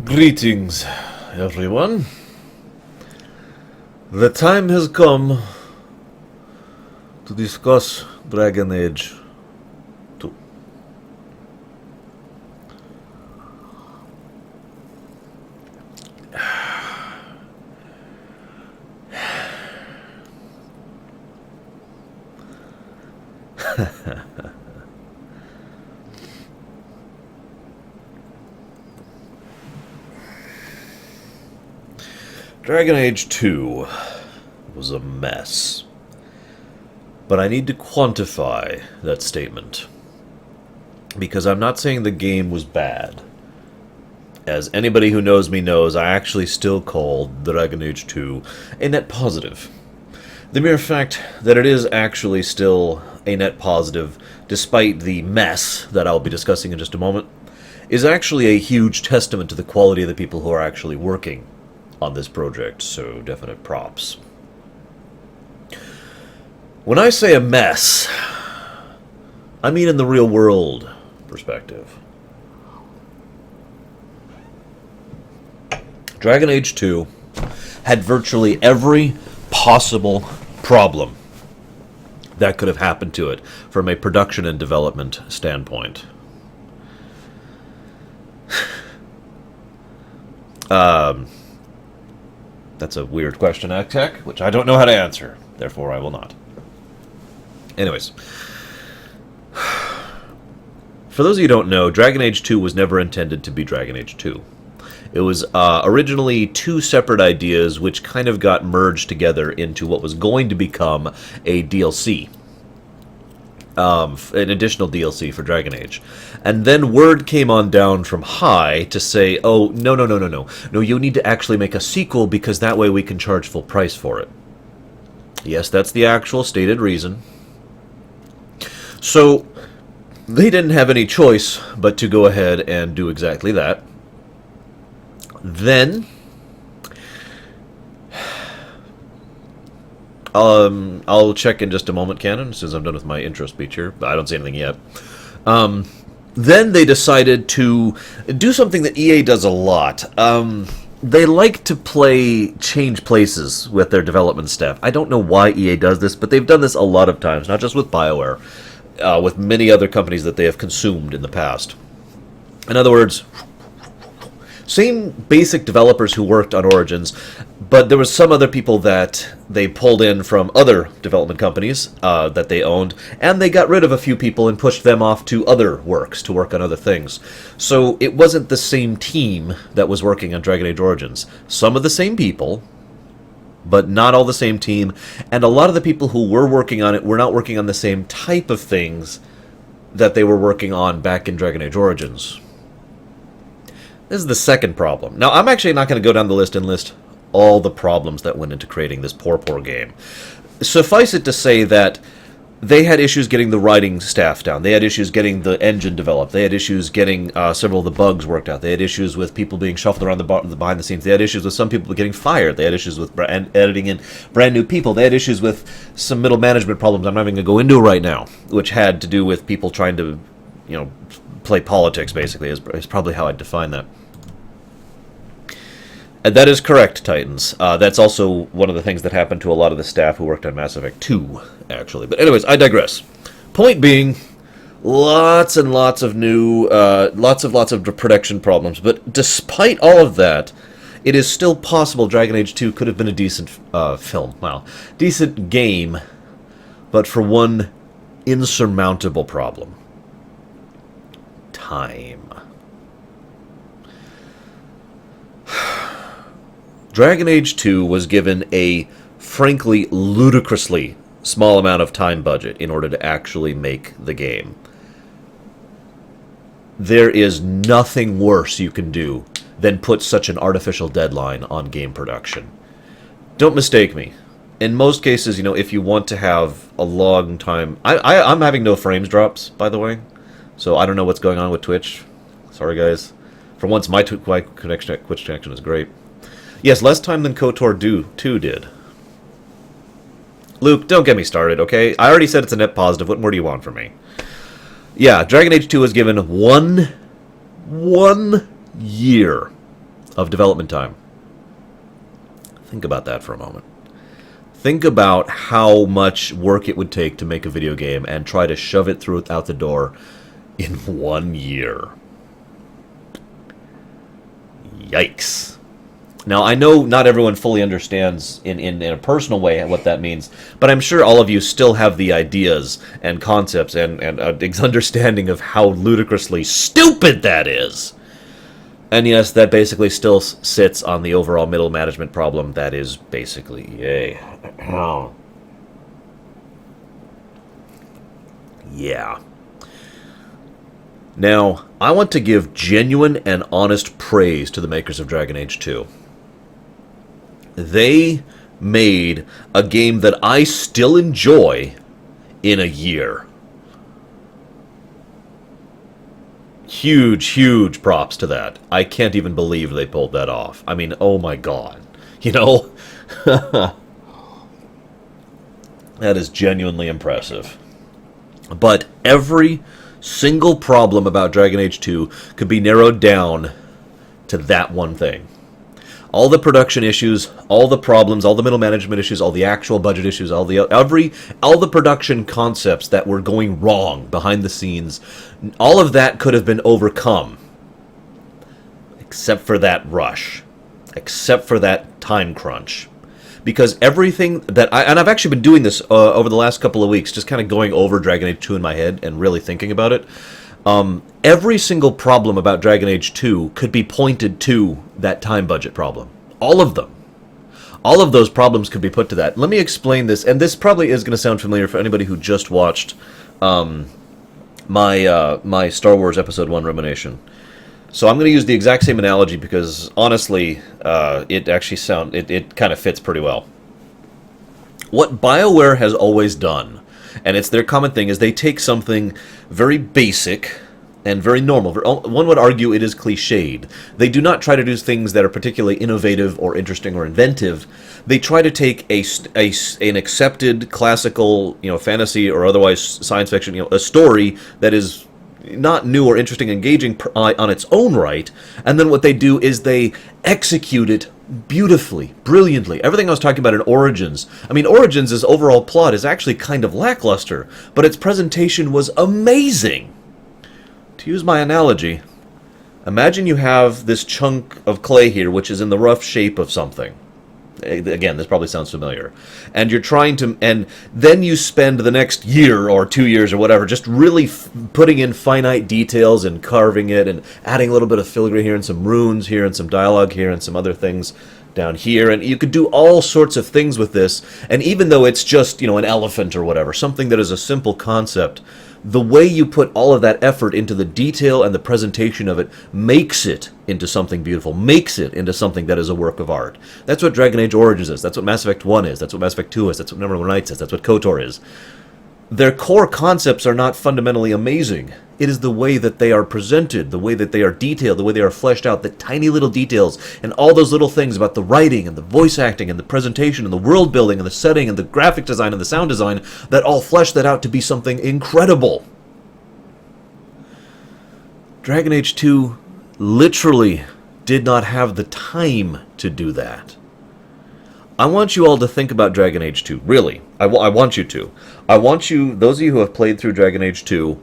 Greetings, everyone. The time has come to discuss Dragon Age 2. Dragon Age 2 was a mess. But I need to quantify that statement. Because I'm not saying the game was bad. As anybody who knows me knows, I actually still call Dragon Age 2 a net positive. The mere fact that it is actually still a net positive, despite the mess that I'll be discussing in just a moment, is actually a huge testament to the quality of the people who are actually working on this project, so definite props. When I say a mess, I mean in the real world perspective. Dragon Age 2 had virtually every possible problem that could have happened to it from a production and development standpoint. That's a weird question, Tech, which I don't know how to answer. Therefore, I will not. Anyways. For those of you who don't know, Dragon Age 2 was never intended to be Dragon Age 2. It was originally two separate ideas which kind of got merged together into what was going to become a DLC. An additional DLC for Dragon Age. And then word came on down from High to say, oh, no, you need to actually make a sequel because that way we can charge full price for it. Yes, that's the actual stated reason. So, they didn't have any choice but to go ahead and do exactly that. Then I'll check in just a moment, Cannon, as soon as I'm done with my intro speech here. I don't see anything yet. Then they decided to do something that EA does a lot. They like to change places with their development staff. I don't know why EA does this, but they've done this a lot of times, not just with BioWare, with many other companies that they have consumed in the past. In other words, same basic developers who worked on Origins, but there was some other people that they pulled in from other development companies that they owned, and they got rid of a few people and pushed them off to other works to work on other things. So it wasn't the same team that was working on Dragon Age Origins. Some of the same people, but not all the same team, and a lot of the people who were working on it were not working on the same type of things that they were working on back in Dragon Age Origins. This is the second problem. Now, I'm actually not going to go down the list and list all the problems that went into creating this poor game. Suffice it to say that they had issues getting the writing staff down. They had issues getting the engine developed. They had issues getting several of the bugs worked out. They had issues with people being shuffled around behind the scenes. They had issues with some people getting fired. They had issues with editing in brand new people. They had issues with some middle management problems I'm not even going to go into right now, which had to do with people trying to, play politics, basically, is probably how I'd define that. And that is correct, Titans. That's also one of the things that happened to a lot of the staff who worked on Mass Effect 2, actually. But anyways, I digress. Point being, lots and lots of new, lots of production problems. But despite all of that, it is still possible Dragon Age 2 could have been a decent film. Well, decent game, but for one insurmountable problem. Time. Dragon Age 2 was given a, frankly, ludicrously small amount of time budget in order to actually make the game. There is nothing worse you can do than put such an artificial deadline on game production. Don't mistake me. In most cases, if you want to have a long time... I'm having no frames drops, by the way, so I don't know what's going on with Twitch. Sorry, guys. For once, my Twitch connection is great. Yes, less time than KOTOR 2 did. Luke, don't get me started, okay? I already said it's a net positive. What more do you want from me? Yeah, Dragon Age 2 was given one year of development time. Think about that for a moment. Think about how much work it would take to make a video game and try to shove it through out the door in 1 year. Yikes. Now, I know not everyone fully understands in a personal way what that means, but I'm sure all of you still have the ideas and concepts and understanding of how ludicrously stupid that is. And yes, that basically still sits on the overall middle management problem that is basically EA. Yeah. Now, I want to give genuine and honest praise to the makers of Dragon Age 2. They made a game that I still enjoy in a year. Huge, huge props to that. I can't even believe they pulled that off. I mean, oh my god. You know? That is genuinely impressive. But every single problem about Dragon Age 2 could be narrowed down to that one thing. All the production issues, all the problems, all the middle management issues, all the actual budget issues, all the production concepts that were going wrong behind the scenes, all of that could have been overcome. Except for that rush. Except for that time crunch. Because everything that and I've actually been doing this over the last couple of weeks, just kind of going over Dragon Age 2 in my head and really thinking about it. Every single problem about Dragon Age 2 could be pointed to that time budget problem. All of them. All of those problems could be put to that. Let me explain this, and this probably is going to sound familiar for anybody who just watched my Star Wars Episode 1 Rumination. So I'm going to use the exact same analogy because, honestly, it kind of fits pretty well. What BioWare has always done, and it's their common thing, is they take something very basic and very normal. One would argue it is cliched. They do not try to do things that are particularly innovative or interesting or inventive. They try to take an accepted classical, fantasy or otherwise science fiction, a story that is not new or interesting, engaging on its own right, and then what they do is they execute it beautifully, brilliantly. Everything I was talking about in Origins, Origins' overall plot is actually kind of lackluster, but its presentation was amazing. To use my analogy, imagine you have this chunk of clay here, which is in the rough shape of something. Again, this probably sounds familiar. And you're trying to, and then you spend the next year or 2 years or whatever just really putting in finite details and carving it and adding a little bit of filigree here and some runes here and some dialogue here and some other things down here. And you could do all sorts of things with this. And even though it's just, an elephant or whatever, something that is a simple concept, the way you put all of that effort into the detail and the presentation of it makes it into something beautiful, makes it into something that is a work of art. That's what Dragon Age Origins is. That's what Mass Effect 1 is. That's what Mass Effect 2 is. That's what Neverwinter Nights is. That's what KOTOR is. Their core concepts are not fundamentally amazing. It is the way that they are presented, the way that they are detailed, the way they are fleshed out, the tiny little details, and all those little things about the writing and the voice acting and the presentation and the world building and the setting and the graphic design and the sound design that all flesh that out to be something incredible. Dragon Age 2 literally did not have the time to do that. I want you all to think about Dragon Age 2, really. I want you to. I want you, those of you who have played through Dragon Age 2,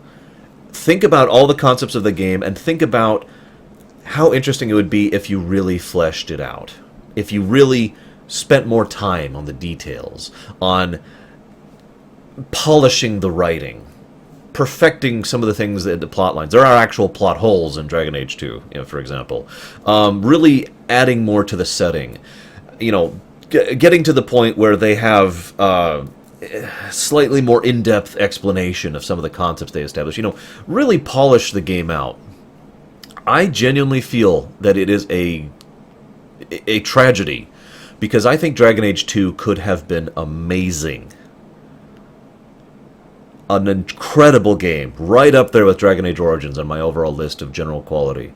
think about all the concepts of the game and think about how interesting it would be if you really fleshed it out. If you really spent more time on the details, on polishing the writing, perfecting some of the things, the plot lines. There are actual plot holes in Dragon Age 2, for example. Really adding more to the setting. Getting to the point where they have slightly more in-depth explanation of some of the concepts they establish. Really polish the game out. I genuinely feel that it is a tragedy, because I think Dragon Age 2 could have been amazing. An incredible game, right up there with Dragon Age Origins on my overall list of general quality.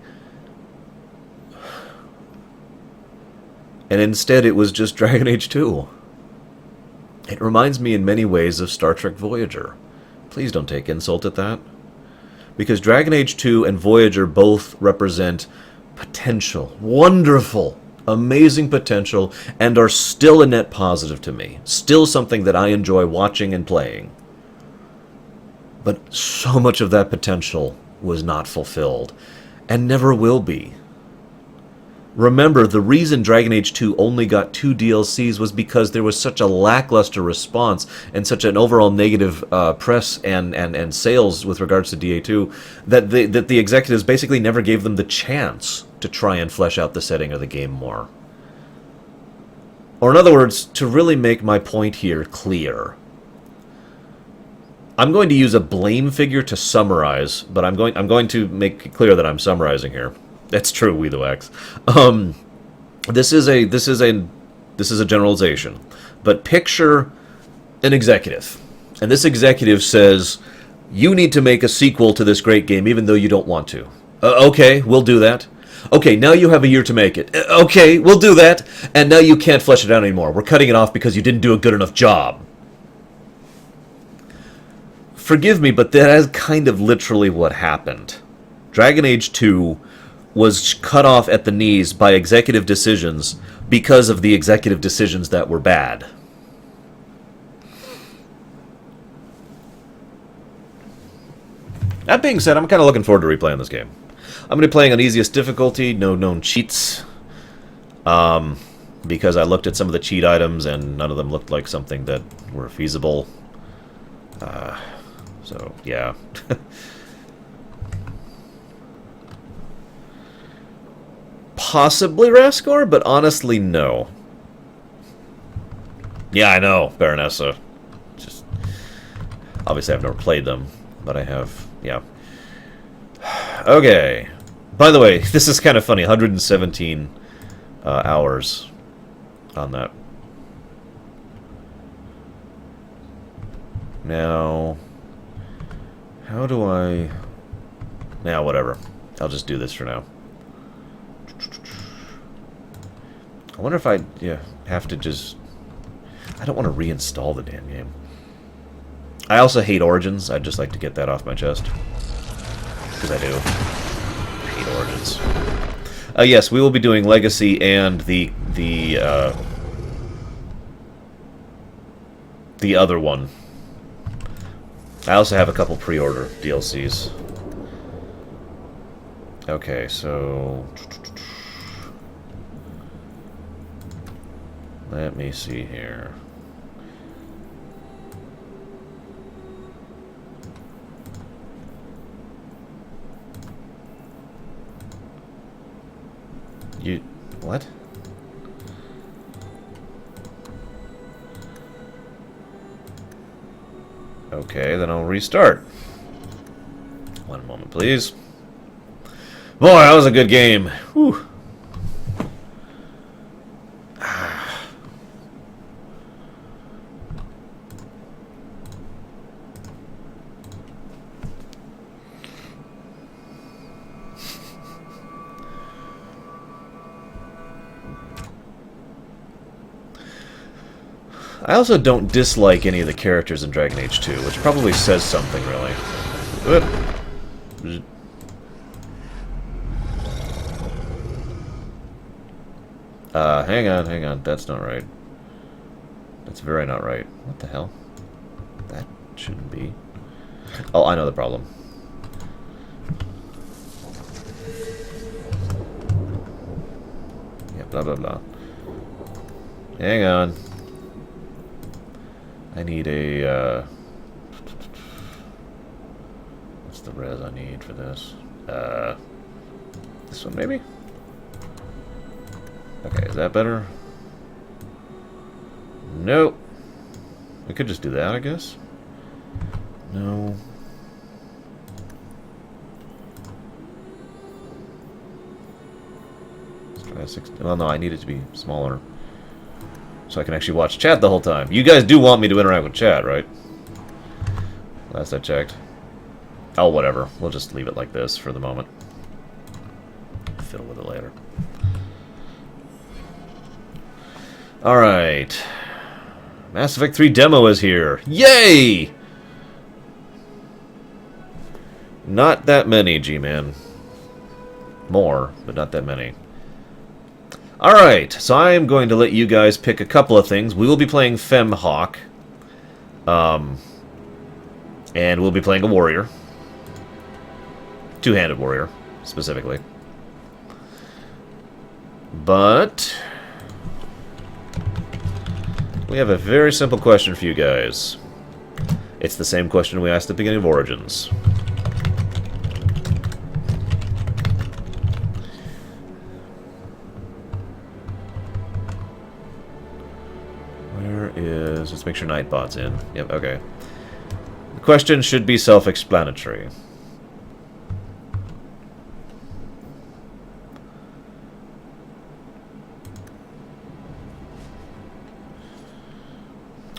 And instead it was just Dragon Age 2. It reminds me in many ways of Star Trek Voyager. Please don't take insult at that. Because Dragon Age 2 and Voyager both represent potential. Wonderful, amazing potential, and are still a net positive to me. Still something that I enjoy watching and playing. But so much of that potential was not fulfilled, and never will be. Remember, the reason Dragon Age 2 only got 2 DLCs was because there was such a lackluster response and such an overall negative press and sales with regards to DA2 that the executives basically never gave them the chance to try and flesh out the setting of the game more. Or in other words, to really make my point here clear, I'm going to use a blame figure to summarize, but I'm going to make it clear that I'm summarizing here. That's true, We the Wax. This is a generalization, but picture an executive, and this executive says, "You need to make a sequel to this great game, even though you don't want to." Okay, we'll do that. Okay, now you have a year to make it. Okay, we'll do that. And now you can't flesh it out anymore. We're cutting it off because you didn't do a good enough job. Forgive me, but that is kind of literally what happened. Dragon Age 2 was cut off at the knees by executive decisions because of the executive decisions that were bad. That being said, I'm kind of looking forward to replaying this game. I'm going to be playing on easiest difficulty, no known cheats, because I looked at some of the cheat items and none of them looked like something that were feasible. So, yeah. Possibly Rascor, but honestly, no. Yeah, I know, Baronessa. Just obviously, I've never played them, but I have, yeah. Okay. By the way, this is kind of funny. 117 hours on that. Now, how do I... Now, whatever. I'll just do this for now. I wonder if I have to just... I don't want to reinstall the damn game. I also hate Origins. I'd just like to get that off my chest. Because I do. I hate Origins. Yes, we will be doing Legacy and the other one. I also have a couple pre-order DLCs. Okay, so... Let me see here. What? Okay, then I'll restart. One moment, please. Boy, that was a good game. Whew. I also don't dislike any of the characters in Dragon Age 2, which probably says something, really. Hang on, that's not right. That's very not right. What the hell? That shouldn't be. Oh, I know the problem. Yeah, blah, blah, blah. Hang on. I need a, what's the res I need for this? This one, maybe? Okay, is that better? Nope. We could just do that, I guess. No. Let's try 60. Well, no, I need it to be smaller. So I can actually watch chat the whole time. You guys do want me to interact with chat, right? Last I checked. Oh, whatever. We'll just leave it like this for the moment. Fiddle with it later. Alright. Mass Effect 3 demo is here. Yay! Not that many, G-Man. more, but not that many. Alright, so I am going to let you guys pick a couple of things. We will be playing Femhawk. And we'll be playing a warrior. Two-handed warrior, specifically. But we have a very simple question for you guys. It's the same question we asked at the beginning of Origins. Where is... Let's make sure Nightbot's in. Yep, okay. The question should be self-explanatory.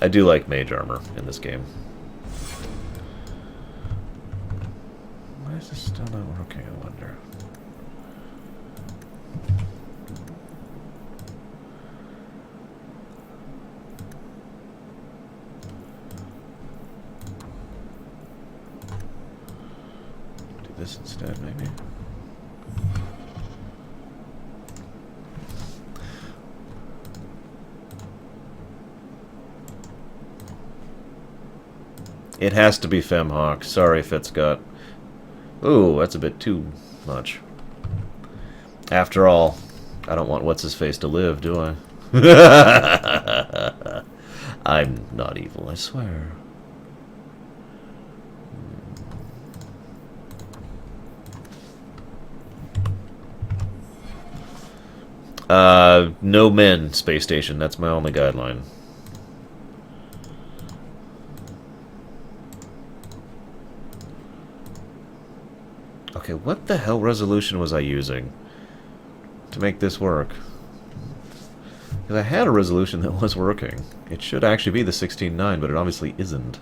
I do like mage armor in this game. Why is this still not working, I wonder? Do this instead, maybe? It has to be Femhawk. Sorry, Fitzcott. Ooh, that's a bit too much. After all, I don't want What's-His-Face to live, do I? I'm not evil, I swear. No men, space station. That's my only guideline. Okay, what the hell resolution was I using to make this work? Because I had a resolution that was working. It should actually be the 16:9, but it obviously isn't.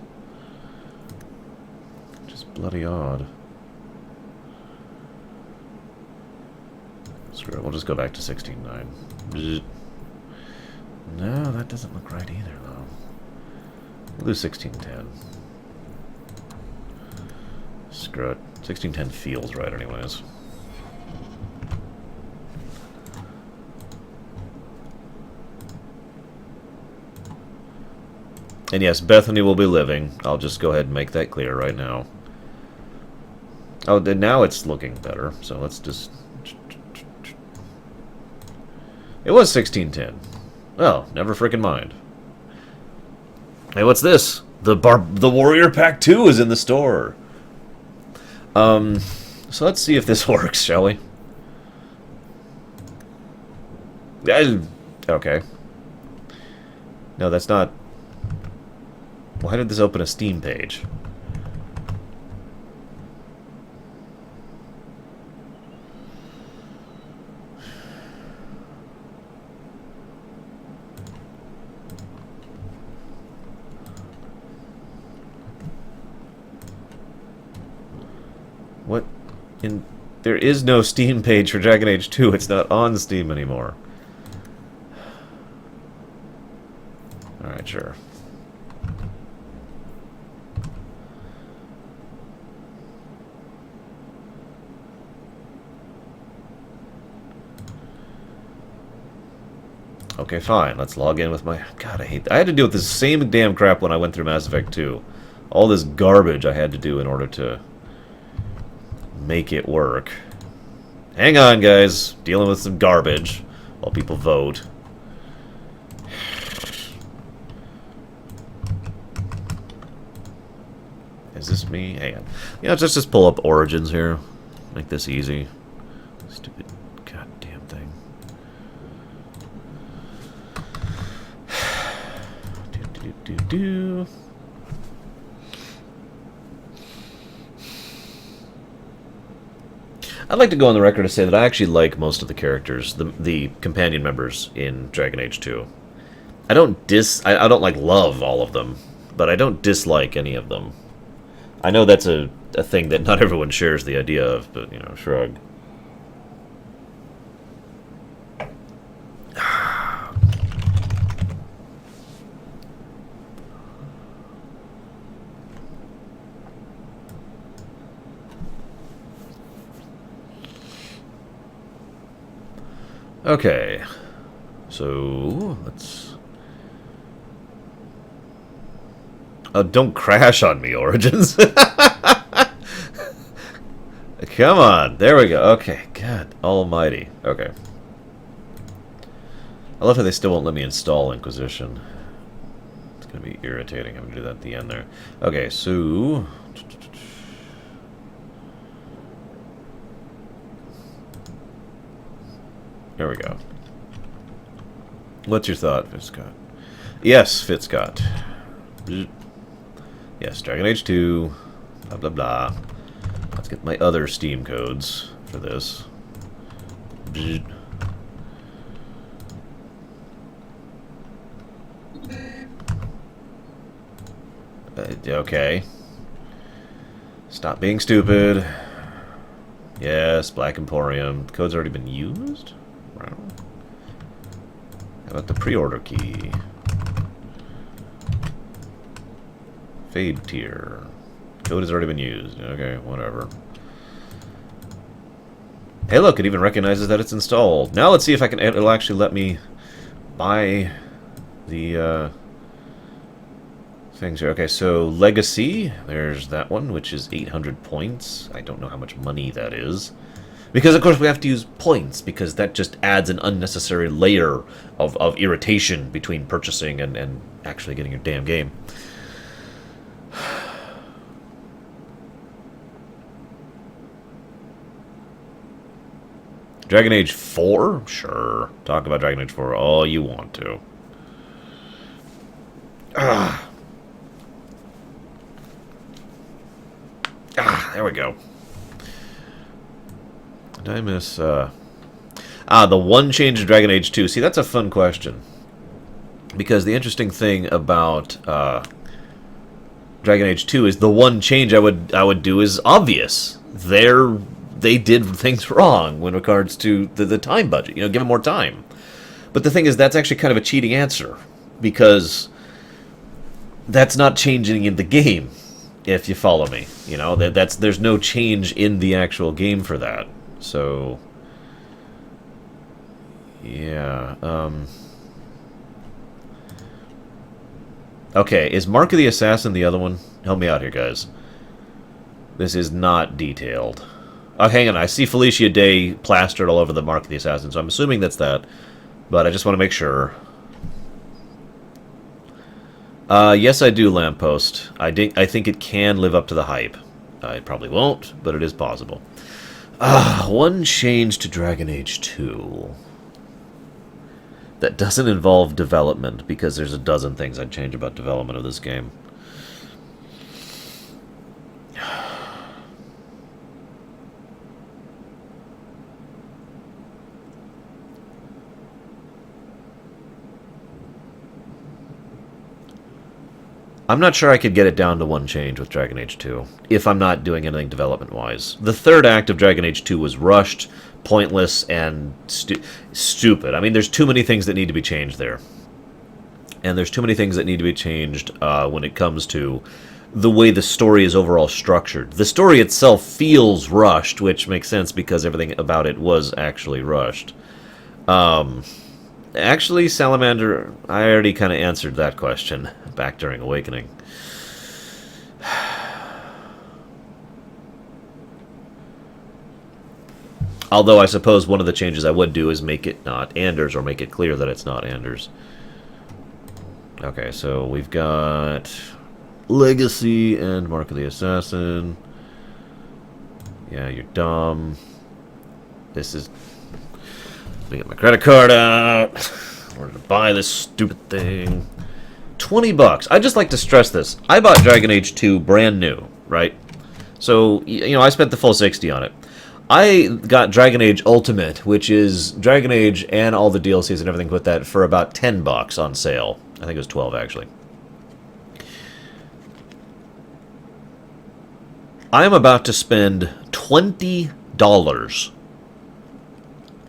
Just bloody odd. Screw it, we'll just go back to 16:9. No, that doesn't look right either, though. We'll do 16:10. Screw it. 16:10 feels right anyways. And yes, Bethany will be living. I'll just go ahead and make that clear right now. Oh, then now it's looking better. So let's just... It was 16:10. Oh, never frickin' mind. Hey, what's this? The Warrior Pack 2 is in the store. So let's see if this works, shall we? Okay. No, that's not... Why did this open a Steam page? What in... There is no Steam page for Dragon Age 2. It's not on Steam anymore. Alright, sure. Okay, fine. Let's log in with my... God, I hate that. I had to deal with this same damn crap when I went through Mass Effect 2. All this garbage I had to do in order to make it work. Hang on, guys. Dealing with some garbage while people vote. Is this me? Hang on. Yeah, let's just pull up Origins here. Make this easy. Stupid goddamn thing. Do. I'd like to go on the record to say that I actually like most of the characters, the companion members in Dragon Age 2. I don't like love all of them, but I don't dislike any of them. I know that's a thing that not everyone shares the idea of, but, you know, shrug. Okay. So, let's... Oh, don't crash on me, Origins. Come on. There we go. Okay. God almighty. Okay. I love how they still won't let me install Inquisition. It's going to be irritating. I'm going to do that at the end there. Okay, so... There we go. What's your thought, Fitzcott? Yes, Fitzcott. Yes, Dragon Age 2. Blah, blah, blah. Let's get my other Steam codes for this. Okay. Stop being stupid. Yes, Black Emporium. The code's already been used? Wow. How about the pre-order key? Fade tier. Code has already been used. Okay, whatever. Hey look, it even recognizes that it's installed. Now let's see if it'll actually let me buy the things here. Okay, so Legacy, there's that one, which is 800 points. I don't know how much money that is. Because, of course, we have to use points, because that just adds an unnecessary layer of irritation between purchasing and actually getting your damn game. Dragon Age 4? Sure. Talk about Dragon Age 4 all you want to. There we go. Did I miss, the one change in Dragon Age 2. See, that's a fun question. Because the interesting thing about, Dragon Age 2 is the one change I would do is obvious. They did things wrong when regards to the time budget. You know, give them more time. But the thing is, that's actually kind of a cheating answer. Because that's not changing in the game, if you follow me. You know, there's no change in the actual game for that. So, yeah. Okay, is Mark of the Assassin the other one? Help me out here, guys. This is not detailed. Oh, hang on. I see Felicia Day plastered all over the Mark of the Assassin, so I'm assuming that's that. But I just want to make sure. Yes, I do, Lamppost. I think it can live up to the hype. It probably won't, but it is possible. One change to Dragon Age 2. That doesn't involve development, because there's a dozen things I'd change about development of this game. I'm not sure I could get it down to one change with Dragon Age 2, if I'm not doing anything development-wise. The third act of Dragon Age 2 was rushed, pointless, and stupid. I mean, there's too many things that need to be changed there. And there's too many things that need to be changed when it comes to the way the story is overall structured. The story itself feels rushed, which makes sense because everything about it was actually rushed. Actually, Salamander, I already kind of answered that question back during Awakening. Although I suppose one of the changes I would do is make it not Anders, or make it clear that it's not Anders. Okay, so we've got Legacy and Mark of the Assassin. Yeah, you're dumb. This is... Let me get my credit card out in order to buy this stupid thing. $20. I'd just like to stress this. I bought Dragon Age 2 brand new, right? So, you know, I spent the full 60 on it. I got Dragon Age Ultimate, which is Dragon Age and all the DLCs and everything with that, for about $10 on sale. I think it was 12 actually. I am about to spend $20.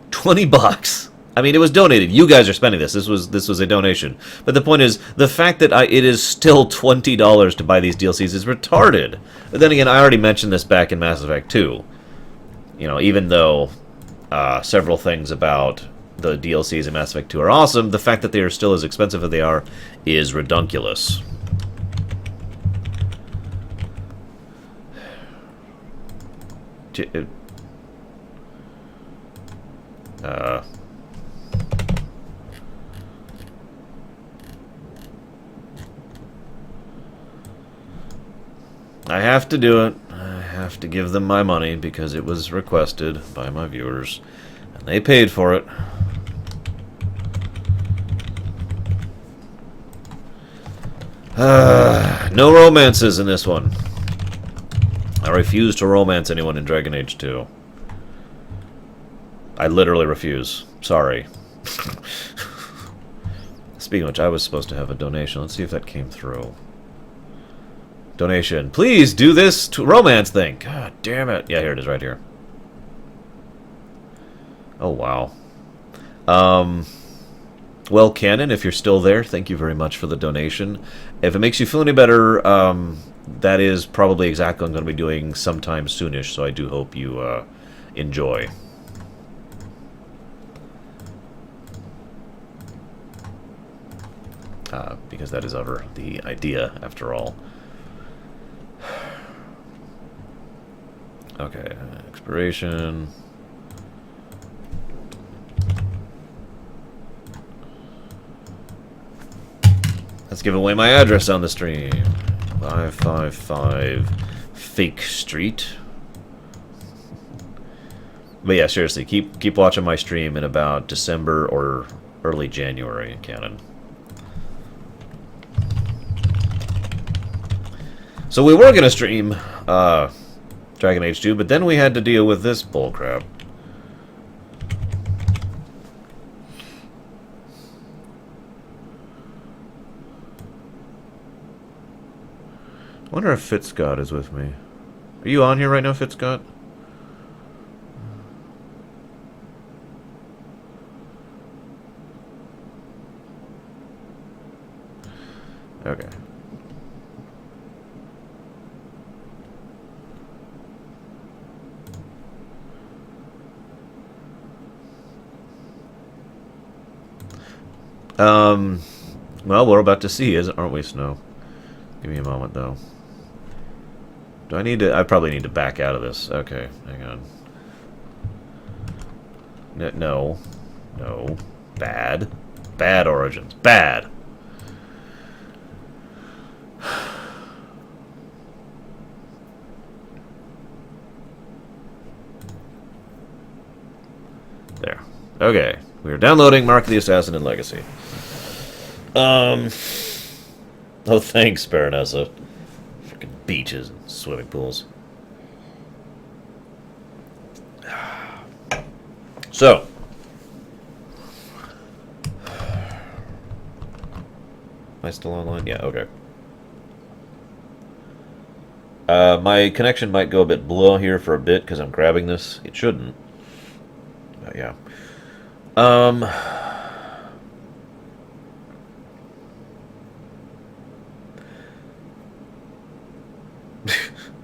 $20. I mean, it was donated. You guys are spending this. This was a donation. But the point is, the fact that it is still $20 to buy these DLCs is retarded. But then again, I already mentioned this back in Mass Effect 2. You know, even though several things about the DLCs in Mass Effect 2 are awesome. The fact that they are still as expensive as they are is redunculous. I have to do it. I have to give them my money because it was requested by my viewers, and they paid for it. No romances in this one. I refuse to romance anyone in Dragon Age 2. I literally refuse. Sorry. Speaking of which, I was supposed to have a donation. Let's see if that came through. Donation. Please do this romance thing. God damn it. Yeah, here it is right here. Oh, wow. Well, Canon, if you're still there, thank you very much for the donation. If it makes you feel any better, that is probably exactly what I'm going to be doing sometime soonish, so I do hope you enjoy. Because that is ever the idea, after all. Okay, expiration. Let's give away my address on the stream. 555 Fake Street. But yeah, seriously, keep watching my stream in about December or early January, Canon. So we were going to stream Dragon Age 2, but then we had to deal with this bullcrap. I wonder if Fitzscott is with me. Are you on here right now, Fitzscott? Okay. Well, we're about to see, aren't we, Snow? Give me a moment, though. Do I need to... I probably need to back out of this. Okay, hang on. No. No. Bad. Bad Origins. Bad! There. Okay. We are downloading Mark of the Assassin and Legacy. Oh, thanks, Baronessa. Freaking beaches and swimming pools. So. Am I still online? Yeah, okay. My connection might go a bit blow here for a bit because I'm grabbing this. It shouldn't. But yeah.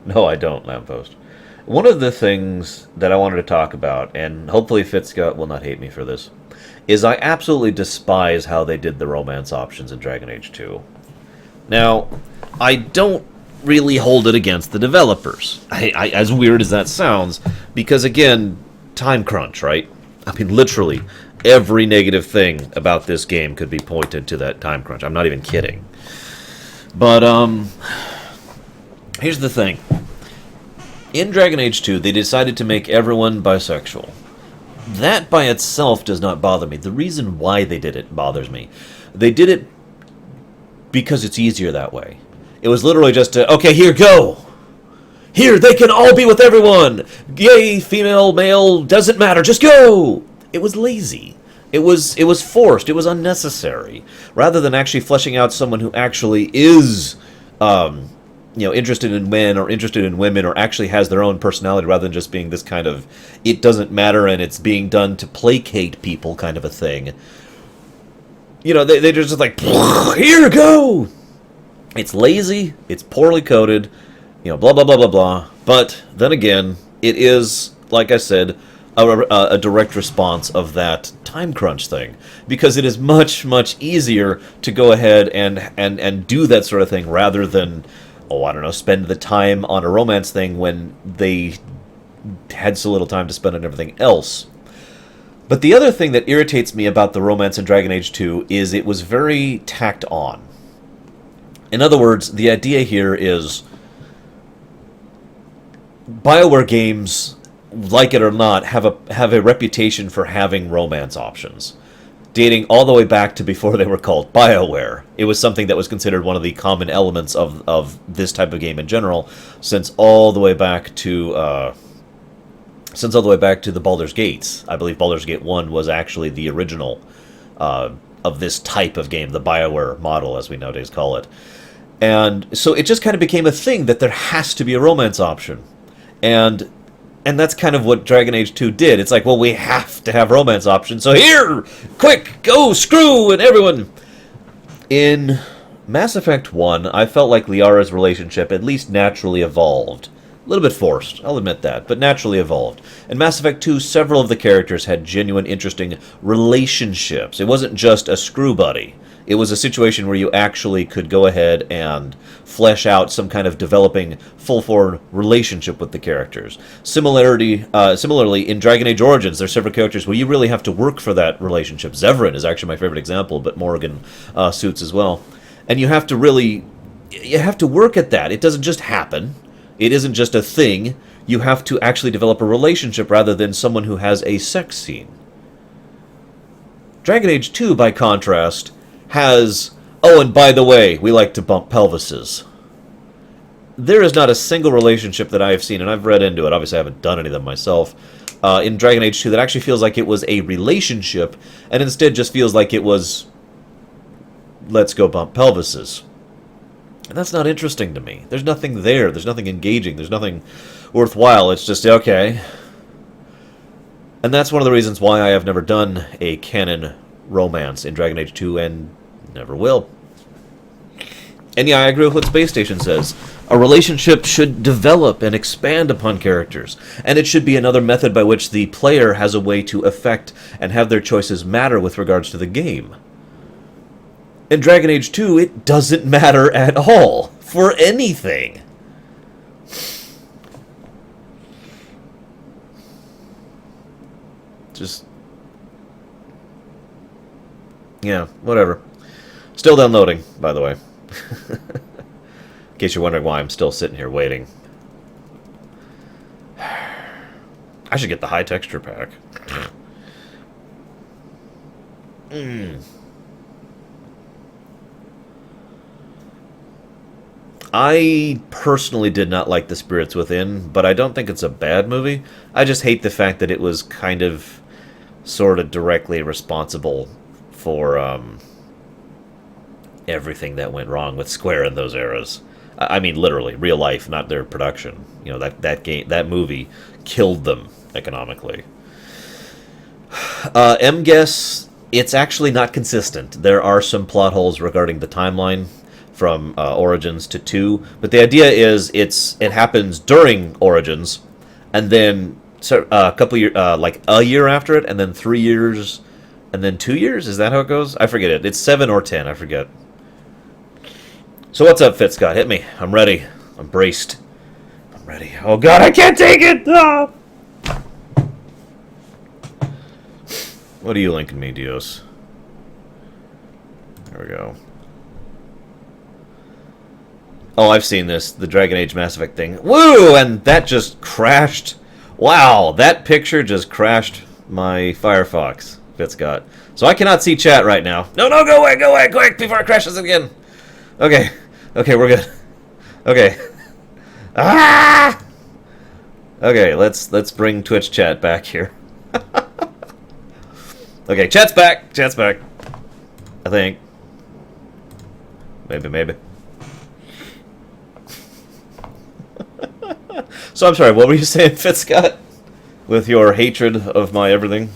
No, I don't, Lamppost. One of the things that I wanted to talk about, and hopefully Fitzscott will not hate me for this, is I absolutely despise how they did the romance options in Dragon Age 2. Now, I don't really hold it against the developers, as weird as that sounds, because again, time crunch, right? I mean, literally, every negative thing about this game could be pointed to that time crunch. I'm not even kidding. But, here's the thing. In Dragon Age 2, they decided to make everyone bisexual. That by itself does not bother me. The reason why they did it bothers me. They did it because it's easier that way. It was literally just okay, here, go! Here, they can all be with everyone! Gay, female, male, doesn't matter, just go! It was lazy. It was forced. It was unnecessary. Rather than actually fleshing out someone who actually is... interested in men or interested in women or actually has their own personality rather than just being this kind of it doesn't matter and it's being done to placate people kind of a thing. They're just like, here, go! It's lazy, it's poorly coded, blah, blah, blah, blah, blah. But then again, it is, like I said, a direct response of that time crunch thing, because it is much easier to go ahead and do that sort of thing rather than, oh, I don't know, spend the time on a romance thing when they had so little time to spend on everything else. But the other thing that irritates me about the romance in Dragon Age 2 is it was very tacked on. In other words, the idea here is BioWare games, like it or not, have a reputation for having romance options, dating all the way back to before they were called BioWare. It was something that was considered one of the common elements of this type of game in general, since all the way back to the Baldur's Gates. I believe Baldur's Gate 1 was actually the original of this type of game, the BioWare model, as we nowadays call it. And so it just kind of became a thing that there has to be a romance option. And that's kind of what Dragon Age 2 did. It's like, well, we have to have romance options, so here! Quick! Go! Screw! And everyone! In Mass Effect 1, I felt like Liara's relationship at least naturally evolved. A little bit forced, I'll admit that, but naturally evolved. In Mass Effect 2, several of the characters had genuine, interesting relationships. It wasn't just a screw buddy. It was a situation where you actually could go ahead and flesh out some kind of developing, full-form relationship with the characters. Similarly, in Dragon Age Origins, there's several characters where you really have to work for that relationship. Zevran is actually my favorite example, but Morrigan suits as well. And you have to work at that. It doesn't just happen. It isn't just a thing. You have to actually develop a relationship rather than someone who has a sex scene. Dragon Age 2, by contrast, has, oh, and by the way, we like to bump pelvises. There is not a single relationship that I have seen, and I've read into it, obviously I haven't done any of them myself, in Dragon Age 2 that actually feels like it was a relationship, and instead just feels like it was, let's go bump pelvises. And that's not interesting to me. There's nothing there. There's nothing engaging. There's nothing worthwhile. It's just, okay. And that's one of the reasons why I have never done a canon romance in Dragon Age 2 and never will. And yeah, I agree with what Space Station says. A relationship should develop and expand upon characters, and it should be another method by which the player has a way to affect and have their choices matter with regards to the game. In Dragon Age 2, it doesn't matter at all, for anything. Just... yeah, whatever. Still downloading, by the way. In case you're wondering why I'm still sitting here waiting. I should get the high texture pack. I personally did not like The Spirits Within, but I don't think it's a bad movie. I just hate the fact that it was kind of sort of directly responsible for everything that went wrong with Square in those eras. I mean, literally, real life, not their production. You know, that movie killed them economically. M-Guess, it's actually not consistent. There are some plot holes regarding the timeline from Origins to 2, but the idea is it happens during Origins, and then a couple years, like a year after it, and then 3 years, and then 2 years. Is that how it goes? I forget it. It's 7 or 10. I forget. So what's up, Fit Scott? Hit me. I'm ready. I'm braced. I'm ready. Oh God, I can't take it. Ah! What are you linking me, Dios? There we go. Oh, I've seen this. The Dragon Age Mass Effect thing. Woo! And that just crashed. Wow, that picture just crashed my Firefox, Fitscott. So I cannot see chat right now. No, go away, quick, before it crashes again. Okay, we're good. Okay. Ah! Okay, let's bring Twitch chat back here. Okay, chat's back. I think. Maybe. So I'm sorry, what were you saying, Fitscott? With your hatred of my everything?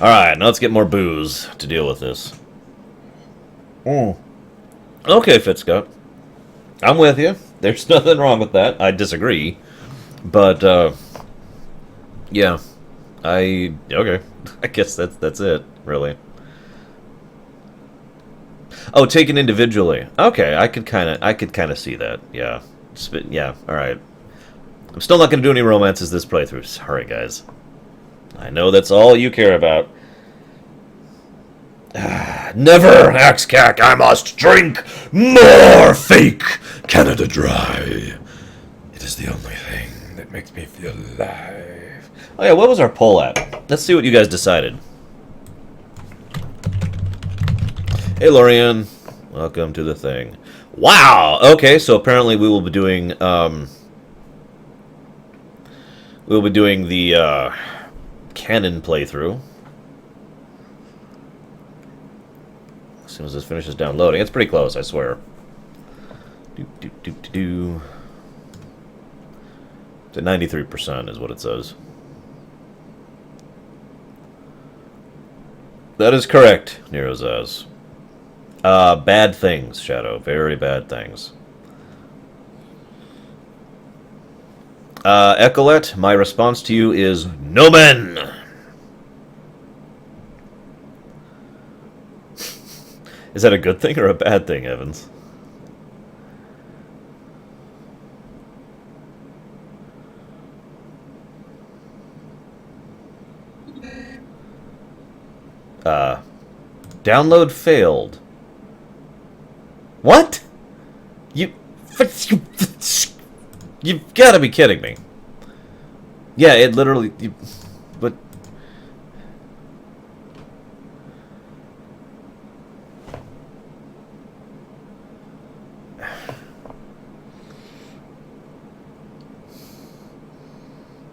Alright, now let's get more booze to deal with this. Okay, Fitzcott. I'm with you. There's nothing wrong with that. I disagree. But, yeah. Okay. I guess that's it, really. Oh, taken individually. Okay, I could kind of see that. Yeah. Yeah, alright. I'm still not going to do any romances this playthrough. Sorry, guys. I know that's all you care about. Never, Axcac, I must drink more fake Canada Dry. It is the only thing that makes me feel alive. Oh yeah, what was our poll at? Let's see what you guys decided. Hey, Lorian. Welcome to the thing. Wow! Okay, so apparently we will be doing, the, canon playthrough. As soon as this finishes downloading. It's pretty close, I swear. It's at 93% is what it says. That is correct, Nero says. Bad things, Shadow. Very bad things. Ecolette, my response to you is no men! Is that a good thing or a bad thing, Evans? Download failed. What? You've got to be kidding me. Yeah, it literally... But...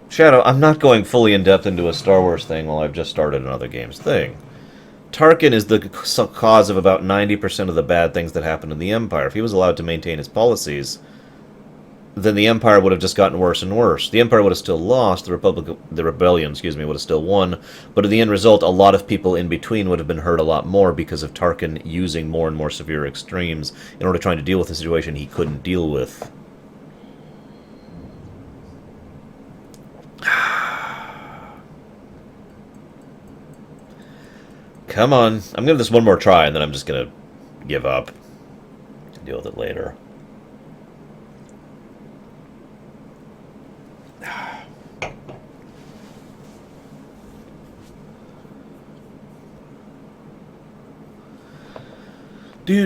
Shadow, I'm not going fully in-depth into a Star Wars thing while I've just started another game's thing. Tarkin is the cause of about 90% of the bad things that happen in the Empire. If he was allowed to maintain his policies, then the Empire would have just gotten worse and worse. The Empire would have still lost, the rebellion, excuse me, would have still won, but in the end result, a lot of people in between would have been hurt a lot more because of Tarkin using more and more severe extremes in order to try to deal with a situation he couldn't deal with. Come on. I'm going to give this one more try, and then I'm just going to give up. Deal with it later. Do.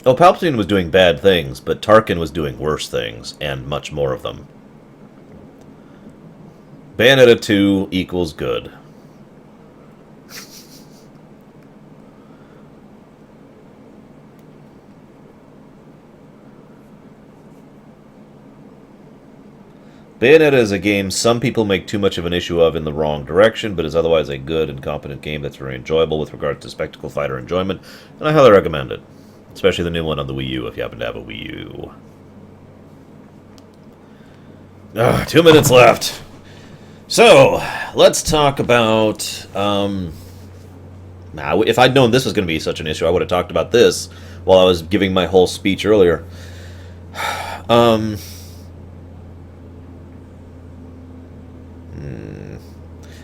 Oh, Palpatine was doing bad things, but Tarkin was doing worse things, and much more of them. Bayonetta 2 equals good. Bayonetta is a game some people make too much of an issue of in the wrong direction, but is otherwise a good and competent game that's very enjoyable with regards to spectacle fighter enjoyment, and I highly recommend it. Especially the new one on the Wii U, if you happen to have a Wii U. 2 minutes left. So, let's talk about... if I'd known this was going to be such an issue, I would have talked about this while I was giving my whole speech earlier.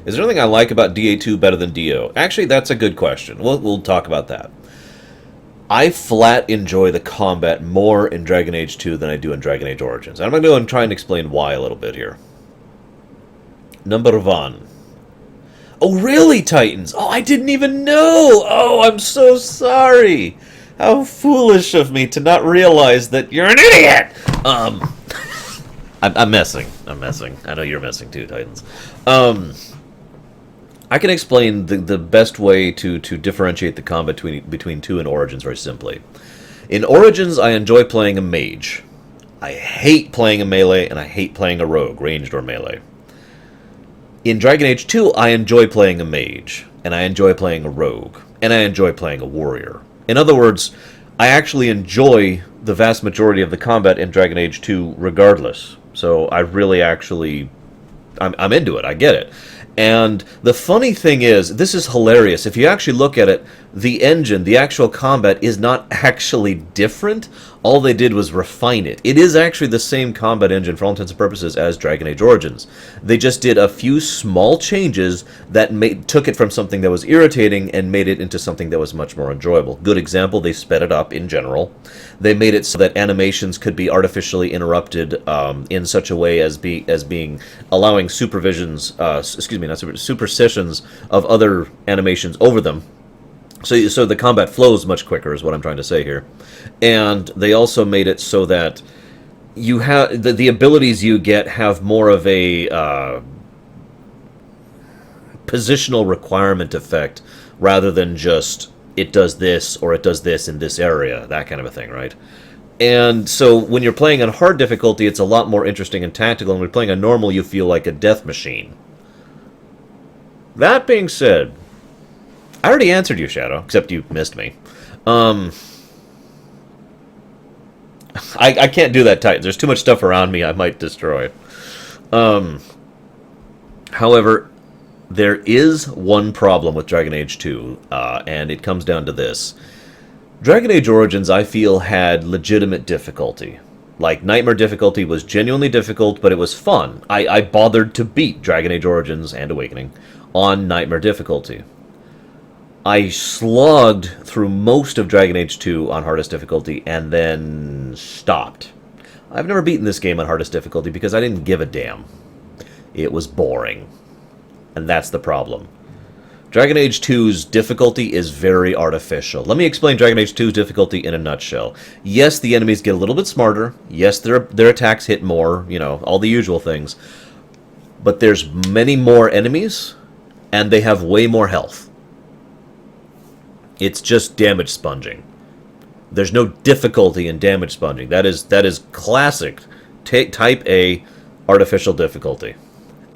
Is there anything I like about DA2 better than DO? Actually, that's a good question. We'll talk about that. I flat enjoy the combat more in Dragon Age 2 than I do in Dragon Age Origins. I'm going to go and try and explain why a little bit here. Number one. Oh, really, Titans? Oh, I didn't even know! Oh, I'm so sorry! How foolish of me to not realize that you're an idiot! I'm messing. I'm messing. I know you're messing too, Titans. I can explain the best way to differentiate the combat between 2 and Origins very simply. In Origins, I enjoy playing a mage. I hate playing a melee, and I hate playing a rogue, ranged or melee. In Dragon Age 2, I enjoy playing a mage, and I enjoy playing a rogue, and I enjoy playing a warrior. In other words, I actually enjoy the vast majority of the combat in Dragon Age 2 regardless. So I really actually... I'm into it, I get it. And the funny thing is, this is hilarious. If you actually look at it, the engine, the actual combat, is not actually different. All they did was refine it. It is actually the same combat engine for all intents and purposes as Dragon Age Origins. They just did a few small changes that took it from something that was irritating and made it into something that was much more enjoyable. Good example, they sped it up in general. They made it so that animations could be artificially interrupted in such a way as being allowing superpositions of other animations over them. So the combat flows much quicker, is what I'm trying to say here. And they also made it so that you have the abilities you get have more of a positional requirement effect rather than just it does this or it does this in this area, that kind of a thing, right? And so when you're playing on hard difficulty, it's a lot more interesting and tactical, and when you're playing on normal, you feel like a death machine. That being said, I already answered you, Shadow, except you missed me. I can't do that tight. There's too much stuff around me I might destroy. However, there is one problem with Dragon Age 2, and it comes down to this. Dragon Age Origins, I feel, had legitimate difficulty. Like, Nightmare difficulty was genuinely difficult, but it was fun. I bothered to beat Dragon Age Origins and Awakening on Nightmare difficulty. I slugged through most of Dragon Age 2 on hardest difficulty and then stopped. I've never beaten this game on hardest difficulty because I didn't give a damn. It was boring. And that's the problem. Dragon Age 2's difficulty is very artificial. Let me explain Dragon Age 2's difficulty in a nutshell. Yes, the enemies get a little bit smarter. Yes, their attacks hit more, you know, all the usual things. But there's many more enemies, and they have way more health. It's just damage sponging. There's no difficulty in damage sponging. That is classic type A artificial difficulty.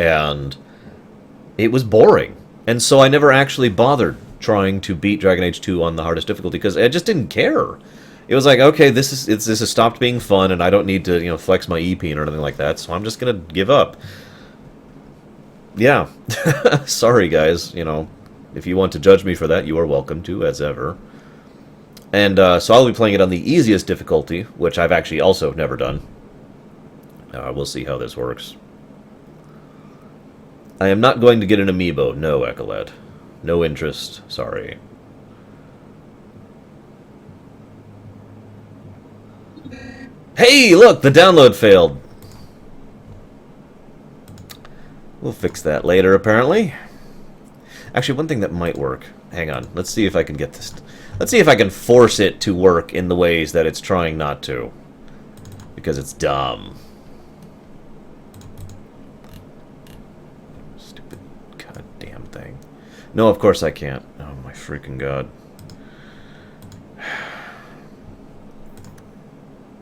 And it was boring. And so I never actually bothered trying to beat Dragon Age 2 on the hardest difficulty because I just didn't care. It was like, okay, this has stopped being fun, and I don't need to, you know, flex my EP or anything like that, so I'm just gonna give up. Yeah. Sorry, guys, you know. If you want to judge me for that, you are welcome to, as ever. And so I'll be playing it on the easiest difficulty, which I've actually also never done. We'll see how this works. I am not going to get an amiibo. No, Ecolad. No interest. Sorry. Hey, look! The download failed. We'll fix that later, apparently. Actually, one thing that might work. Hang on. Let's see if I can get this. Let's see if I can force it to work in the ways that it's trying not to. Because it's dumb. Stupid goddamn thing. No, of course I can't. Oh my freaking god.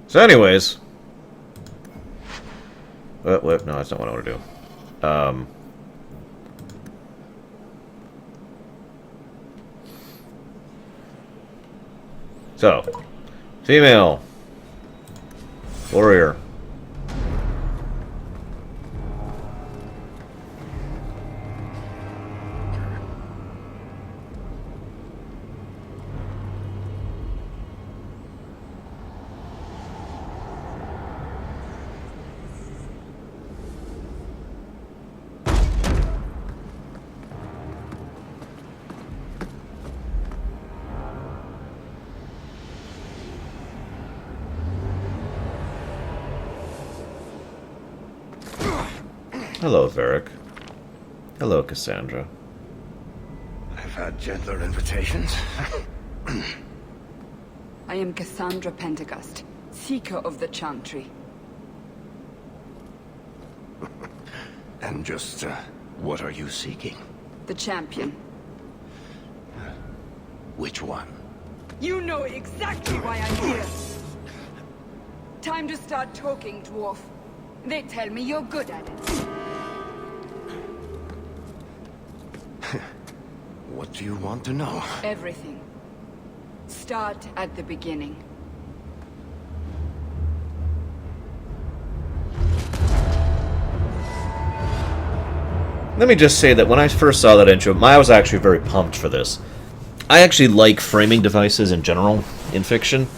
So anyways. No, that's not what I want to do. So, female warrior. Hello, Varric. Hello, Cassandra. I've had gentler invitations. I am Cassandra Pentecost, Seeker of the Chantry. And just, what are you seeking? The champion. Which one? You know exactly why I'm here! Time to start talking, dwarf. They tell me you're good at it. What do you want to know? Everything. Start at the beginning. Let me just say that when I first saw that intro, I was actually very pumped for this. I actually like framing devices in general in fiction,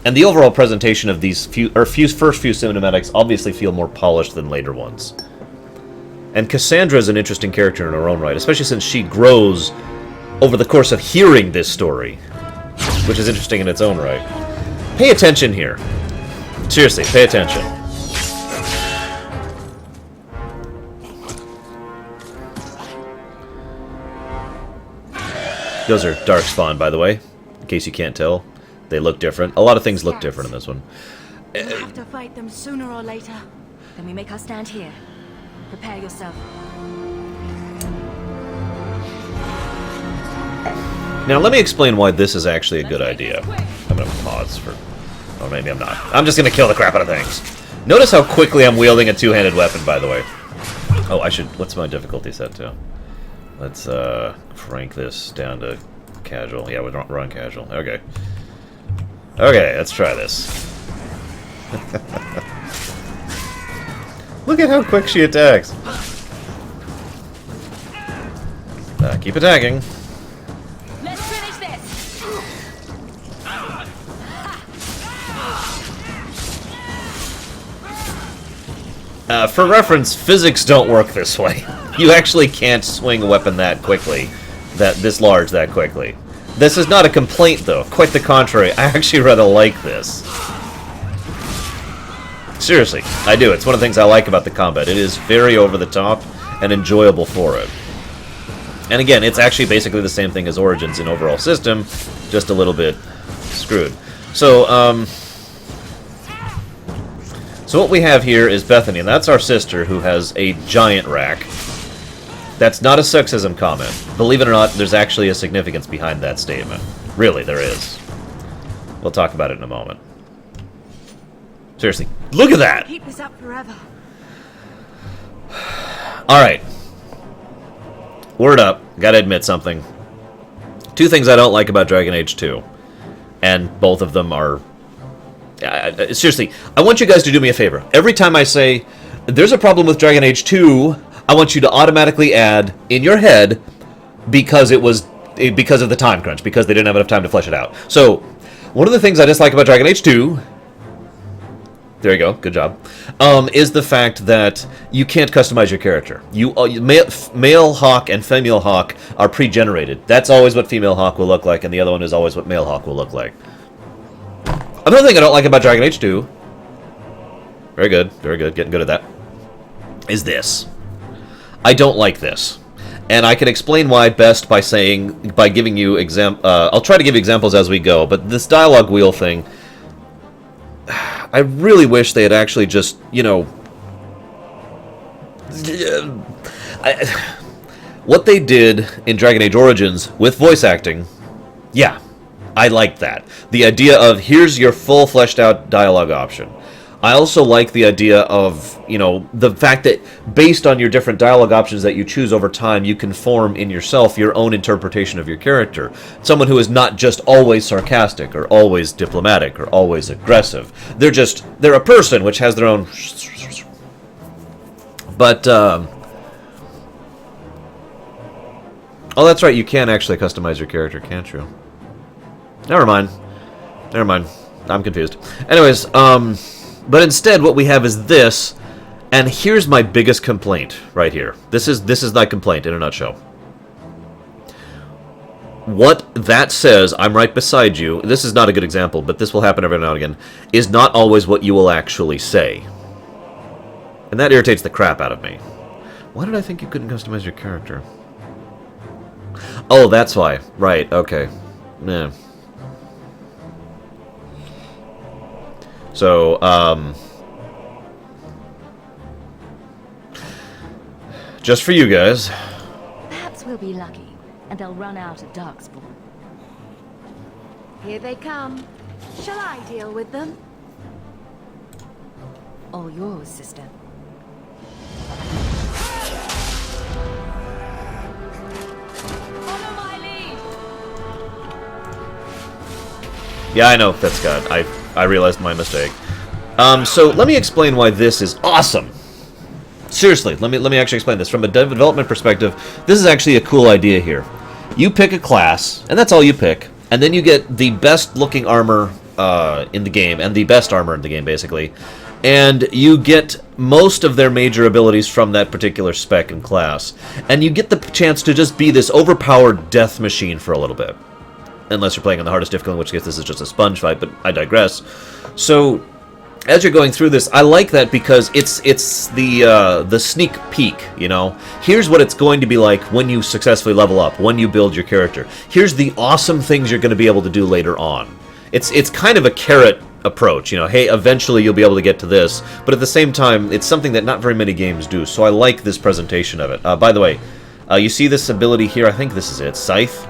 and the overall presentation of these first few cinematics obviously feel more polished than later ones. And Cassandra is an interesting character in her own right, especially since she grows over the course of hearing this story, which is interesting in its own right. Pay attention here. Seriously, pay attention. Those are Darkspawn, by the way, in case you can't tell. They look different. A lot of things look different in this one. We'll have to fight them sooner or later. Then we make our stand here. Prepare yourself. Now, let me explain why this is actually a good idea. I'm going to pause for... Oh, maybe I'm not. I'm just going to kill the crap out of things. Notice how quickly I'm wielding a two-handed weapon, by the way. Oh, I should... What's my difficulty set to? Let's crank this down to casual. Yeah, we're on casual. Okay. Okay, let's try this. Look at how quick she attacks. Keep attacking. Let's finish this. For reference, physics don't work this way. You actually can't swing a weapon that quickly, this large that quickly. This is not a complaint, though. Quite the contrary. I actually rather like this. Seriously, I do. It's one of the things I like about the combat. It is very over the top and enjoyable for it. And again, it's actually basically the same thing as Origins in overall system, just a little bit screwed. So what we have here is Bethany, and that's our sister who has a giant rack. That's not a sexism comment. Believe it or not, there's actually a significance behind that statement. Really, there is. We'll talk about it in a moment. Seriously, look at that! Keep this up forever. Alright. Word up. Gotta admit something. Two things I don't like about Dragon Age 2. And both of them are... seriously, I want you guys to do me a favor. Every time I say, there's a problem with Dragon Age 2... I want you to automatically add, in your head, because of the time crunch, because they didn't have enough time to flesh it out. So, one of the things I dislike about Dragon Age 2, there you go, good job, is the fact that you can't customize your character. Male Hawk and female Hawk are pre-generated. That's always what female Hawk will look like, and the other one is always what male Hawk will look like. Another thing I don't like about Dragon Age 2, very good, getting good at that, is this. I don't like this, and I can explain why best by giving you I'll try to give you examples as we go. But this dialogue wheel thing, I really wish they had actually just, you know, what they did in Dragon Age Origins with voice acting. Yeah, I liked that. The idea of here's your full fleshed out dialogue option. I also like the idea of, you know, the fact that based on your different dialogue options that you choose over time, you can form in yourself your own interpretation of your character. Someone who is not just always sarcastic or always diplomatic or always aggressive. They're a person which has their own... But, oh, that's right, you can actually customize your character, can't you? Never mind. I'm confused. Anyways, but instead, what we have is this, and here's my biggest complaint right here. This is my complaint in a nutshell. What that says, I'm right beside you, this is not a good example, but this will happen every now and again, is not always what you will actually say. And that irritates the crap out of me. Why did I think you couldn't customize your character? Oh, that's why. Right, okay. Yeah. So, just for you guys. Perhaps we'll be lucky, and they'll run out of Darkspawn. Here they come. Shall I deal with them? All yours, sister. Follow my lead. Yeah, I know, that's God. I realized my mistake. So let me explain why this is awesome. Seriously, let me actually explain this. From a development perspective, this is actually a cool idea here. You pick a class, and that's all you pick, and then you get the best looking armor in the game, and the best armor in the game, basically. And you get most of their major abilities from that particular spec and class. And you get the chance to just be this overpowered death machine for a little bit. Unless you're playing on the hardest difficulty, in which case this is just a sponge fight, but I digress. So, as you're going through this, I like that because it's the sneak peek, you know? Here's what it's going to be like when you successfully level up, when you build your character. Here's the awesome things you're going to be able to do later on. It's kind of a carrot approach, you know, hey, eventually you'll be able to get to this, but at the same time, it's something that not very many games do, so I like this presentation of it. By the way, you see this ability here, I think this is it, Scythe.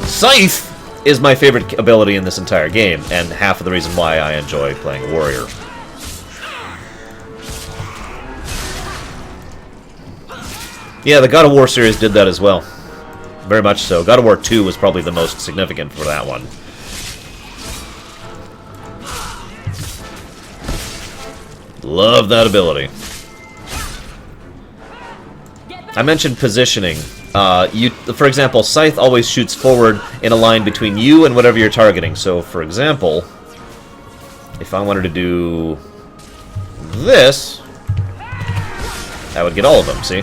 Scythe is my favorite ability in this entire game, and half of the reason why I enjoy playing Warrior. Yeah, the God of War series did that as well. Very much so. God of War 2 was probably the most significant for that one. Love that ability. I mentioned positioning. For example, Scythe always shoots forward in a line between you and whatever you're targeting. So, for example, if I wanted to do this, I would get all of them, see?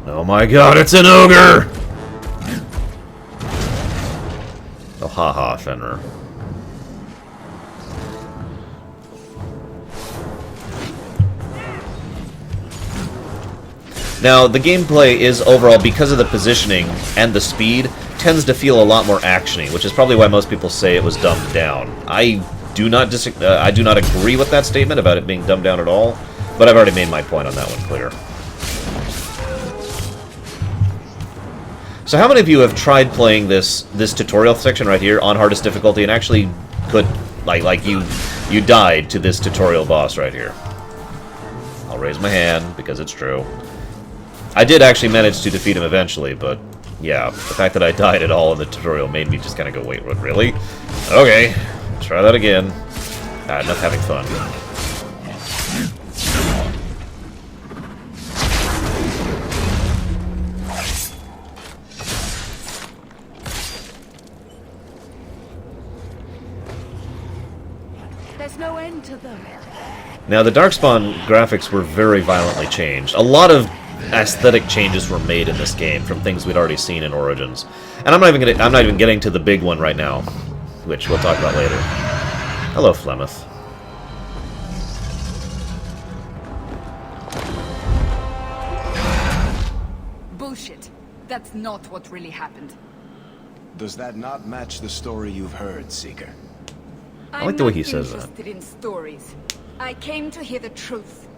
Oh my god, it's an ogre! Oh, haha, Fenrir. Now, the gameplay is overall, because of the positioning and the speed, tends to feel a lot more actiony, which is probably why most people say it was dumbed down. I do not agree with that statement about it being dumbed down at all, but I've already made my point on that one clear. So how many of you have tried playing this tutorial section right here on hardest difficulty and actually could, like you died to this tutorial boss right here? I'll raise my hand, because it's true. I did actually manage to defeat him eventually, but yeah, the fact that I died at all in the tutorial made me just kind of go, wait, what, really? Okay, try that again. Enough having fun. There's no end to them. Now, the Darkspawn graphics were very violently changed. A lot of aesthetic changes were made in this game from things we'd already seen in Origins. And I'm not even getting to the big one right now, which we'll talk about later. Hello, Flemeth. Bullshit. That's not what really happened. Does that not match the story you've heard, Seeker? I like the way he says that. I'm not interested in stories. I came to hear the truth.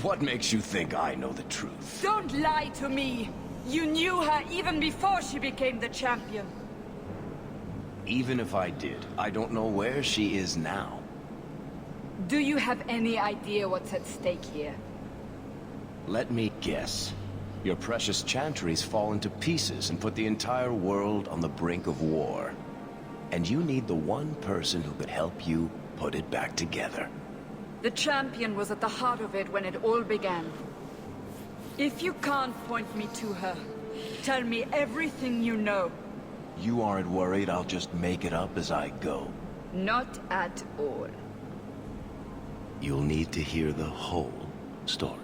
What makes you think I know the truth? Don't lie to me! You knew her even before she became the champion. Even if I did, I don't know where she is now. Do you have any idea what's at stake here? Let me guess. Your precious chantries fall into pieces and put the entire world on the brink of war. And you need the one person who could help you put it back together. The champion was at the heart of it when it all began. If you can't point me to her, tell me everything you know. You aren't worried I'll just make it up as I go? Not at all. You'll need to hear the whole story.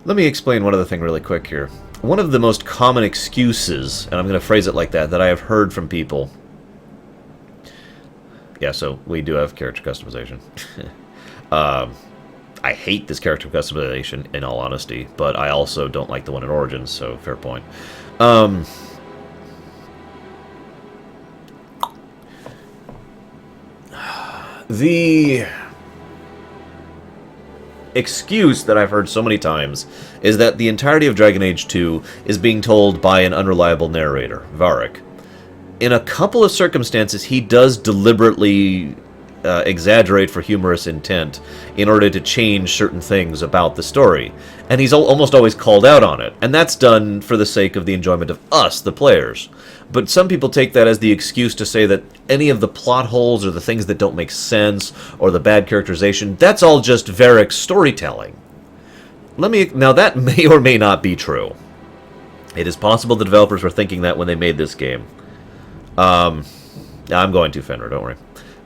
Let me explain one other thing really quick here. One of the most common excuses, and I'm going to phrase it like that I have heard from people... Yeah, so we do have character customization. I hate this character customization, in all honesty, but I also don't like the one in Origins, so fair point. The excuse that I've heard so many times is that the entirety of Dragon Age 2 is being told by an unreliable narrator, Varric. In a couple of circumstances, he does deliberately exaggerate for humorous intent in order to change certain things about the story. And he's almost always called out on it. And that's done for the sake of the enjoyment of us, the players. But some people take that as the excuse to say that any of the plot holes or the things that don't make sense or the bad characterization, that's all just Varric's storytelling. Now that may or may not be true. It is possible the developers were thinking that when they made this game. I'm going to, Fenrir, don't worry.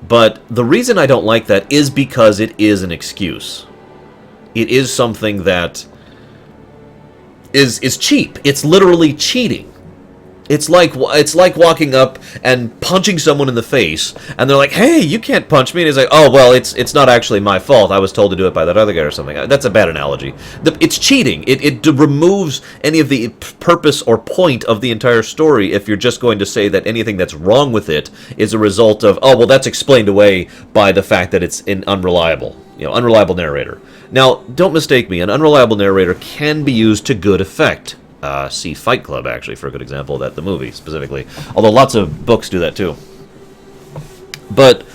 But the reason I don't like that is because it is an excuse. It is something that is cheap. It's literally cheating. It's like walking up and punching someone in the face, and they're like, "Hey, you can't punch me." And he's like, "Oh, well, it's not actually my fault. I was told to do it by that other guy or something." That's a bad analogy. It's cheating. It removes any of the purpose or point of the entire story if you're just going to say that anything that's wrong with it is a result of, "Oh, well, that's explained away by the fact that it's an unreliable narrator." Now, don't mistake me. An unreliable narrator can be used to good effect. See Fight Club, actually, for a good example of that, the movie, specifically. Although lots of books do that, too. But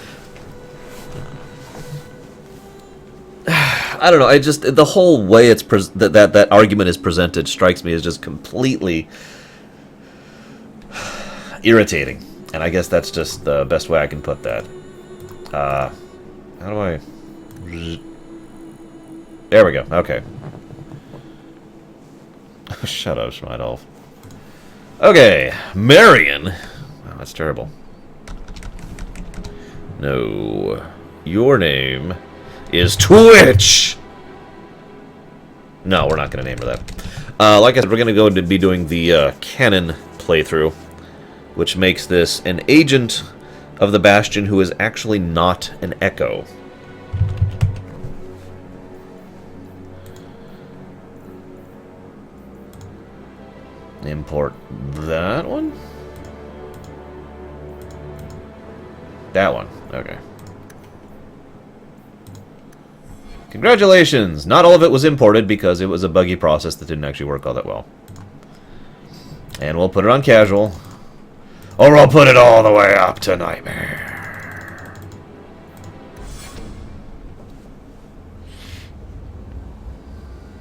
I don't know, the whole way that argument is presented strikes me as just completely irritating. And I guess that's just the best way I can put that. How do I... There we go, okay. Shut up, Schmeidolf. Okay, Marion. Wow, that's terrible. No. Your name is Twitch! No, we're not going to name her that. Like I said, we're going to go to be doing the canon playthrough, which makes this an agent of the Bastion who is actually not an Echo. Import that one? That one. Okay. Congratulations! Not all of it was imported because it was a buggy process that didn't actually work all that well. And we'll put it on casual. Or I'll put it all the way up to nightmare.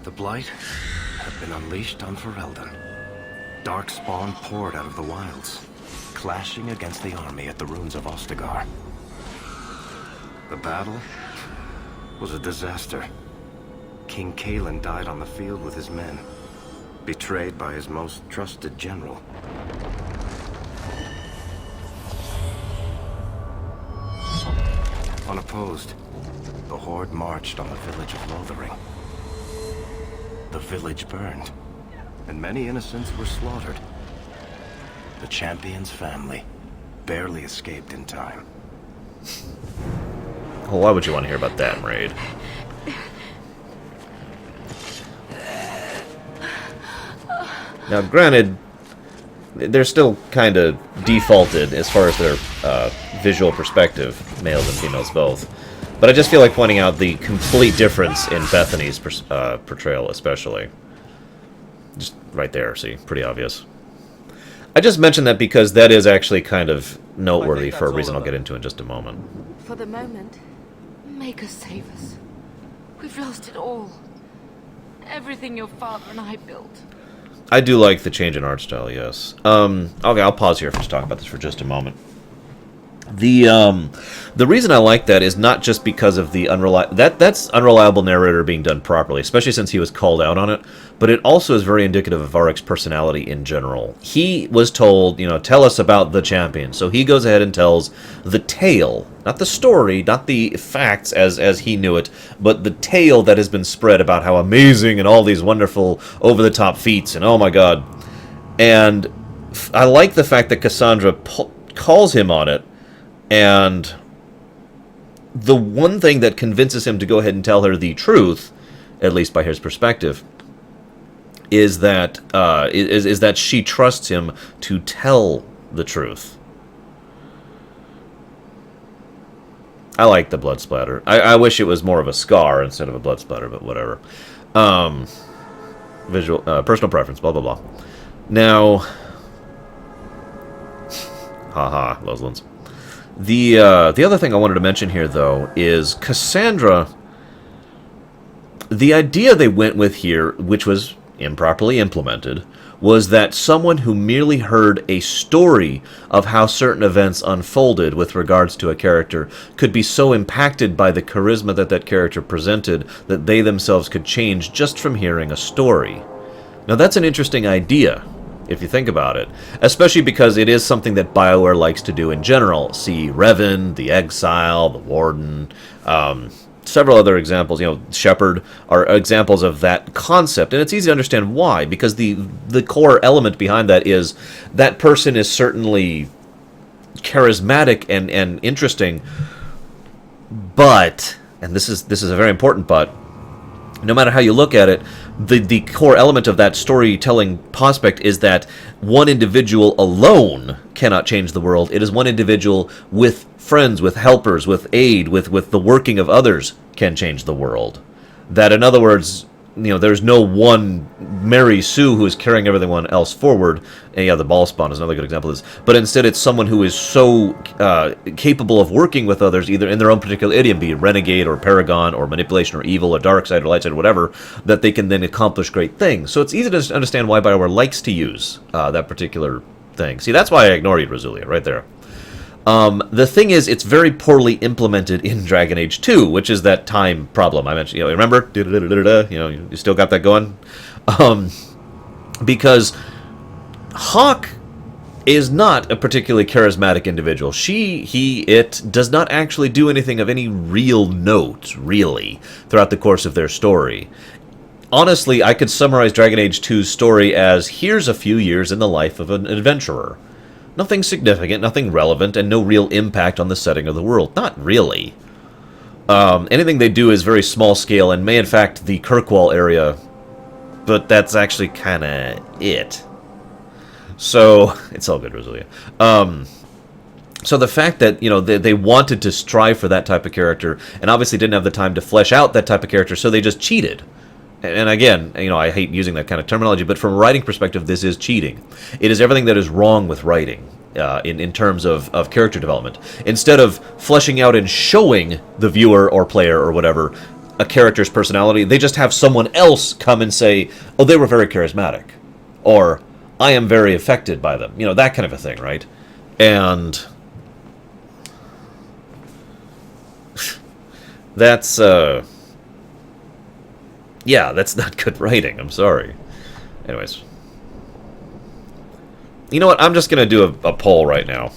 The Blight have been unleashed on Ferelden. Darkspawn poured out of the wilds, clashing against the army at the ruins of Ostagar. The battle was a disaster. King Cailan died on the field with his men, betrayed by his most trusted general. Unopposed, the Horde marched on the village of Lothering. The village burned, and many innocents were slaughtered. The champion's family barely escaped in time. Well, why would you want to hear about that, Raid? Now, granted, they're still kind of defaulted as far as their visual perspective, males and females both. But I just feel like pointing out the complete difference in Bethany's portrayal, especially. Just right there, see? Pretty obvious. I just mentioned that because that is actually kind of noteworthy for a reason I'll get into in just a moment. For the moment, make us save us. We've lost it all. Everything your father and I built. I do like the change in art style, yes. Okay, I'll pause here to talk about this for just a moment. The reason I like that is not just because of the that's unreliable narrator being done properly, especially since he was called out on it, but it also is very indicative of Varric's personality in general. He was told, tell us about the champion, so he goes ahead and tells the tale, not the story, not the facts as he knew it, but the tale that has been spread about how amazing and all these wonderful over-the-top feats, and oh my god. And I like the fact that Cassandra calls him on it. And the one thing that convinces him to go ahead and tell her the truth, at least by his perspective, is that is that she trusts him to tell the truth. I like the blood splatter. I wish it was more of a scar instead of a blood splatter, but whatever. Visual, personal preference, blah blah blah. Now, haha, Loslands. The other thing I wanted to mention here, though, is Cassandra. The idea they went with here, which was improperly implemented, was that someone who merely heard a story of how certain events unfolded with regards to a character could be so impacted by the charisma that that character presented that they themselves could change just from hearing a story. Now that's an interesting idea, if you think about it, especially because it is something that BioWare likes to do in general. See Revan, the Exile, the Warden, several other examples, Shepard, are examples of that concept. And it's easy to understand why, because the core element behind that is that person is certainly charismatic and interesting, but, and this is a very important but, no matter how you look at it, the core element of that storytelling prospect is that one individual alone cannot change the world. It is one individual with friends, with helpers, with aid, with the working of others can change the world. That, in other words, there's no one Mary Sue who is carrying everyone else forward. And yeah, the ball spawn is another good example of this. But instead, it's someone who is so capable of working with others, either in their own particular idiom, be it renegade or paragon or manipulation or evil or dark side or light side or whatever, that they can then accomplish great things. So it's easy to understand why BioWare likes to use that particular thing. See, that's why I ignore you, Rasulia, right there. The thing is, it's very poorly implemented in Dragon Age 2, which is that time problem I mentioned. Remember? You still got that going? Because Hawk is not a particularly charismatic individual. It does not actually do anything of any real note, really, throughout the course of their story. Honestly, I could summarize Dragon Age 2's story as, here's a few years in the life of an adventurer. Nothing significant, nothing relevant, and no real impact on the setting of the world. Not really. Anything they do is very small scale and may in fact the Kirkwall area, but that's actually kind of it. So, it's all good, Rosalia. So the fact that, they wanted to strive for that type of character, and obviously didn't have the time to flesh out that type of character, so they just cheated. And again, I hate using that kind of terminology, but from a writing perspective, this is cheating. It is everything that is wrong with writing in terms of character development. Instead of fleshing out and showing the viewer or player or whatever a character's personality, they just have someone else come and say, oh, they were very charismatic. Or, I am very affected by them. That kind of a thing, right? And that's... yeah, that's not good writing. I'm sorry. Anyways. You know what? I'm just going to do a poll right now.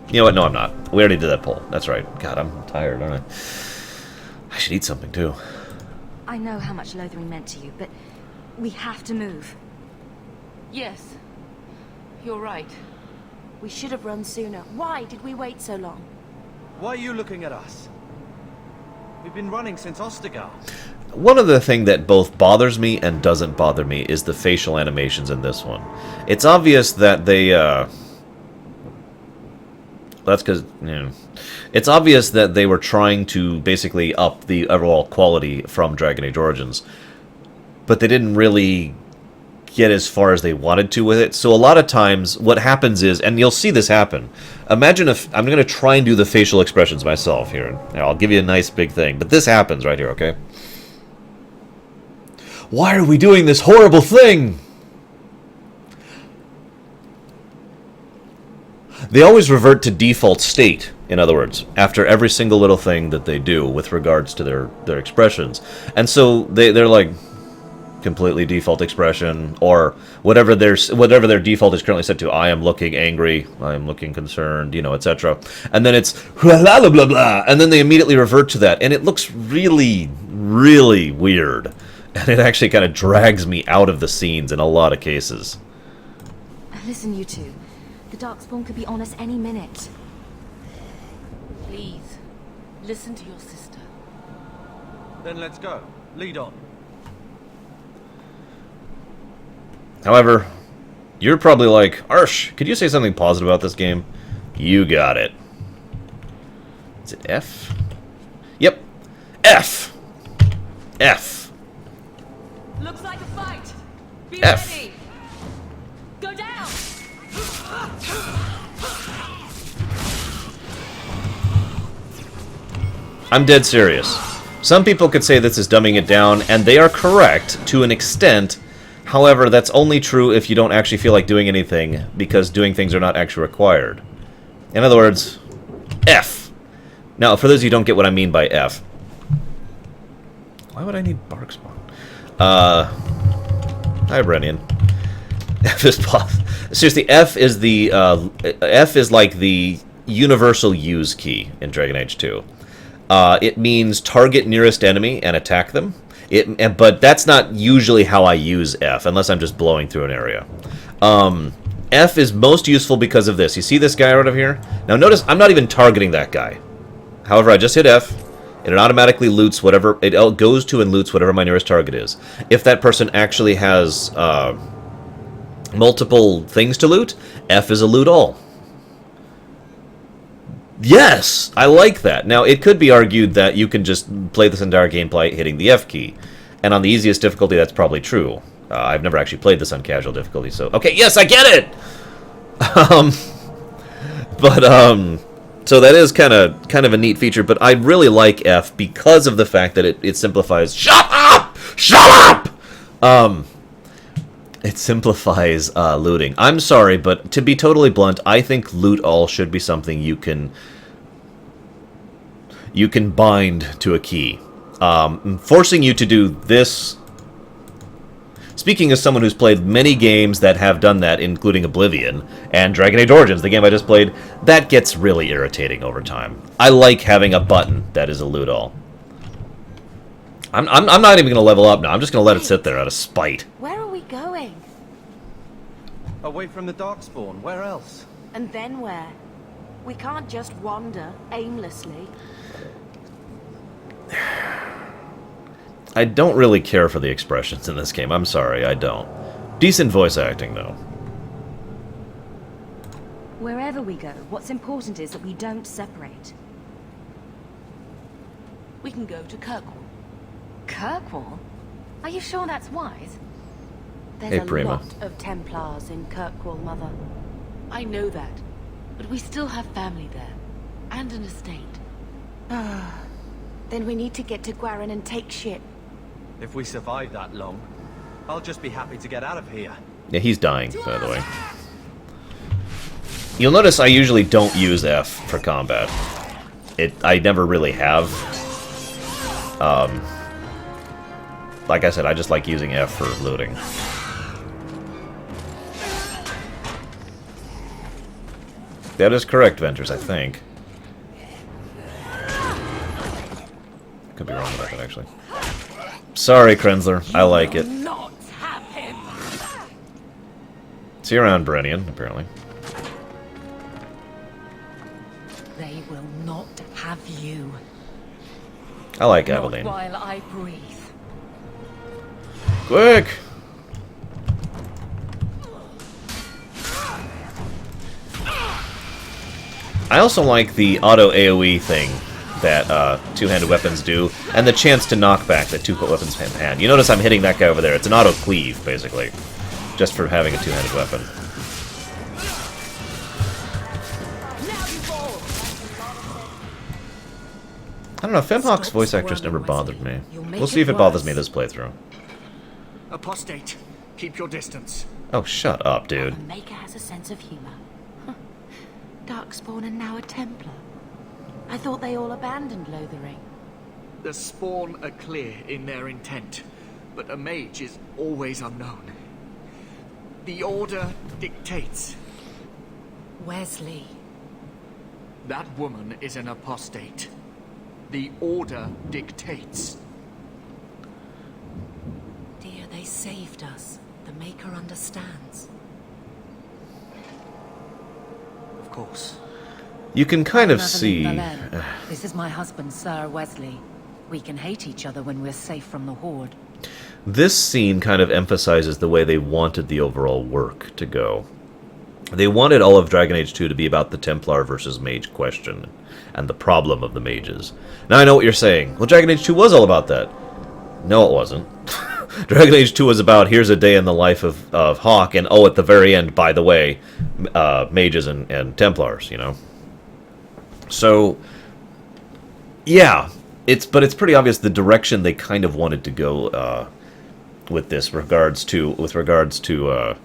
You know what? No, I'm not. We already did that poll. That's right. God, I'm tired, aren't I? I should eat something, too. I know how much Lothering meant to you, but we have to move. Yes. You're right. We should have run sooner. Why did we wait so long? Why are you looking at us? We've been running since Ostergar. One of the things that both bothers me and doesn't bother me is the facial animations in this one. It's obvious that they, that's because, it's obvious that they were trying to basically up the overall quality from Dragon Age Origins, but they didn't really get as far as they wanted to with it. So a lot of times what happens is, and you'll see this happen, imagine if, I'm going to try and do the facial expressions myself here. I'll give you a nice big thing, but this happens right here, okay? Why are we doing this horrible thing? They always revert to default state, in other words, after every single little thing that they do with regards to their expressions. And so they're like completely default expression, or whatever their default is currently set to. I am looking angry, I am looking concerned, etc. And then it's blah blah blah blah, and then they immediately revert to that, and it looks really, really weird. And it actually kind of drags me out of the scenes in a lot of cases. Listen, you two. The Darkspawn could be on us any minute. Please, listen to your sister. Then let's go. Lead on. However, you're probably like, Arsh, could you say something positive about this game? You got it. Is it F? Yep. F! F. Looks like a fight. Be F. ready. Go down. I'm dead serious. Some people could say this is dumbing it down, and they are correct to an extent. However, that's only true if you don't actually feel like doing anything, because doing things are not actually required. In other words, F. Now, for those of you who don't get what I mean by F. Why would I need bark spawn? Hi, Brennian. F is seriously, F is the F is like the universal use key in Dragon Age 2. It means target nearest enemy and attack them. But that's not usually how I use F, unless I'm just blowing through an area. F is most useful because of this. You see this guy right over here? Now notice, I'm not even targeting that guy. However, I just hit F, and it automatically loots whatever... It goes to and loots whatever my nearest target is. If that person actually has multiple things to loot, F is a loot all. Yes! I like that. Now, it could be argued that you can just play this entire gameplay hitting the F key. And on the easiest difficulty, that's probably true. I've never actually played this on casual difficulty, so... Okay, yes, I get it! So that is kind of a neat feature, but I really like F because of the fact that it simplifies... Shut up! Shut up! It simplifies looting. I'm sorry, but to be totally blunt, I think loot all should be something you can bind to a key. Forcing you to do this... Speaking as someone who's played many games that have done that, including Oblivion and Dragon Age Origins, the game I just played, that gets really irritating over time. I like having a button that is a loot all. I'm not even going to level up now. I'm just going to let it sit there out of spite. Where are we going? Away from the Darkspawn. Where else? And then where? We can't just wander aimlessly. I don't really care for the expressions in this game. I'm sorry, I don't. Decent voice acting, though. Wherever we go, what's important is that we don't separate. We can go to Kirkwall. Kirkwall? Are you sure that's wise? There's Hey, a Prima. lot of Templars in Kirkwall, Mother. I know that, but we still have family there, and an estate. Then we need to get to Guarin and take ship. If we survive that long, I'll just be happy to get out of here. Yeah, he's dying, by the way. You'll notice I usually don't use F for combat. I never really have. Like I said, I just like using F for looting. That is correct, Ventures, I think. Could be wrong about that, actually. Sorry, Krenzler. I like it. Not have him. See you around, Brennian, apparently. They will not have you. I like Not Aveline. while I breathe. Quick! I also like the auto AoE thing that two-handed weapons do, and the chance to knock back that two weapons hand in hand. You notice I'm hitting that guy over there. It's an auto cleave, basically, just for having a two-handed weapon. I don't know, Femhawk's voice actress never bothered me. We'll see if it bothers me this playthrough. Apostate, keep your distance. Oh, shut up, dude. The Maker has a sense of humor. Huh. Darkspawn and now a Templar. I thought they all abandoned Lothering. The Spawn are clear in their intent, but a mage is always unknown. The Order dictates. Wesley. That woman is an apostate. The Order dictates. Dear, they saved us. The Maker understands. Of course. You can kind of Madeline see... Boleyn. This is my husband, Sir Wesley. We can hate each other when we're safe from the Horde. This scene kind of emphasizes the way they wanted the overall work to go. They wanted all of Dragon Age 2 to be about the Templar versus Mage question, and the problem of the mages. Now I know what you're saying. Well, Dragon Age 2 was all about that. No, it wasn't. Dragon Age 2 was about, here's a day in the life of Hawke, and oh, at the very end, by the way, mages and Templars, you know? So, yeah, but it's pretty obvious the direction they kind of wanted to go with this with regards to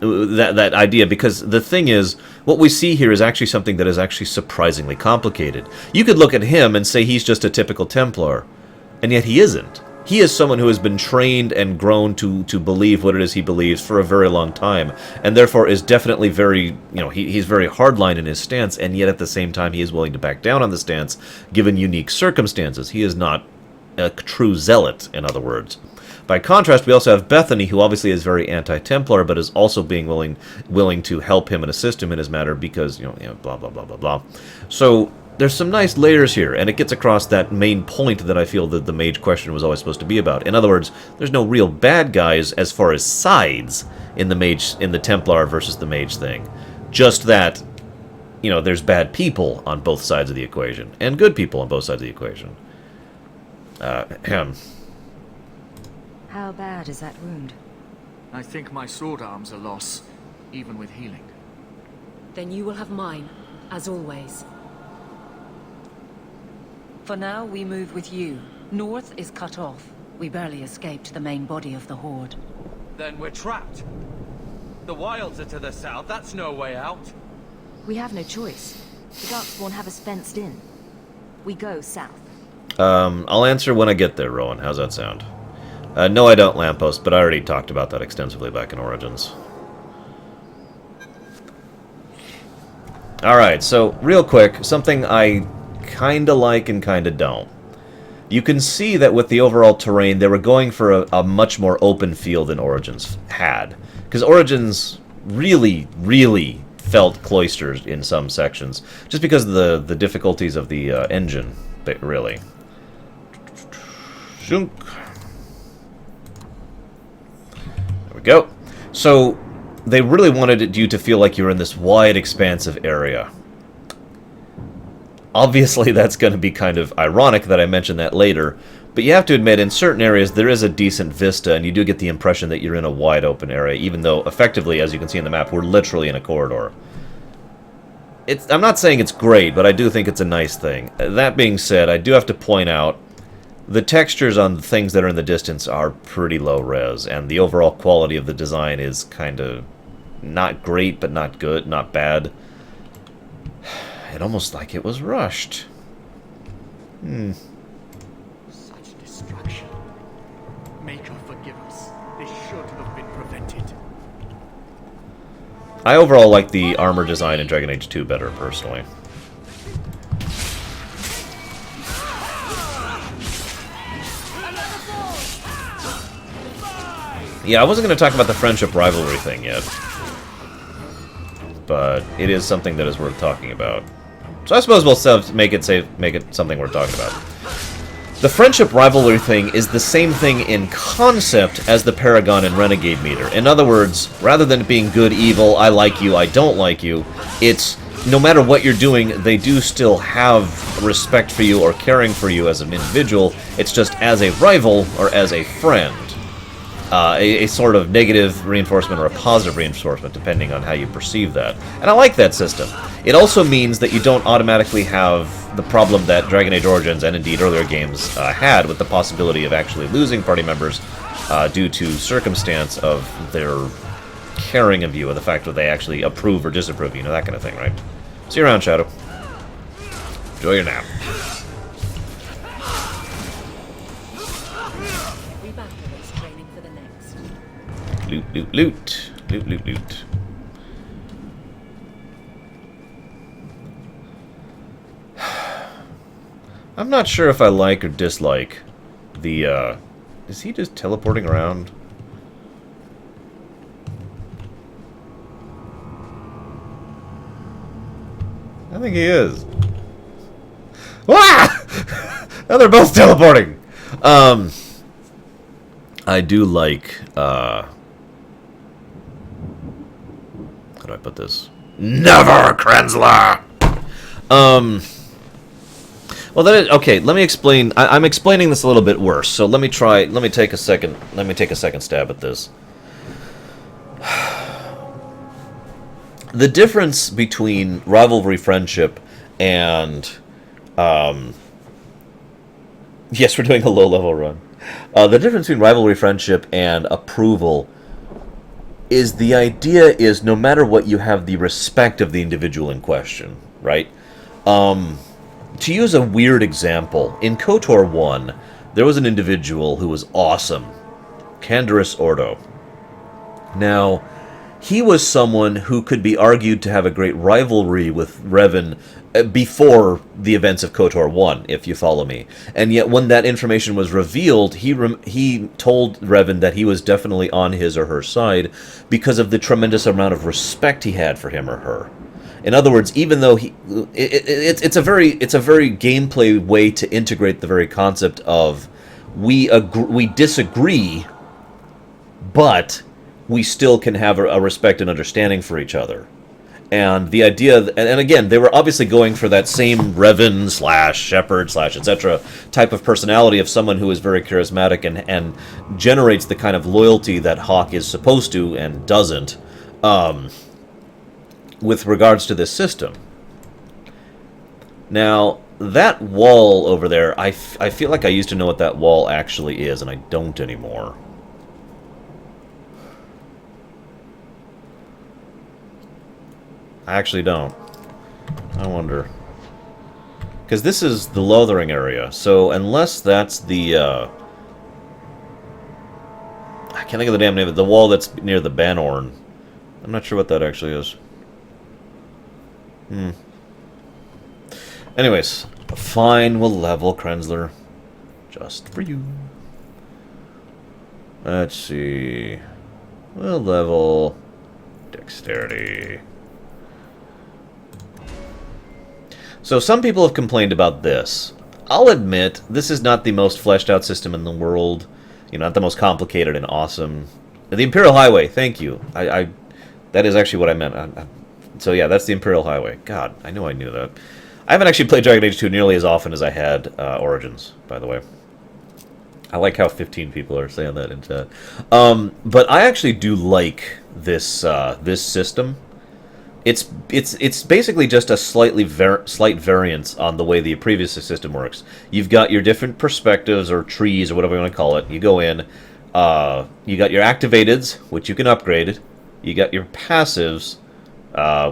that idea, because the thing is, what we see here is actually something that is actually surprisingly complicated. You could look at him and say he's just a typical Templar, and yet he isn't. He is someone who has been trained and grown to believe what it is he believes for a very long time, and therefore is definitely very, he's very hardline in his stance, and yet at the same time he is willing to back down on the stance given unique circumstances. He is not a true zealot, in other words. By contrast, we also have Bethany, who obviously is very anti-Templar, but is also being willing to help him and assist him in his matter because, blah, blah, blah, blah, blah. So there's some nice layers here, and it gets across that main point that I feel that the mage question was always supposed to be about. In other words, there's no real bad guys as far as sides in the Templar versus the mage thing. Just that, there's bad people on both sides of the equation, and good people on both sides of the equation. How bad is that wound? I think my sword arm's a loss, even with healing. Then you will have mine, as always. For now, we move with you. North is cut off. We barely escaped the main body of the Horde. Then we're trapped. The wilds are to the south. That's no way out. We have no choice. The Darkspawn have us fenced in. We go south. I'll answer when I get there, Rowan. How's that sound? No, I don't, Lamppost, but I already talked about that extensively back in Origins. Alright, so, real quick, something I kinda like and kinda don't. You can see that with the overall terrain, they were going for a much more open feel than Origins had. Because Origins really, really felt cloistered in some sections, just because of the difficulties of the engine, really. Shunk. Go. So, they really wanted you to feel like you were in this wide, expansive area. Obviously, that's going to be kind of ironic that I mention that later, but you have to admit, in certain areas, there is a decent vista, and you do get the impression that you're in a wide open area, even though, effectively, as you can see in the map, we're literally in a corridor. I'm not saying it's great, but I do think it's a nice thing. That being said, I do have to point out the textures on the things that are in the distance are pretty low res, and the overall quality of the design is kind of not great, but not good, not bad. It almost like it was rushed. Such destruction. Maker, forgive us. This should have been prevented. I overall like the armor design in Dragon Age 2 better, personally. Yeah, I wasn't going to talk about the friendship rivalry thing yet, but it is something that is worth talking about. So I suppose we'll make it something worth talking about. The friendship rivalry thing is the same thing in concept as the Paragon and Renegade meter. In other words, rather than it being good, evil, I like you, I don't like you, it's no matter what you're doing, they do still have respect for you or caring for you as an individual. It's just as a rival or as a friend. A sort of negative reinforcement or a positive reinforcement, depending on how you perceive that. And I like that system. It also means that you don't automatically have the problem that Dragon Age Origins, and indeed earlier games, had with the possibility of actually losing party members due to circumstance of their caring of you, and the fact that they actually approve or disapprove, that kind of thing, right? See you around, Shadow. Enjoy your nap. Loot, loot, loot. Loot, loot, loot. I'm not sure if I like or dislike the, is he just teleporting around? I think he is. Ah! Now they're both teleporting! I do like, how do I put this? Never, Krenzler! Well, then, okay, let me explain. I'm explaining this a little bit worse, so let me take a second stab at this. The difference between rivalry friendship and, Yes, we're doing a low-level run. The difference between rivalry, friendship, and approval is the idea is no matter what, you have the respect of the individual in question, right? To use a weird example, in KOTOR 1, there was an individual who was awesome, Canderous Ordo. Now, he was someone who could be argued to have a great rivalry with Revan before the events of KOTOR 1, if you follow me. And yet, when that information was revealed, he told Revan that he was definitely on his or her side because of the tremendous amount of respect he had for him or her. In other words, even though it's a very gameplay way to integrate the very concept of we disagree, but we still can have a respect and understanding for each other. And the idea, and again, they were obviously going for that same Revan / Shepherd / etc. type of personality of someone who is very charismatic and generates the kind of loyalty that Hawk is supposed to and doesn't. With regards to this system. Now, that wall over there, I feel like I used to know what that wall actually is, and I don't anymore. I actually don't. I wonder. Because this is the Lothering area, so unless that's the, I can't think of the damn name of it, the wall that's near the Banorn. I'm not sure what that actually is. Anyways, fine, we'll level Krenzler. Just for you. Let's see. We'll level Dexterity. So some people have complained about this. I'll admit, this is not the most fleshed out system in the world. You know, not the most complicated and awesome. The Imperial Highway, thank you. That is actually what I meant. So yeah, that's the Imperial Highway. God, I knew that. I haven't actually played Dragon Age 2 nearly as often as I had Origins, by the way. I like how 15 people are saying that in chat. But I actually do like this this system. It's basically just a slight variance on the way the previous system works. You've got your different perspectives or trees or whatever you want to call it. You go in. You got your activateds, which you can upgrade. You got your passives,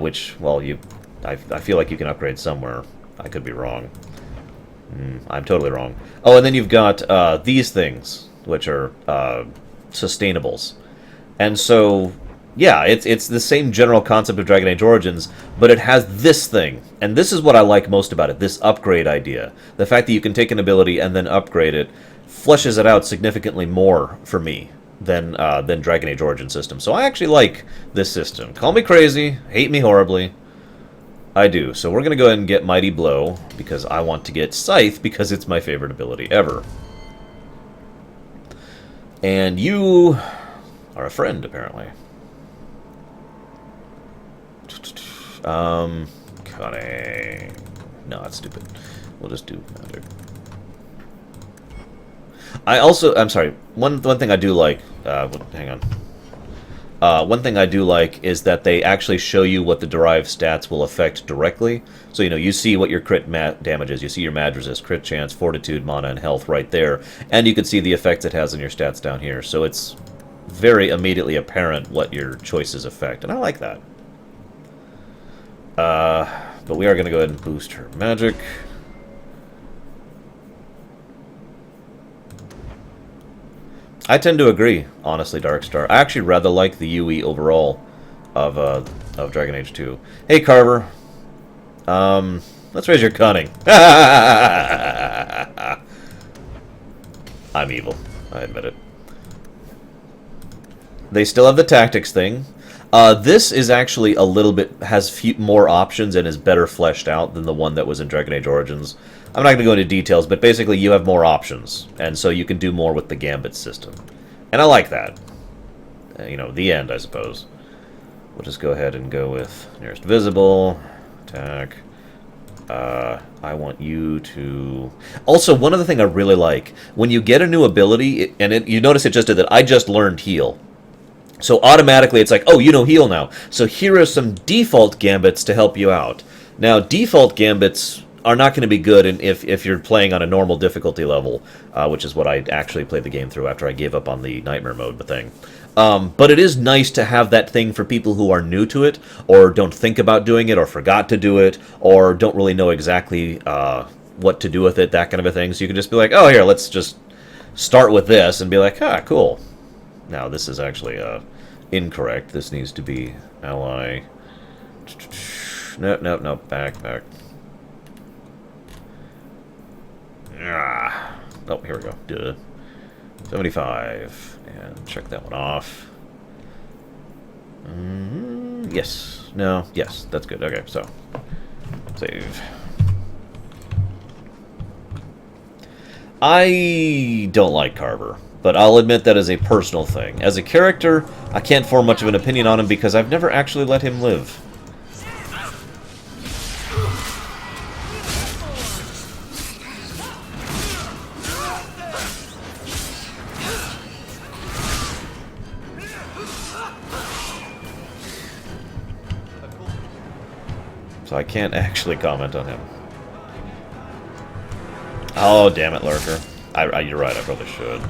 which, well, I feel like you can upgrade somewhere. I could be wrong. I'm totally wrong. Oh, and then you've got these things, which are sustainables. And so, yeah, it's the same general concept of Dragon Age Origins, but it has this thing. And this is what I like most about it, this upgrade idea. The fact that you can take an ability and then upgrade it fleshes it out significantly more for me than Dragon Age Origins system. So I actually like this system. Call me crazy, hate me horribly. I do. So we're going to go ahead and get Mighty Blow, because I want to get Scythe, because it's my favorite ability ever. And you are a friend, apparently. Cunning. No, that's stupid. We'll just do magic. I'm sorry, one thing I do like, hang on. One thing I do like is that they actually show you what the derived stats will affect directly. So, you know, you see what your crit damage is. You see your mag resist, crit chance, fortitude, mana, and health right there. And you can see the effects it has on your stats down here. So it's very immediately apparent what your choices affect. And I like that. But we are going to go ahead and boost her magic. I tend to agree, honestly, Darkstar. I actually rather like the UE overall of Dragon Age 2. Hey, Carver. Let's raise your cunning. I'm evil. I admit it. They still have the tactics thing. This is actually a little bit, has more options and is better fleshed out than the one that was in Dragon Age Origins. I'm not going to go into details, but basically you have more options, and so you can do more with the Gambit system. And I like that. You know, the end, I suppose. We'll just go ahead and go with nearest visible, attack. I want you to... Also, one other thing I really like, when you get a new ability, you notice it just did that, I just learned heal. So automatically it's like, oh, you know heal now. So here are some default gambits to help you out. Now, default gambits are not going to be good if you're playing on a normal difficulty level, which is what I actually played the game through after I gave up on the nightmare mode thing. But it is nice to have that thing for people who are new to it, or don't think about doing it, or forgot to do it, or don't really know exactly what to do with it, that kind of a thing. So you can just be like, oh, here, let's just start with this, and be like, ah, cool. Now, this is actually incorrect. This needs to be ally. No, back. Ah. Oh, here we go. Duh. 75. And check that one off. Yes. No. Yes. That's good. Okay, so. Save. I don't like Carver, but I'll admit that is a personal thing. As a character, I can't form much of an opinion on him because I've never actually let him live. So I can't actually comment on him. Oh, damn it, Lurker. You're right, I probably should.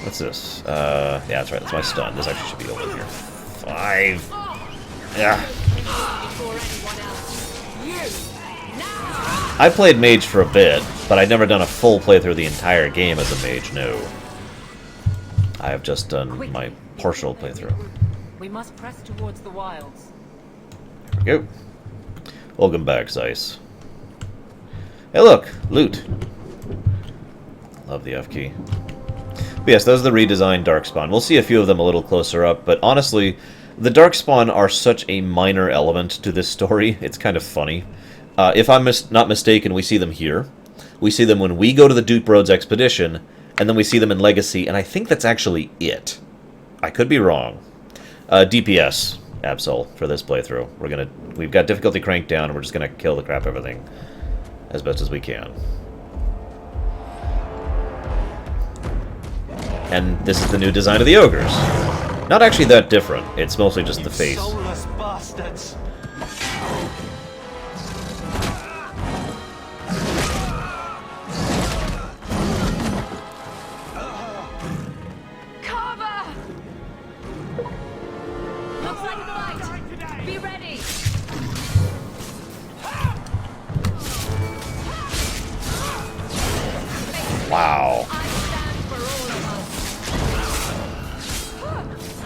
What's this? Yeah, that's right, that's my stun. This actually should be over here. 5. Yeah. I played Mage for a bit, but I'd never done a full playthrough of the entire game as a Mage, no. I have just done my partial playthrough. We must press towards the wilds. There we go. Welcome back, Zeiss. Hey, look! Loot! Love the F key. But yes, those are the redesigned Darkspawn. We'll see a few of them a little closer up, but honestly, the Darkspawn are such a minor element to this story, it's kind of funny. If I'm not mistaken, we see them here. We see them when we go to the Duke Rhodes expedition, and then we see them in Legacy, and I think that's actually it. I could be wrong. DPS. Absol for this playthrough. We've got difficulty cranked down, and we're just gonna kill the crap out of everything as best as we can. And this is the new design of the ogres. Not actually that different. It's mostly just the face. Soulless bastards. Wow.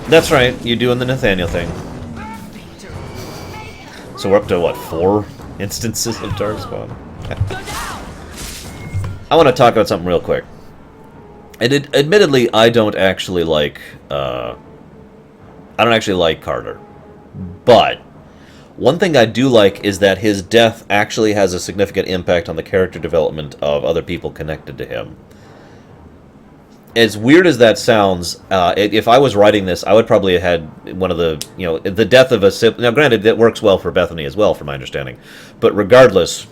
That's right, you're doing the Nathaniel thing. So we're up to, what, 4 instances of Darkspawn? I want to talk about something real quick. Admittedly, I don't actually like Carter. But one thing I do like is that his death actually has a significant impact on the character development of other people connected to him. As weird as that sounds, if I was writing this, I would probably have had one of the, the death of a sibling. Now, granted, that works well for Bethany as well, from my understanding. But regardless,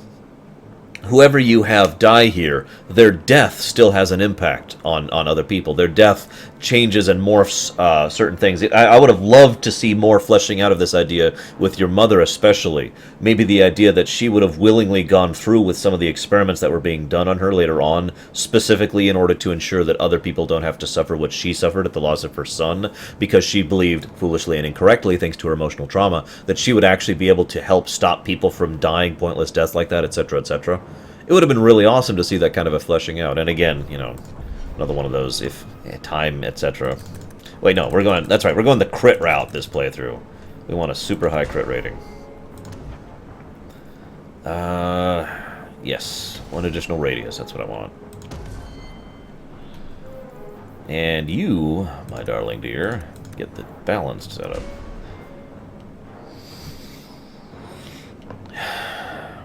whoever you have die here, their death still has an impact on other people. Their death changes and morphs certain things. I would have loved to see more fleshing out of this idea with your mother especially. Maybe the idea that she would have willingly gone through with some of the experiments that were being done on her later on, specifically in order to ensure that other people don't have to suffer what she suffered at the loss of her son, because she believed, foolishly and incorrectly, thanks to her emotional trauma, that she would actually be able to help stop people from dying pointless deaths like that, etc., etc. It would have been really awesome to see that kind of a fleshing out. And again, another one of those, if time, etc. Wait, no, that's right, we're going the crit route this playthrough. We want a super high crit rating. Yes, 1 additional radius, that's what I want. And you, my darling dear, get the balanced setup.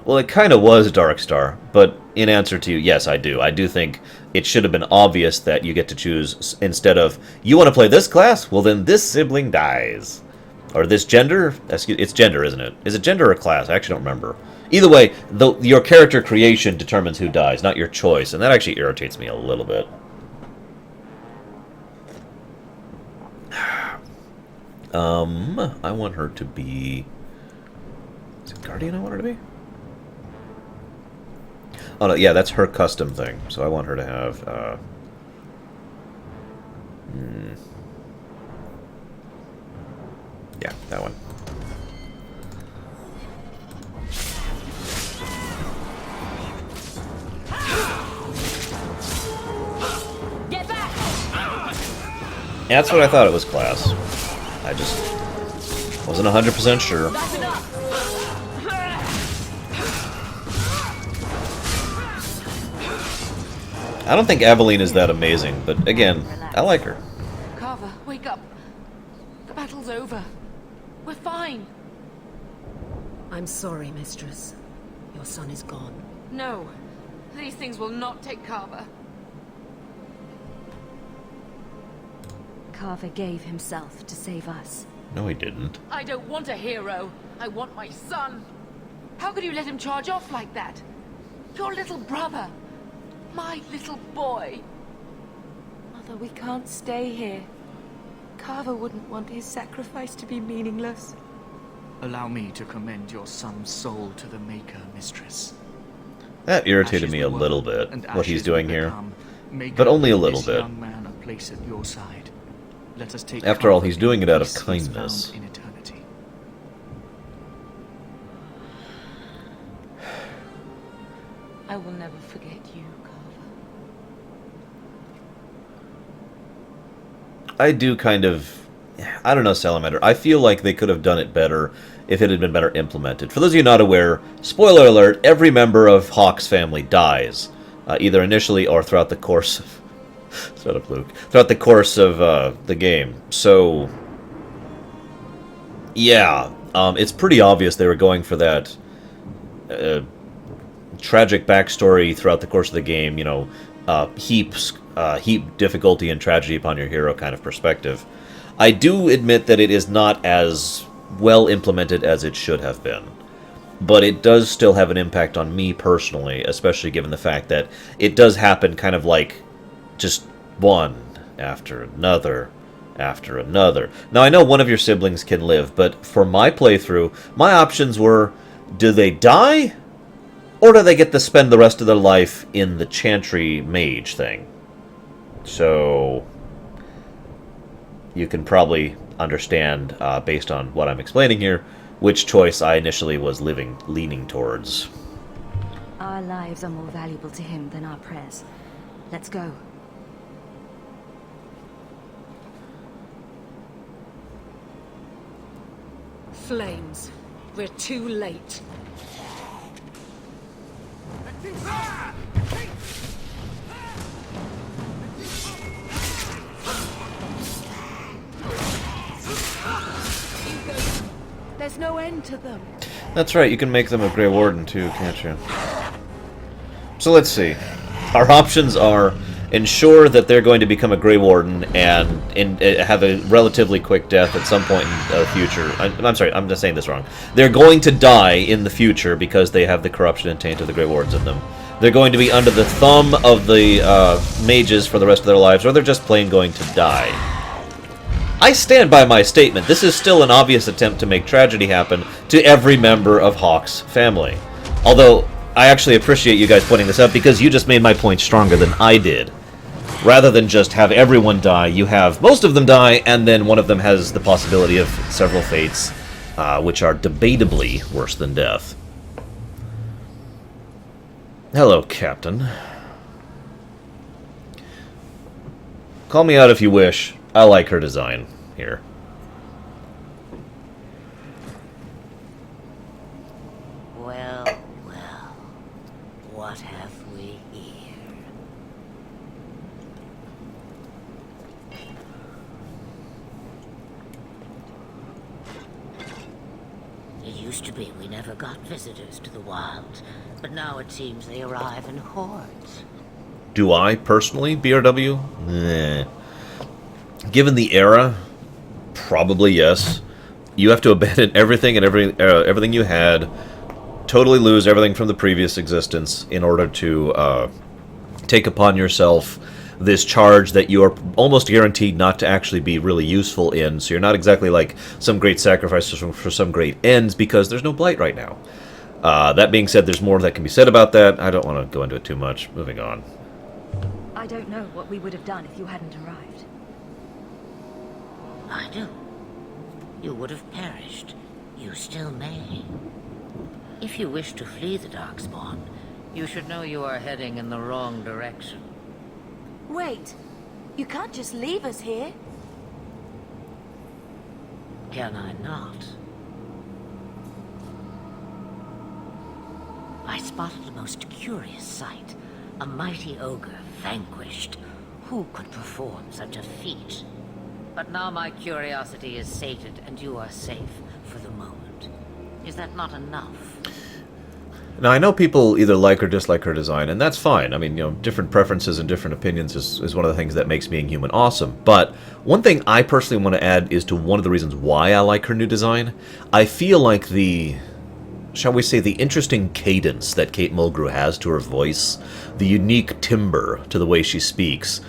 Well, it kind of was Darkstar, but in answer to you, yes, I do. I do think it should have been obvious that you get to choose, instead of, you want to play this class? Well, then this sibling dies. Or this gender? It's gender, isn't it? Is it gender or class? I actually don't remember. Either way, your character creation determines who dies, not your choice, and that actually irritates me a little bit. I want her to be... Is it Guardian I want her to be? Oh, no, yeah, that's her custom thing. So I want her to have... yeah, that one. Get back! Yeah, that's what I thought it was, class. I just wasn't 100% sure. That's enough! I don't think Aveline is that amazing, but again, I like her. Carver, wake up. The battle's over. We're fine. I'm sorry, mistress. Your son is gone. No, these things will not take Carver. Carver gave himself to save us. No, he didn't. I don't want a hero. I want my son. How could you let him charge off like that? Your little brother. My little boy. Mother, we can't stay here. Carver wouldn't want his sacrifice to be meaningless. Allow me to commend your son's soul to the Maker, mistress. That irritated Ashes me a will little work, bit, and what he's ashes doing will here. become. Maker, But only a give little this bit. young man a place at your side. Let us take After all, comfort he's in doing the it out of peace he's kindness. found in eternity. I will never forget you, Carver. I do kind of... I don't know, Salamander. I feel like they could have done it better if it had been better implemented. For those of you not aware, spoiler alert, every member of Hawk's family dies. Either initially or throughout the course of... Shut up, Luke. Throughout the course of the game. So... yeah, it's pretty obvious they were going for that... tragic backstory throughout the course of the game, you know, heap difficulty and tragedy upon your hero kind of perspective. I do admit that it is not as well implemented as it should have been. But it does still have an impact on me personally, especially given the fact that it does happen kind of like just one after another after another. Now, I know one of your siblings can live, but for my playthrough, my options were, do they die? Or do they get to spend the rest of their life in the Chantry Mage thing? So, you can probably understand, based on what I'm explaining here, which choice I initially was leaning towards. Our lives are more valuable to him than our prayers. Let's go. Flames. We're too late. There's no end to them. That's right, you can make them a Grey Warden too, can't you? So let's see. Our options are ensure that they're going to become a Grey Warden and have a relatively quick death at some point in the future. I'm sorry, I'm just saying this wrong. They're going to die in the future because they have the corruption and taint of the Grey Wardens in them. They're going to be under the thumb of the mages for the rest of their lives, or they're just plain going to die. I stand by my statement. This is still an obvious attempt to make tragedy happen to every member of Hawk's family. Although, I actually appreciate you guys pointing this out because you just made my point stronger than I did. Rather than just have everyone die, you have most of them die, and then one of them has the possibility of several fates, which are debatably worse than death. Hello, Captain. Call me out if you wish. I like her design here. Well, well. What have we here? It used to be we never got visitors to the wilds, but now it seems they arrive in hordes. Do I, personally, BRW? Nah. Given the era, probably yes. You have to abandon everything and everything you had, totally lose everything from the previous existence in order to take upon yourself this charge that you are almost guaranteed not to actually be really useful in, so you're not exactly like some great sacrifices for some great ends because there's no blight right now. That being said, there's more that can be said about that. I don't want to go into it too much. Moving on. I don't know what we would have done if you hadn't arrived. I do. You would have perished. You still may. If you wish to flee the Darkspawn, you should know you are heading in the wrong direction. Wait, you can't just leave us here. Can I not? I spotted a most curious sight. A mighty ogre vanquished. Who could perform such a feat? But now my curiosity is sated and you are safe for the moment. Is that not enough? Now, I know people either like or dislike her design, and that's fine. I mean, you know, different preferences and different opinions is one of the things that makes being human awesome. But one thing I personally want to add is to one of the reasons why I like her new design. I feel like the, shall we say, the interesting cadence that Kate Mulgrew has to her voice, the unique timbre to the way she speaks,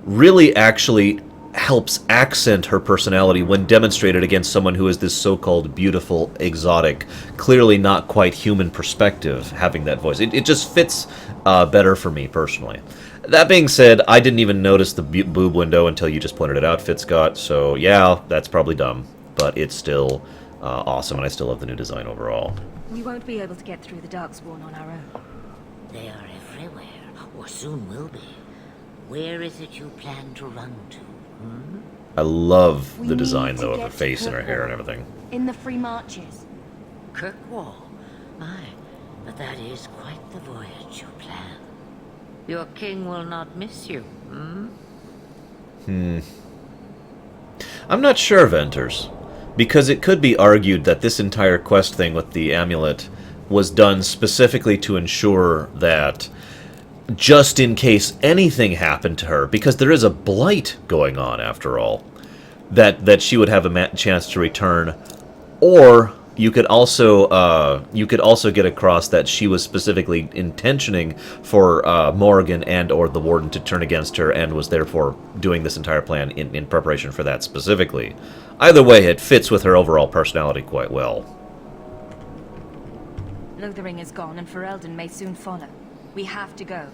really actually helps accent her personality when demonstrated against someone who is this so-called beautiful, exotic, clearly not quite human perspective, having that voice. It just fits better for me, personally. That being said, I didn't even notice the boob window until you just pointed it out, Fitscott, so yeah, that's probably dumb. But it's still awesome, and I still love the new design overall. We won't be able to get through the Darkspawn on our own. They are everywhere, or soon will be. Where is it you plan to run to? I love We the need design, to though, of get her to face and her hair and Kirkwall. everything. In the free marches. Kirkwall? My, but that is quite the voyage you plan. Your king will not miss you, I'm not sure, Venters, because it could be argued that this entire quest thing with the amulet was done specifically to ensure that, just in case anything happened to her, because there is a blight going on after all, that she would have a chance to return, or you could also get across that she was specifically intentioning for Morrigan and or the Warden to turn against her, and was therefore doing this entire plan in preparation for that specifically. Either way, it fits with her overall personality quite well. Lothering is gone, and Ferelden may soon follow. We have to go.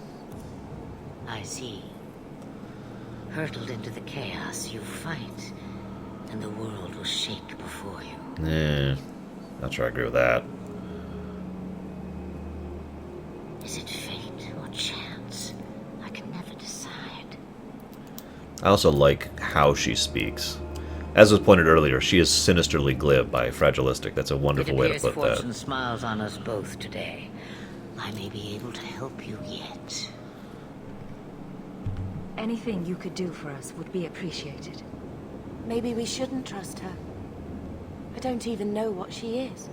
I see. Hurtled into the chaos, you fight, and the world will shake before you. Not sure I agree with that. Is it fate or chance? I can never decide. I also like how she speaks. As was pointed earlier, she is sinisterly glib by Fragilistic. That's a wonderful way to put that. Fortune smiles on us both today. I may be able to help you yet. Anything you could do for us would be appreciated. Maybe we shouldn't trust her. I don't even know what she is.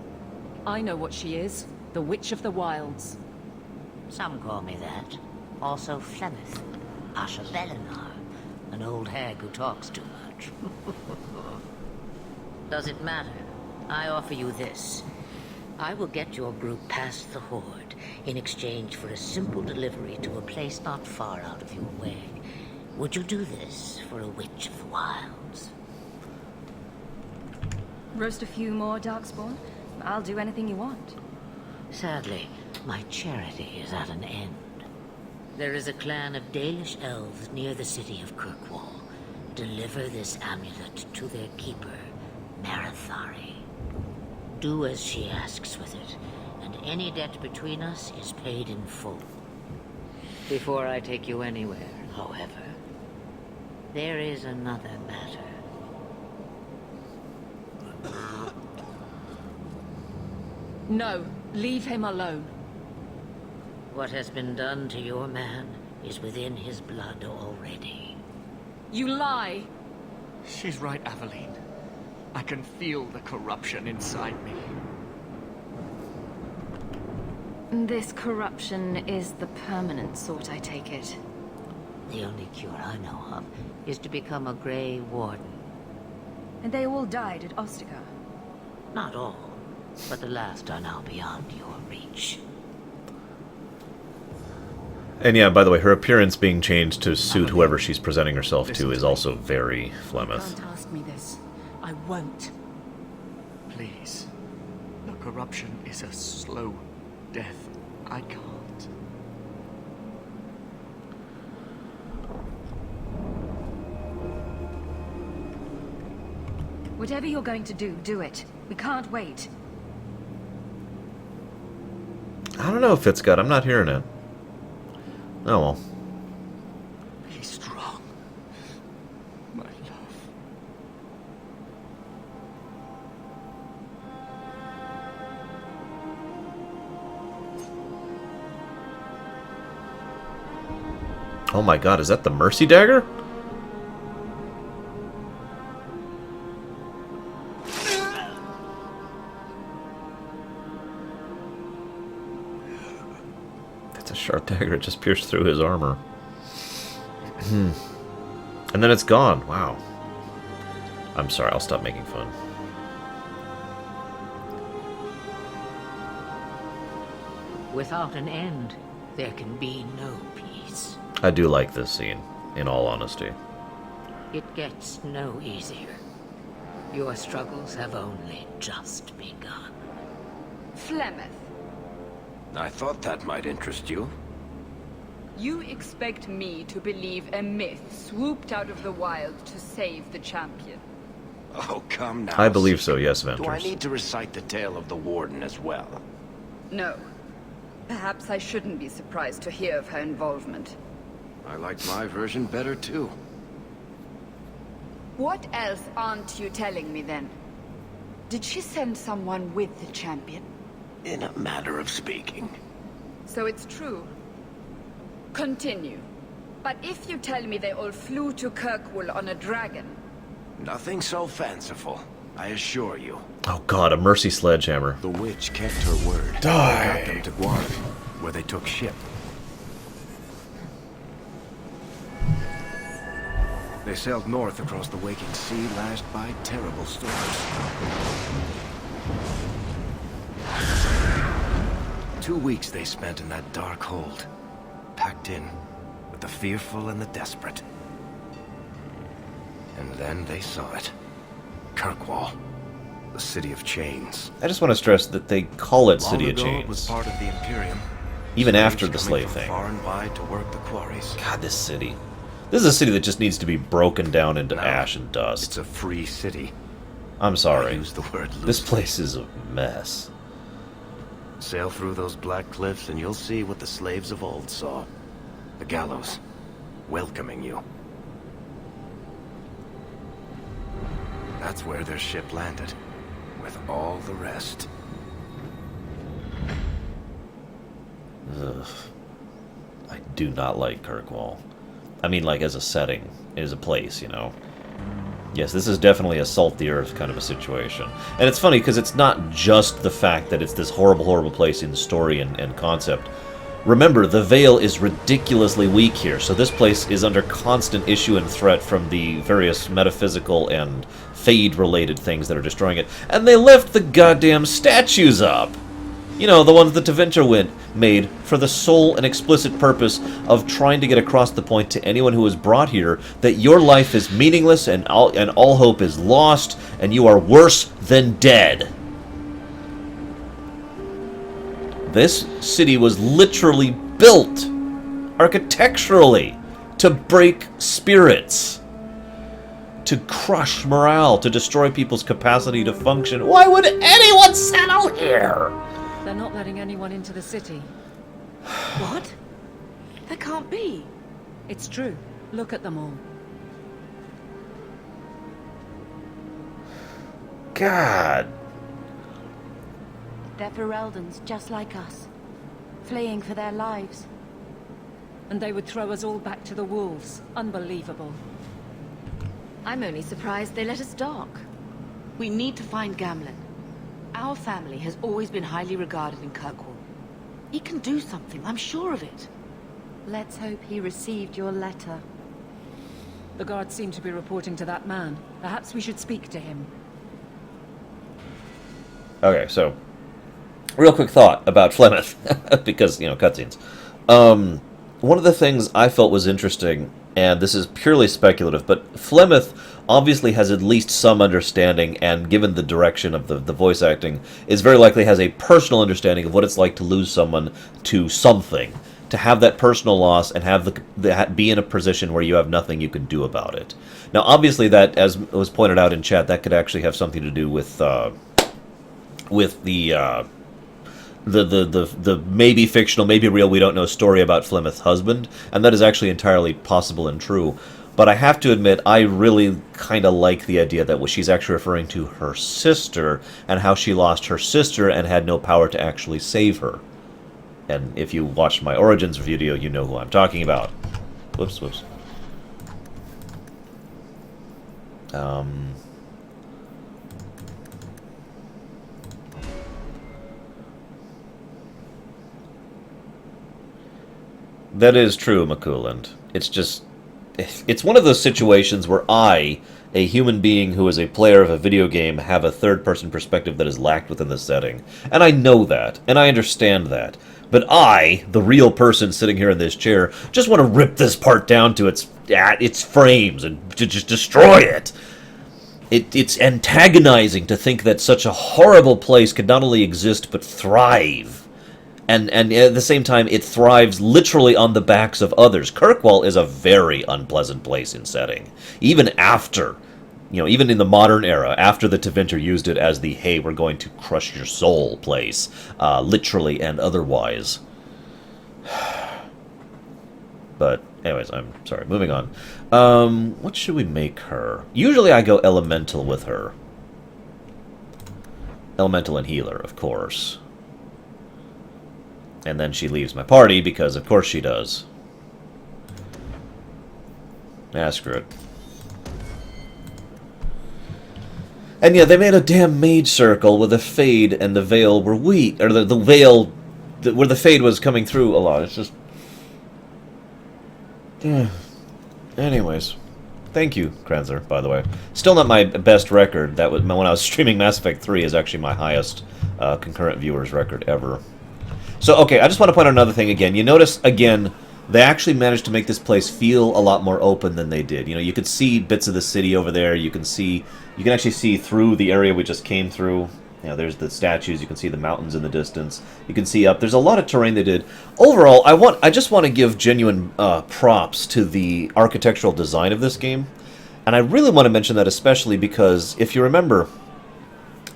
I know what she is. The Witch of the Wilds. Some call me that. Also Flemeth, Asha Belinar, an old hag who talks too much. Does it matter? I offer you this. I will get your group past the Horde in exchange for a simple delivery to a place not far out of your way. Would you do this for a Witch of the Wilds? Roast a few more Darkspawn? I'll do anything you want. Sadly, my charity is at an end. There is a clan of Dalish elves near the city of Kirkwall. Deliver this amulet to their keeper, Marathari. Do as she asks with it, and any debt between us is paid in full. Before I take you anywhere, however, there is another matter. No, leave him alone. What has been done to your man is within his blood already. You lie! She's right, Aveline. I can feel the corruption inside me. This corruption is the permanent sort, I take it. The only cure I know of is to become a Grey Warden. And they all died at Ostica. Not all, but the last are now beyond your reach. And yeah, by the way, her appearance being changed to suit whoever she's presenting herself to is also very Flemeth. Can't ask me this. I won't. Please. The corruption is a slow death. I can't. Whatever you're going to do, do it. We can't wait. I don't know, Fitzgut. I'm not hearing it. Oh, well. Be strong, my love. Oh my god, is that the Mercy Dagger? That's a sharp dagger. It just pierced through his armor. And then it's gone. Wow. I'm sorry, I'll stop making fun. Without an end, there can be no peace. I do like this scene, in all honesty. It gets no easier. Your struggles have only just begun. Flemeth, I thought that might interest you. you expect me to believe a myth swooped out of the wild to save the champion? Oh, come now. I believe so, yes, Do I Venters. need to recite the tale of the Warden as well? No. Perhaps I shouldn't be surprised to hear of her involvement. I like my version better, too. What else aren't you telling me, then? Did she send someone with the champion? In a manner of speaking. So it's true. Continue. But if you tell me they all flew to Kirkwall on a dragon... Nothing so fanciful, I assure you. Oh god, a Mercy Sledgehammer. The witch kept her word. Die! Got them to Guarth, where they took ship. They sailed north across the waking sea, lashed by terrible storms. 2 weeks they spent in that dark hold, packed in with the fearful and the desperate. And then they saw it. Kirkwall, the City of Chains. I just want to stress that they call it City Long of ago, it was Chains. part of the Imperium. Even Slaves after the coming slave from thing. far and wide to work the quarries. God, this city. This is a city that just needs to be broken down into Now, ash and dust. It's a free city. I'm I sorry. use the word This loosely. place is a mess. Sail through those black cliffs and you'll see what the slaves of old saw. The gallows, welcoming you. That's where their ship landed, with all the rest. Ugh. I do not like Kirkwall. I mean, like, as a setting, as a place, you know. Yes, this is definitely a salt the earth kind of a situation. And it's funny, because it's not just the fact that it's this horrible, horrible place in story and concept. Remember, the Veil is ridiculously weak here, so this place is under constant issue and threat from the various metaphysical and Fade-related things that are destroying it. And they left the goddamn statues up! You know, the ones that Da Vinci made for the sole and explicit purpose of trying to get across the point to anyone who is brought here that your life is meaningless and all hope is lost, and you are worse than dead. This city was literally built, architecturally, to break spirits, to crush morale, to destroy people's capacity to function. Why would anyone settle here? They're not letting anyone into the city. What? That can't be. It's true. Look at them all. God. They're Fereldans, just like us. Fleeing for their lives. And they would throw us all back to the wolves. Unbelievable. I'm only surprised they let us dock. We need to find Gamlen. Our family has always been highly regarded in Kirkwall. He can do something, I'm sure of it. Let's hope he received your letter. The guards seem to be reporting to that man. Perhaps we should speak to him. Okay, so, real quick thought about Flemeth, because, you know, cutscenes. One of the things I felt was interesting and this is purely speculative, but Flemeth obviously has at least some understanding, and given the direction of the voice acting, is very likely has a personal understanding of what it's like to lose someone to something. To have that personal loss and have be in a position where you have nothing you can do about it. Now, obviously, that, as was pointed out in chat, that could actually have something to do with the maybe fictional, maybe real, we don't know story about Flemeth's husband, and that is actually entirely possible and true. But I have to admit, I really kind of like the idea that she's actually referring to her sister and how she lost her sister and had no power to actually save her. And if you watched my Origins video, you know who I'm talking about. Whoops. That is true, McCooland. It's one of those situations where I, a human being who is a player of a video game, have a third-person perspective that is lacked within the setting. And I know that, and I understand that. But I, the real person sitting here in this chair, just want to rip this part down to its frames and to just destroy it. It's antagonizing to think that such a horrible place could not only exist but thrive. And at the same time, it thrives literally on the backs of others. Kirkwall is a very unpleasant place in setting. Even after, even in the modern era, after the Tevinter used it as the, hey, we're going to crush your soul place, literally and otherwise. But, anyways, I'm sorry, moving on. What should we make her? Usually I go elemental with her. Elemental and healer, of course. And then she leaves my party, because of course she does. Screw it. And yeah, they made a damn mage circle with a fade, and the veil were weak. Or the veil, where the fade was coming through a lot. It's just... Anyways. Thank you, Kranzer, by the way. Still not my best record. That was when I was streaming Mass Effect 3 is actually my highest concurrent viewers record ever. So, okay, I just want to point out another thing again. You notice, again, they actually managed to make this place feel a lot more open than they did. You could see bits of the city over there. You can actually see through the area we just came through. There's the statues. You can see the mountains in the distance. You can see up. There's a lot of terrain they did. Overall, I just want to give genuine props to the architectural design of this game. And I really want to mention that especially because, if you remember,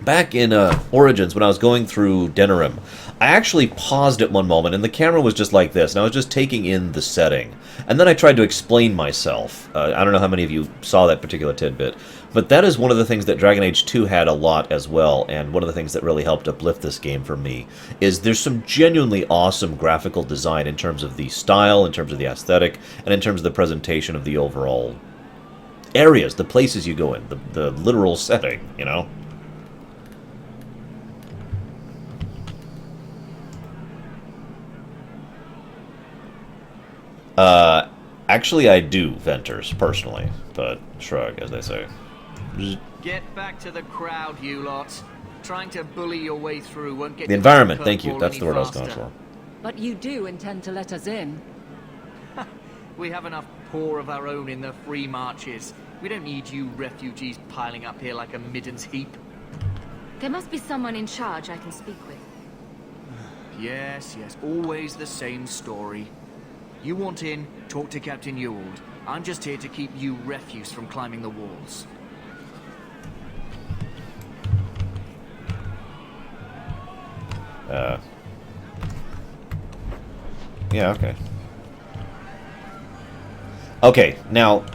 back in Origins, when I was going through Denerim, I actually paused at one moment, and the camera was just like this, and I was just taking in the setting. And then I tried to explain myself. I don't know how many of you saw that particular tidbit, but that is one of the things that Dragon Age 2 had a lot as well, and one of the things that really helped uplift this game for me, is there's some genuinely awesome graphical design in terms of the style, in terms of the aesthetic, and in terms of the presentation of the overall areas, the places you go in, the literal setting, Actually, I do, Venters, personally, but shrug, as they say. Get back to the crowd, you lot. Trying to bully your way through won't get the environment, thank you, that's the word I was going for. But you do intend to let us in? We have enough poor of our own in the free marches. We don't need you refugees piling up here like a midden's heap. There must be someone in charge I can speak with. Yes, always the same story. You want in, talk to Captain Ewald. I'm just here to keep you refuse from climbing the walls. Yeah, okay. Okay, now,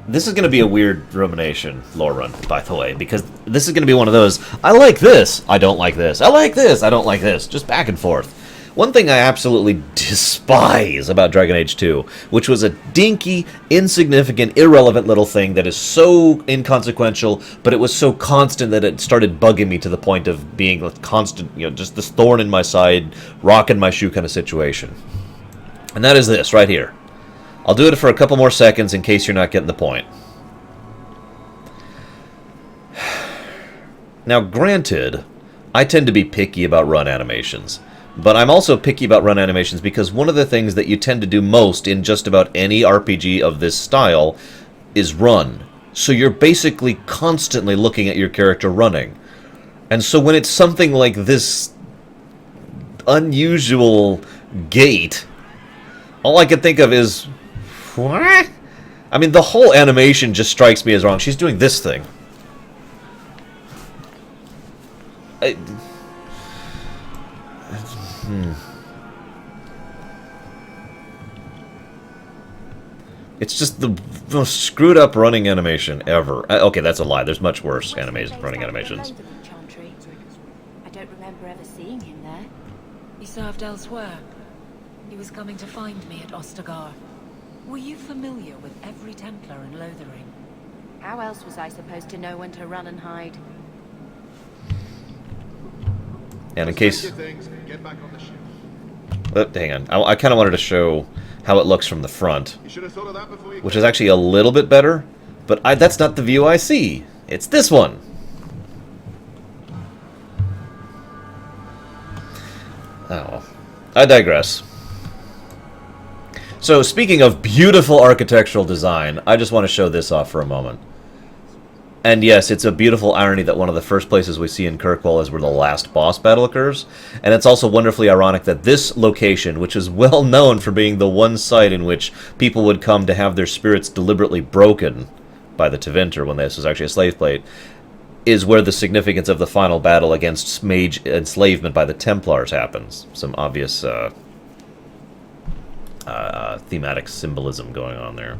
this is going to be a weird rumination, Lorerunner, by the way, because this is going to be one of those, I like this, I don't like this, I like this, I don't like this, just back and forth. One thing I absolutely despise about Dragon Age 2, which was a dinky, insignificant, irrelevant little thing that is so inconsequential, but it was so constant that it started bugging me to the point of being a constant, just this thorn in my side, rock in my shoe kind of situation. And that is this, right here. I'll do it for a couple more seconds in case you're not getting the point. Now, granted, I tend to be picky about run animations. But I'm also picky about run animations because one of the things that you tend to do most in just about any RPG of this style is run. So you're basically constantly looking at your character running. And so when it's something like this unusual gait, all I can think of is, what? I mean, the whole animation just strikes me as wrong. She's doing this thing. It's just the most screwed up running animation ever. Okay, that's a lie. There's much worse running animations. I don't remember ever seeing him there. He served elsewhere. He was coming to find me at Ostagar. Were you familiar with every Templar in Lothering? How else was I supposed to know when to run and hide? And in case... hang on. I kind of wanted to show how it looks from the front, which is actually a little bit better, but that's not the view I see. It's this one. Oh, I digress. So, speaking of beautiful architectural design, I just want to show this off for a moment. And yes, it's a beautiful irony that one of the first places we see in Kirkwall is where the last boss battle occurs. And it's also wonderfully ironic that this location, which is well known for being the one site in which people would come to have their spirits deliberately broken by the Tevinter when this was actually a slave plate, is where the significance of the final battle against mage enslavement by the Templars happens. Some obvious thematic symbolism going on there.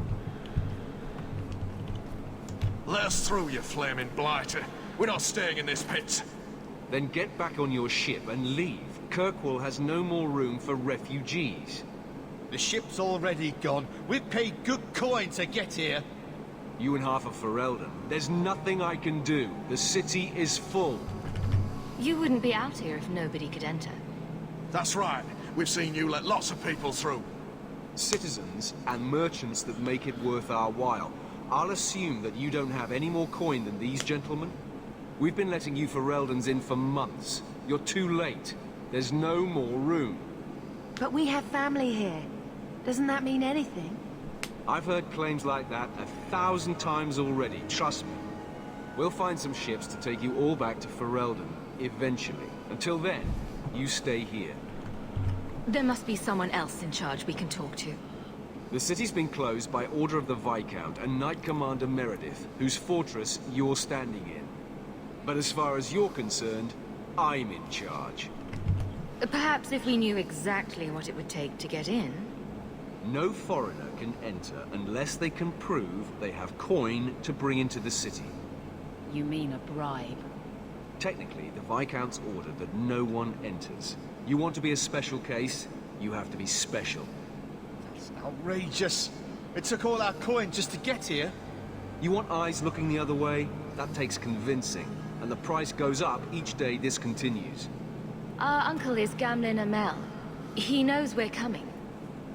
Let us through, you flaming blighter. We're not staying in this pit. Then get back on your ship and leave. Kirkwall has no more room for refugees. The ship's already gone. We've paid good coin to get here. You and half of Ferelden. There's nothing I can do. The city is full. You wouldn't be out here if nobody could enter. That's right. We've seen you let lots of people through. Citizens and merchants that make it worth our while. I'll assume that you don't have any more coin than these gentlemen. We've been letting you Fereldans in for months. You're too late. There's no more room. But we have family here. Doesn't that mean anything? I've heard claims like that 1,000 times already, trust me. We'll find some ships to take you all back to Ferelden, eventually. Until then, you stay here. There must be someone else in charge we can talk to. The city's been closed by order of the Viscount and Knight Commander Meredith, whose fortress you're standing in. But as far as you're concerned, I'm in charge. Perhaps if we knew exactly what it would take to get in. No foreigner can enter unless they can prove they have coin to bring into the city. You mean a bribe? Technically, the Viscount's ordered that no one enters. You want to be a special case, you have to be special. That's outrageous. It took all our coin just to get here. You want eyes looking the other way? That takes convincing. And the price goes up each day this continues. Our uncle is Gamlin Amel. He knows we're coming.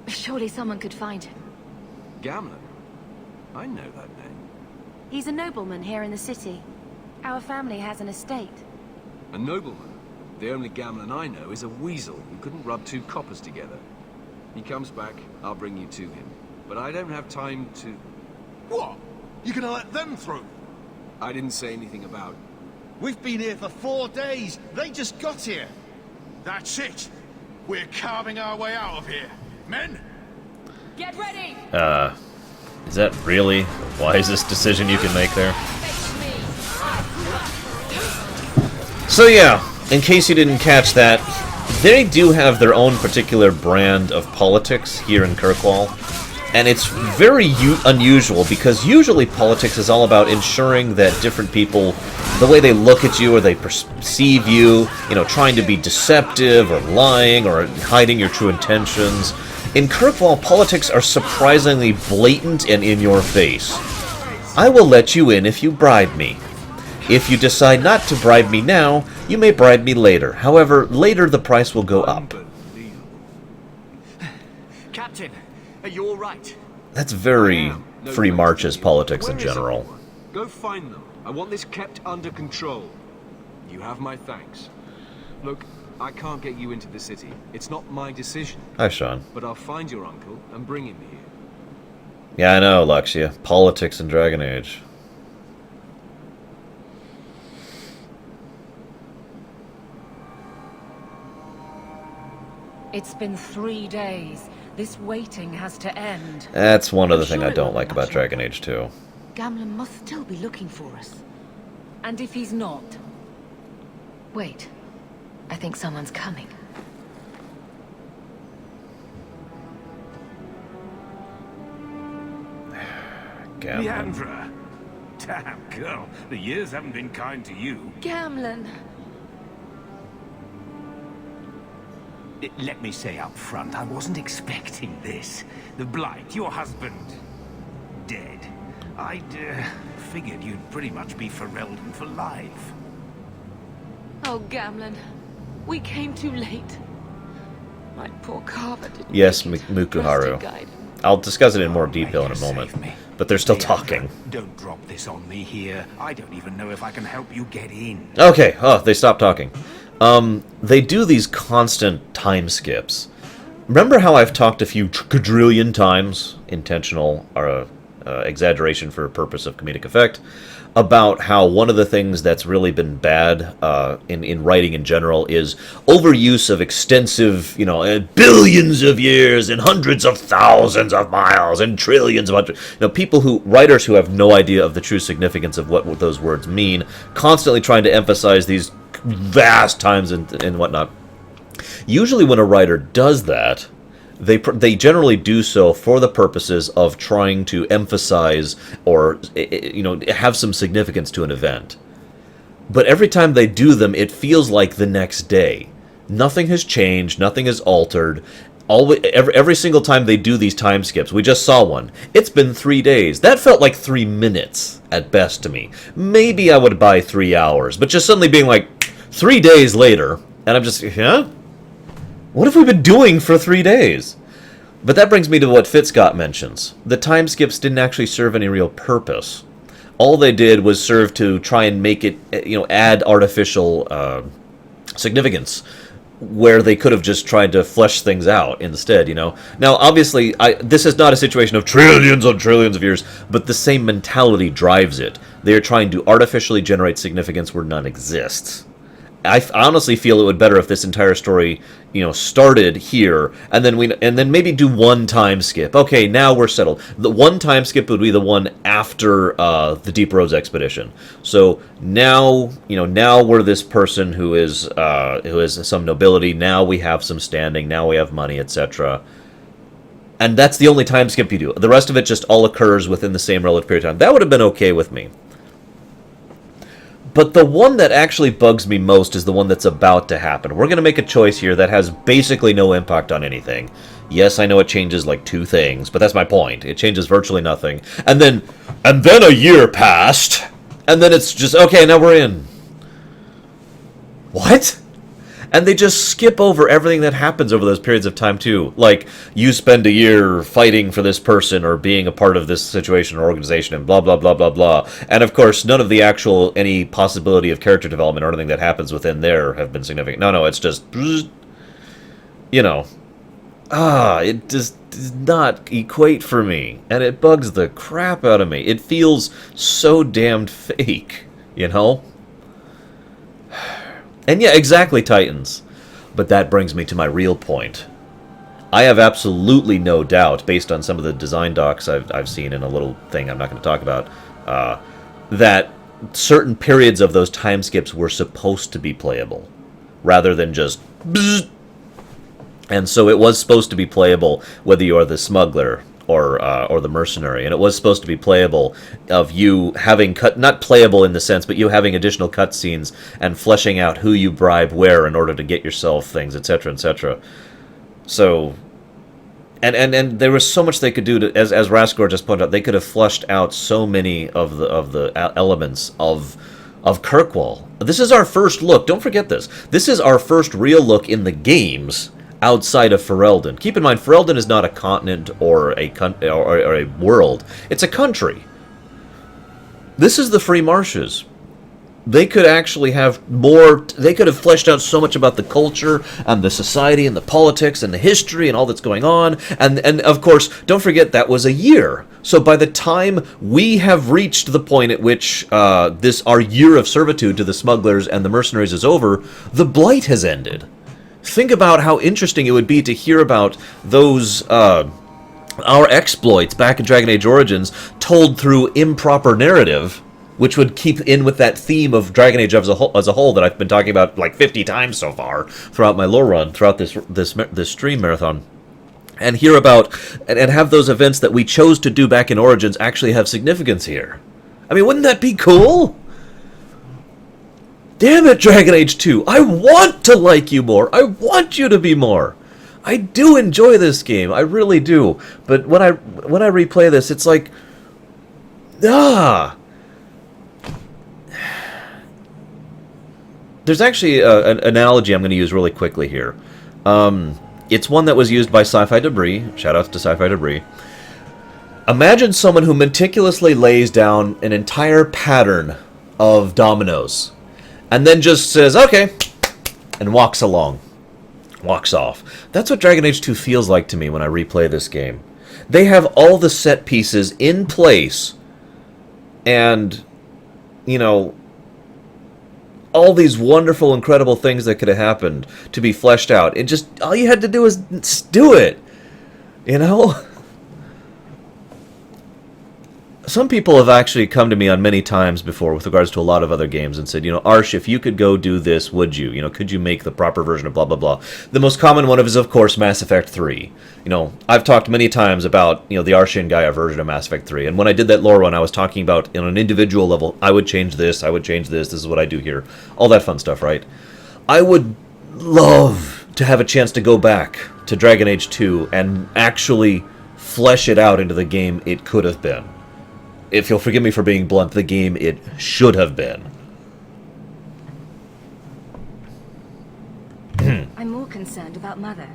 Surely someone could find him. Gamlin? I know that name. He's a nobleman here in the city. Our family has an estate. A nobleman? The only Gamlin I know is a weasel who couldn't rub two coppers together. He comes back, I'll bring you to him. But I don't have time to... What? You're gonna let them through? I didn't say anything about... We've been here for 4 days. They just got here. That's it. We're carving our way out of here. Men? Get ready! Is that really the wisest decision you can make there? So yeah, in case you didn't catch that, they do have their own particular brand of politics here in Kirkwall, and it's very unusual because usually politics is all about ensuring that different people, the way they look at you or they perceive you, trying to be deceptive or lying or hiding your true intentions. In Kirkwall, politics are surprisingly blatant and in your face. I will let you in if you bribe me. If you decide not to bribe me now, you may bribe me later. However, later the price will go up. Captain, are you all right? That's very Free March's politics in general. Go find them. I want this kept under control. You have my thanks. Look, I can't get you into the city. It's not my decision. Hi, Sean. But I'll find your uncle and bring him here. Yeah, I know, Luxia. Politics in Dragon Age. It's been 3 days. This waiting has to end. That's one other I'm thing sure I it don't won't like be about much Dragon Age 2. Gamlen must still be looking for us. And if he's not? Wait. I think someone's coming. Gamlen. Leandra! Damn, girl. The years haven't been kind to you. Gamlen! Let me say up front, I wasn't expecting this. The Blight, your husband, dead. I'd figured you'd pretty much be Ferelden for life. Oh, Gamlen. We came too late. My poor Carver didn't Yes, make it. Mukuharu. Rusty guide. I'll discuss it in more detail in a moment. But they're still Leandra, talking. Don't drop this on me here. I don't even know if I can help you get in. Okay, they stopped talking. They do these constant time skips. Remember how I've talked a few quadrillion times, intentional or exaggeration for a purpose of comedic effect, about how one of the things that's really been bad in writing in general is overuse of extensive, billions of years and hundreds of thousands of miles and trillions of writers who have no idea of the true significance of what those words mean, constantly trying to emphasize these vast times and whatnot. Usually when a writer does that, they generally do so for the purposes of trying to emphasize or have some significance to an event. But every time they do them, it feels like the next day. Nothing has changed, nothing has altered. Every single time they do these time skips, we just saw one. It's been 3 days. That felt like 3 minutes at best to me. Maybe I would buy 3 hours, but just suddenly being like 3 days later, and I'm just, what have we been doing for 3 days? But that brings me to what Fitzcott mentions. The time skips didn't actually serve any real purpose. All they did was serve to try and make it, add artificial significance, where they could have just tried to flesh things out instead, Now, obviously, this is not a situation of trillions and trillions of years, but the same mentality drives it. They are trying to artificially generate significance where none exists. I honestly feel it would be better if this entire story, started here, and then maybe do one time skip. Okay, now we're settled. The one time skip would be the one after the Deep Roads expedition. So now, now we're this person who is some nobility. Now we have some standing. Now we have money, etc. And that's the only time skip you do. The rest of it just all occurs within the same relative period of time. That would have been okay with me. But the one that actually bugs me most is the one that's about to happen. We're going to make a choice here that has basically no impact on anything. Yes, I know it changes like 2 things, but that's my point. It changes virtually nothing. And then a year passed, and then it's just, okay, now we're in. What? And they just skip over everything that happens over those periods of time, too. Like, you spend a year fighting for this person or being a part of this situation or organization and blah, blah, blah, blah, blah. And, of course, none of the any possibility of character development or anything that happens within there have been significant. No, it's just, it just does not equate for me. And it bugs the crap out of me. It feels so damned fake, And yeah, exactly, Titans. But that brings me to my real point. I have absolutely no doubt, based on some of the design docs I've seen in a little thing I'm not going to talk about, that certain periods of those time skips were supposed to be playable, rather than just bzz. And so it was supposed to be playable whether you are the smuggler or the mercenary, and it was supposed to be playable of you having not playable in the sense, but you having additional cutscenes and fleshing out who you bribe where in order to get yourself things, etc., etc. So, and there was so much they could do to, as Raskor just pointed out, they could have fleshed out so many of the elements of Kirkwall. This is our first look. Don't forget this. This is our first real look in the games outside of Ferelden. Keep in mind, Ferelden is not a continent or a world. It's a country. This is the Free Marshes. They could actually have more. They could have fleshed out so much about the culture and the society and the politics and the history and all that's going on. And of course, don't forget that was a year. So by the time we have reached the point at which our year of servitude to the smugglers and the mercenaries is over, the Blight has ended. Think about how interesting it would be to hear about those our exploits back in Dragon Age Origins told through improper narrative, which would keep in with that theme of Dragon Age as a whole that I've been talking about like 50 times so far throughout my lore run, throughout this stream marathon, and hear about and have those events that we chose to do back in Origins actually have significance here. I mean, wouldn't that be cool? Damn it, Dragon Age 2! I want to like you more. I want you to be more. I do enjoy this game. I really do. But when I replay this, it's like, There's actually an analogy I'm going to use really quickly here. It's one that was used by Sci-Fi Debris. Shoutouts to Sci-Fi Debris. Imagine someone who meticulously lays down an entire pattern of dominoes, and then just says, okay, and walks along. Walks off. That's what Dragon Age 2 feels like to me when I replay this game. They have all the set pieces in place, and, you know, all these wonderful, incredible things that could have happened to be fleshed out. It just, all you had to do was do it. You know? Some people have actually come to me on many times before with regards to a lot of other games and said, you know, Arsh, if you could go do this, would you? You know, could you make the proper version of blah, blah, blah? The most common one is, of course, Mass Effect 3. You know, I've talked many times about, you know, the Arshian Gaia version of Mass Effect 3. And when I did that lore run, I was talking about, on an individual level, I would change this, this is what I do here. All that fun stuff, right? I would love to have a chance to go back to Dragon Age 2 and actually flesh it out into the game it could have been. If you'll forgive me for being blunt, the game it should have been. I'm more concerned about Mother.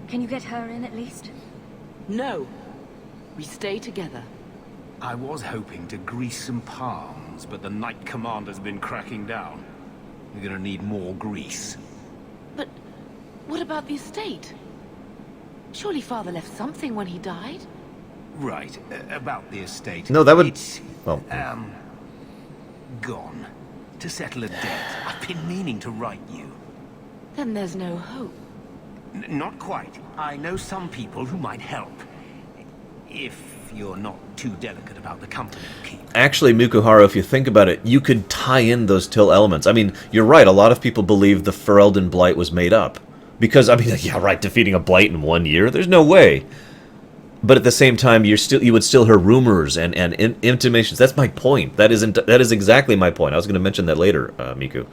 Can you get her in at least? No. We stay together. I was hoping to grease some palms, but the Knight Commander's been cracking down. We're gonna need more grease. But what about the estate? Surely Father left something when he died? Right, about the estate. No, that would... It's, well... gone. To settle a debt. I've been meaning to write you. Then there's no hope. Not quite. I know some people who might help. If you're not too delicate about the company you keep. Actually, Mukuharu, if you think about it, you could tie in those Till elements. I mean, you're right, a lot of people believe the Ferelden Blight was made up. Because, I mean, yeah, right, defeating a Blight in 1 year? There's no way. But at the same time, you would still hear rumors and intimations. That's my point. That is exactly my point. I was going to mention that later, Miku.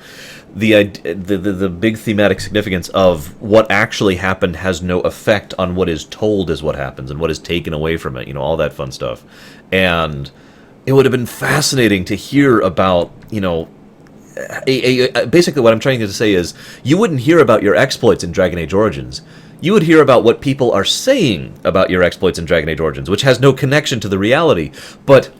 The big thematic significance of what actually happened has no effect on what is told is what happens and what is taken away from it. You know, all that fun stuff. And it would have been fascinating to hear about, you know, basically what I'm trying to say is you wouldn't hear about your exploits in Dragon Age Origins. You would hear about what people are saying about your exploits in Dragon Age Origins, which has no connection to the reality. But,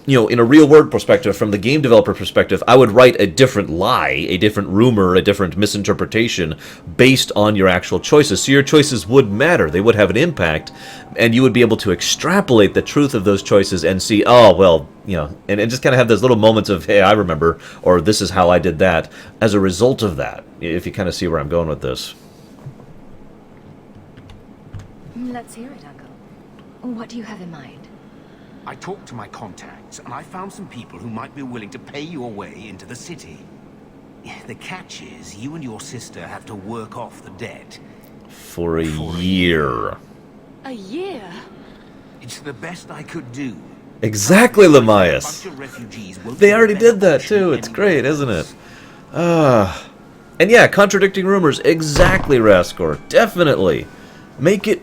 you know, in a real-world perspective, from the game developer perspective, I would write a different lie, a different rumor, a different misinterpretation based on your actual choices. So your choices would matter. They would have an impact, and you would be able to extrapolate the truth of those choices and see, oh, well, you know, and just kind of have those little moments of, hey, I remember, or this is how I did that, as a result of that, if you kind of see where I'm going with this. Let's hear it, Uncle. What do you have in mind? I talked to my contacts, and I found some people who might be willing to pay your way into the city. The catch is, you and your sister have to work off the debt. For a year. A year? It's the best I could do. Exactly, Lamias. They already did that, too. It's great, isn't it? And yeah, contradicting rumors. Exactly, Raskor. Definitely. Make it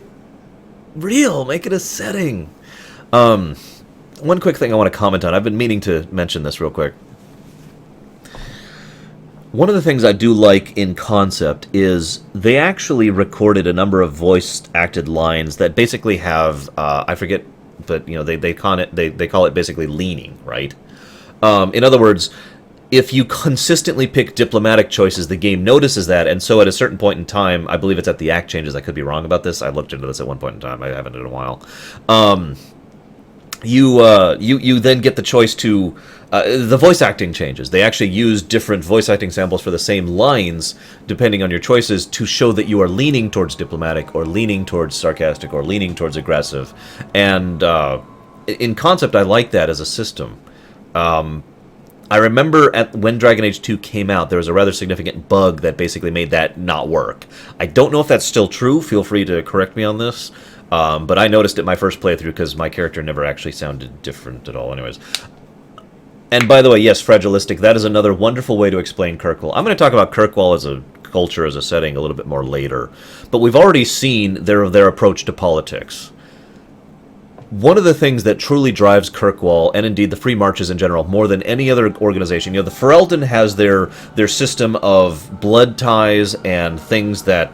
real. Make it a setting. One quick thing I want to comment on. I've been meaning to mention this real quick. One of the things I do like in concept is they actually recorded a number of voice-acted lines that basically have, I forget, but you know they call it basically leaning, right? In other words, if you consistently pick diplomatic choices, the game notices that, and so at a certain point in time, I believe it's at the act changes, I could be wrong about this, I looked into this at one point in time, I haven't in a while, you then get the choice to, the voice acting changes. They actually use different voice acting samples for the same lines, depending on your choices, to show that you are leaning towards diplomatic, or leaning towards sarcastic, or leaning towards aggressive, and in concept, I like that as a system. I remember when Dragon Age 2 came out, there was a rather significant bug that basically made that not work. I don't know if that's still true. Feel free to correct me on this. But I noticed it my first playthrough because my character never actually sounded different at all. Anyways. And by the way, yes, Fragilistic, that is another wonderful way to explain Kirkwall. I'm going to talk about Kirkwall as a culture, as a setting, a little bit more later. But we've already seen their approach to politics. One of the things that truly drives Kirkwall, and indeed the Free Marches in general, more than any other organization, the Ferelden has their system of blood ties and things that,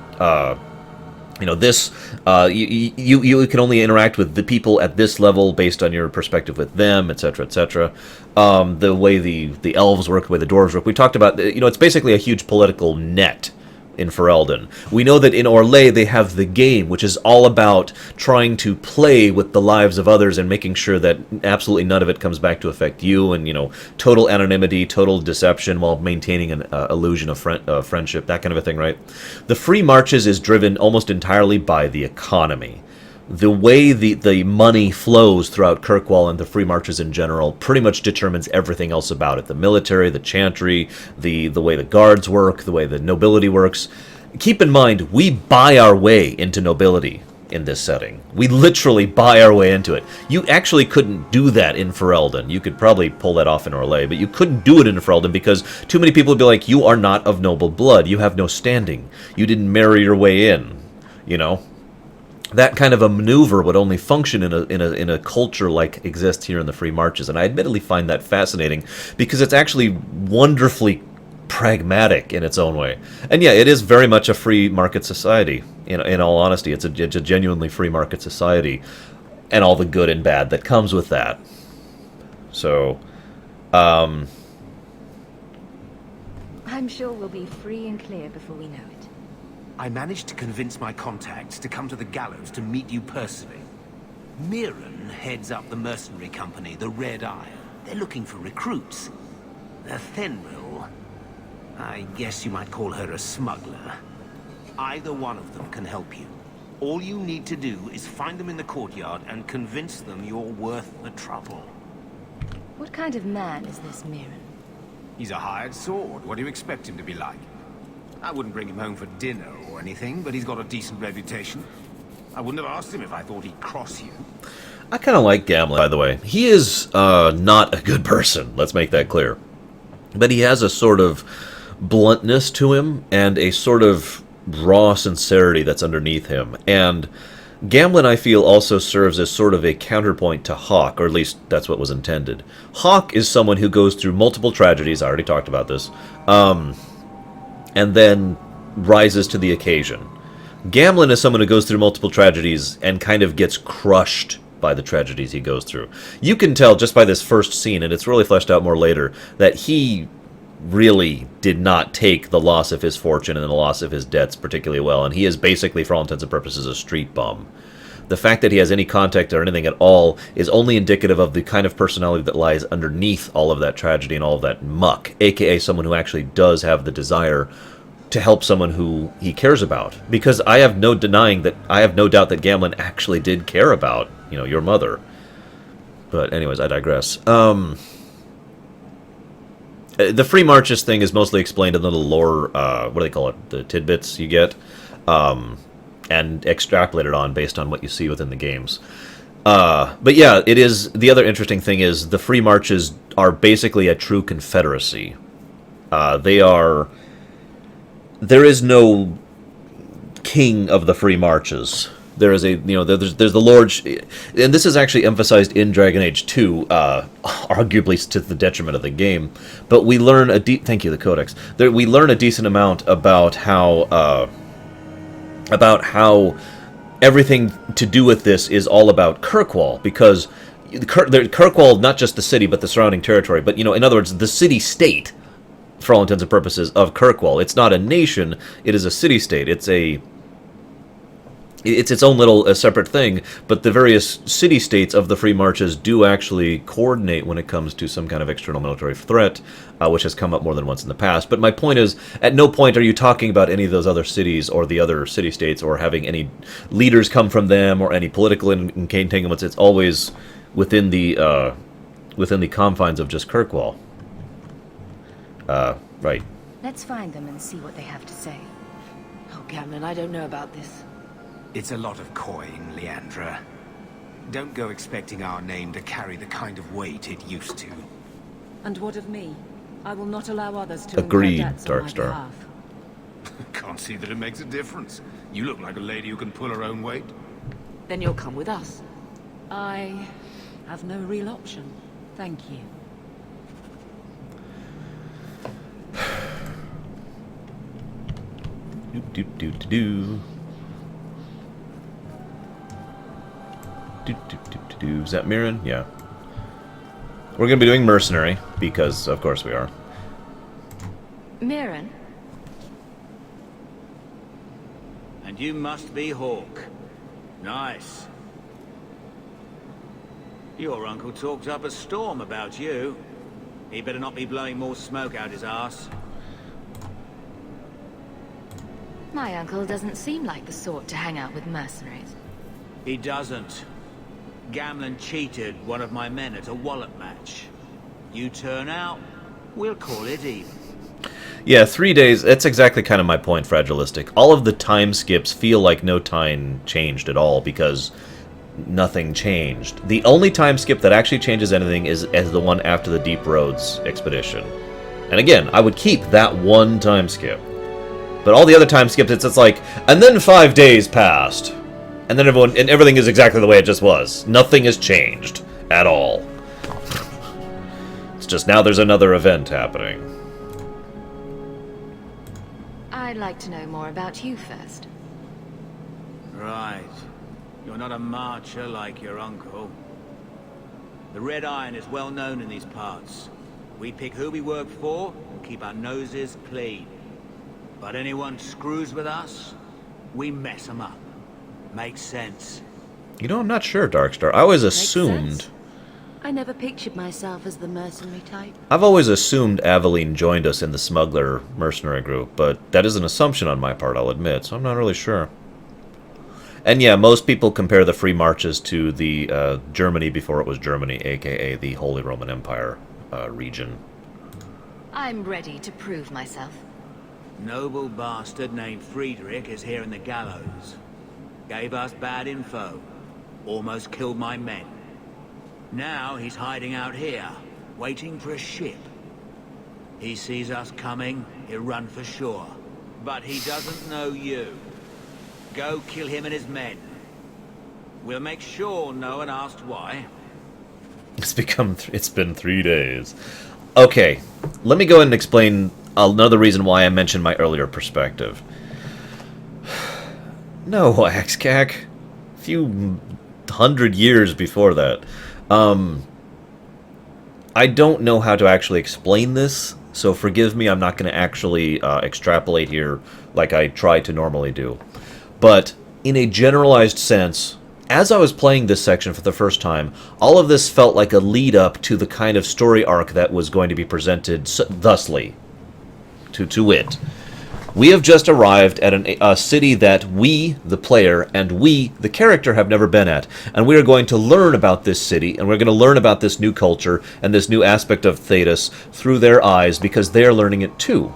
you can only interact with the people at this level based on your perspective with them, etc., etc. The way the elves work, the way the dwarves work. We talked about, it's basically a huge political net in Ferelden. We know that in Orlais they have the game, which is all about trying to play with the lives of others and making sure that absolutely none of it comes back to affect you, and total anonymity, total deception, while maintaining an illusion of friendship, that kind of a thing, right? The Free Marches is driven almost entirely by the economy. The way the money flows throughout Kirkwall and the Free Marches in general pretty much determines everything else about it. The military, the chantry, the way the guards work, the way the nobility works. Keep in mind, we buy our way into nobility in this setting. We literally buy our way into it. You actually couldn't do that in Ferelden. You could probably pull that off in Orlais, but you couldn't do it in Ferelden because too many people would be like, you are not of noble blood. You have no standing. You didn't marry your way in, That kind of a maneuver would only function in a culture like exists here in the Free Marches, and I admittedly find that fascinating because it's actually wonderfully pragmatic in its own way. And yeah, it is very much a free market society. In all honesty, it's a genuinely free market society, and all the good and bad that comes with that. So, I'm sure we'll be free and clear before we know it. I managed to convince my contacts to come to the gallows to meet you personally. Mirren heads up the mercenary company, the Red Iron. They're looking for recruits. Thenril, I guess you might call her a smuggler. Either one of them can help you. All you need to do is find them in the courtyard and convince them you're worth the trouble. What kind of man is this Mirren? He's a hired sword. What do you expect him to be like? I wouldn't bring him home for dinner or anything, but he's got a decent reputation. I wouldn't have asked him if I thought he'd cross you. I kind of like Gamlen, by the way. He is not a good person, let's make that clear. But he has a sort of bluntness to him, and a sort of raw sincerity that's underneath him. And Gamlen, I feel, also serves as sort of a counterpoint to Hawke, or at least that's what was intended. Hawke is someone who goes through multiple tragedies, I already talked about this, and then rises to the occasion. Gamlen is someone who goes through multiple tragedies and kind of gets crushed by the tragedies he goes through. You can tell just by this first scene, and it's really fleshed out more later, that he really did not take the loss of his fortune and the loss of his debts particularly well, and he is basically, for all intents and purposes, a street bum. The fact that he has any contact or anything at all is only indicative of the kind of personality that lies underneath all of that tragedy and all of that muck, aka someone who actually does have the desire to help someone who he cares about. Because I have no doubt that Gamlen actually did care about, your mother. But anyways, I digress. The Free Marches thing is mostly explained in the little lore, what do they call it? The tidbits you get. And extrapolated on based on what you see within the games. But yeah, it is. The other interesting thing is the Free Marches are basically a true confederacy. There is no king of the Free Marches. There is there's the Lord, and this is actually emphasized in Dragon Age 2, arguably to the detriment of the game. But we learn thank you, the Codex. We learn a decent amount about how everything to do with this is all about Kirkwall, because Kirkwall, not just the city, but the surrounding territory, but, in other words, the city-state for all intents and purposes, of Kirkwall. It's not a nation, it is a city-state. It's its own little separate thing, but the various city-states of the Free Marches do actually coordinate when it comes to some kind of external military threat, which has come up more than once in the past. But my point is, at no point are you talking about any of those other cities or the other city-states or having any leaders come from them or any political entanglements. It's always within the confines of just Kirkwall. Right. Let's find them and see what they have to say. Oh, Gamlin, I don't know about this. It's a lot of coin, Leandra. Don't go expecting our name to carry the kind of weight it used to. And what of me? I will not allow others to Agreed, incur debts on my Darkstar. behalf. Can't see that it makes a difference. You look like a lady who can pull her own weight. Then you'll come with us. I have no real option. Thank you. Do. Is that Mirren? Yeah. We're going to be doing Mercenary, because of course we are. Mirren? And you must be Hawk. Nice. Your uncle talked up a storm about you. He better not be blowing more smoke out his ass. My uncle doesn't seem like the sort to hang out with mercenaries. He doesn't. Gamlin cheated one of my men at a wallet match. You turn out, we'll call it even. Yeah, 3 days, that's exactly kind of my point, Fragilistic. All of the time skips feel like no time changed at all, because nothing changed. The only time skip that actually changes anything is as the one after the Deep Roads expedition. And again, I would keep that one time skip. But all the other time skips, it's like, and then 5 days passed. And then everything is exactly the way it just was. Nothing has changed at all. It's just now there's another event happening. I'd like to know more about you first. Right. You're not a marcher like your uncle. The Red Iron is well known in these parts. We pick who we work for and keep our noses clean. But anyone screws with us, we mess them up. Makes sense. You know, I'm not sure, Darkstar. I always Makes assumed... sense. I never pictured myself as the mercenary type. I've always assumed Aveline joined us in the smuggler mercenary group, but that is an assumption on my part, I'll admit, so I'm not really sure. And yeah, most people compare the Free Marches to the Germany before it was Germany, aka the Holy Roman Empire region. I'm ready to prove myself. Noble bastard named Friedrich is here in the gallows. Gave us bad info. Almost killed my men. Now he's hiding out here, waiting for a ship. He sees us coming, he'll run for sure. But he doesn't know you. Go kill him and his men. We'll make sure no one asks why. It's been 3 days. Okay, let me go ahead and explain another reason why I mentioned my earlier perspective. No, Axcac. A few hundred years before that. I don't know how to actually explain this, so forgive me, I'm not going to actually extrapolate here like I try to normally do. But in a generalized sense, as I was playing this section for the first time, all of this felt like a lead-up to the kind of story arc that was going to be presented thusly. To wit, we have just arrived at a city that we, the player, and we, the character, have never been at. And we are going to learn about this city, and we're going to learn about this new culture and this new aspect of Thedas through their eyes, because they are learning it too.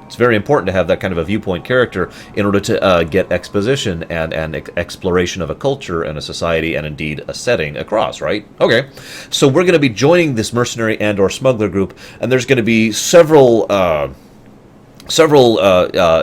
It's very important to have that kind of a viewpoint character in order to get exposition and exploration of a culture and a society and indeed a setting across, right? Okay, so we're going to be joining this mercenary and or smuggler group, and there's going to be several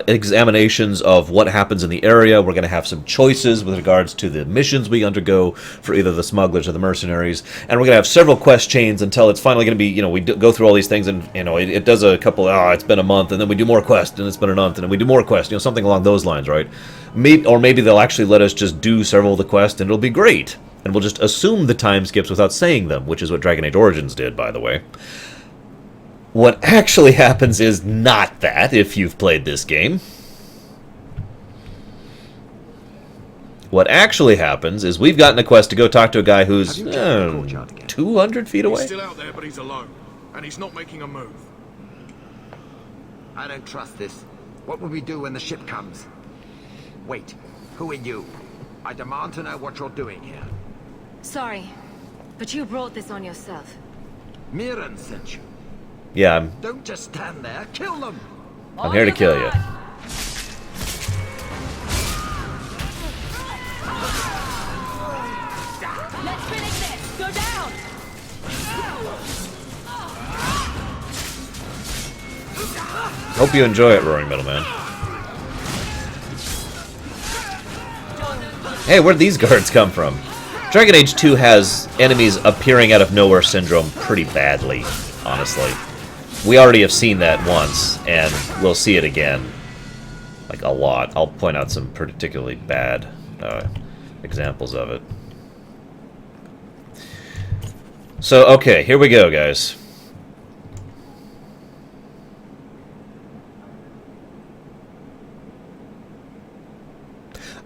examinations of what happens in the area. We're going to have some choices with regards to the missions we undergo for either the smugglers or the mercenaries, and we're going to have several quest chains until it's finally going to be, you know, we go through all these things, and, you know, it does a couple, it's been a month, and then we do more quests, and it's been a month, and then we do more quests, you know, something along those lines, right? Maybe they'll actually let us just do several of the quests, and it'll be great, and we'll just assume the time skips without saying them, which is what Dragon Age Origins did, by the way. What actually happens is not that, if you've played this game. What actually happens is we've gotten a quest to go talk to a guy who's 200 feet away. He's still out there, but he's alone. And he's not making a move. I don't trust this. What will we do when the ship comes? Wait, who are you? I demand to know what you're doing here. Sorry, but you brought this on yourself. Mirren sent you. Yeah, Don't just stand there, kill them! I'm here to kill you. Let's finish this! Go down! Hope you enjoy it, Roaring Middleman. Hey, where'd these guards come from? Dragon Age 2 has enemies appearing out of nowhere syndrome pretty badly, honestly. We already have seen that once, and we'll see it again. Like, a lot. I'll point out some particularly bad examples of it. So, okay, here we go, guys.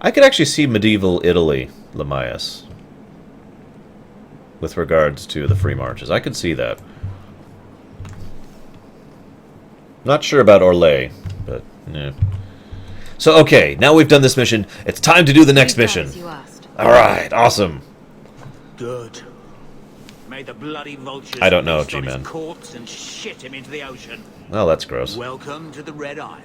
I could actually see medieval Italy, Lamias, with regards to the free marches. I could see that. Not sure about Orlais, but yeah. So, okay, now we've done this mission. It's time to do the next mission. Alright, awesome. Good. May the bloody vultures I don't know, feast on his G-Man. corpse and shit him into the ocean. Well, that's gross. Welcome to the Red Isle.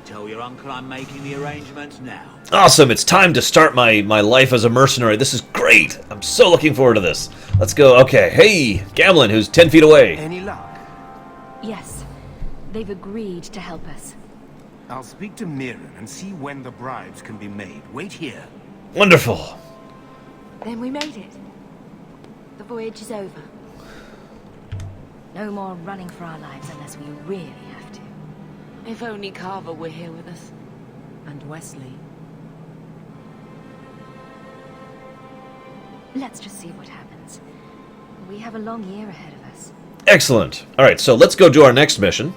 Tell your uncle I'm making the arrangements now. Awesome, it's time to start my life as a mercenary. This is great. I'm so looking forward to this. Let's go. Okay, hey, Gamlin, who's 10 feet away. Any luck? Yes, they've agreed to help us. I'll speak to Mirren and see when the bribes can be made. Wait here. Wonderful. Then we made it. The voyage is over. No more running for our lives unless we really have to. If only Carver were here with us. And Wesley. Let's just see what happens. We have a long year ahead of us. Excellent. Alright, so let's go do our next mission.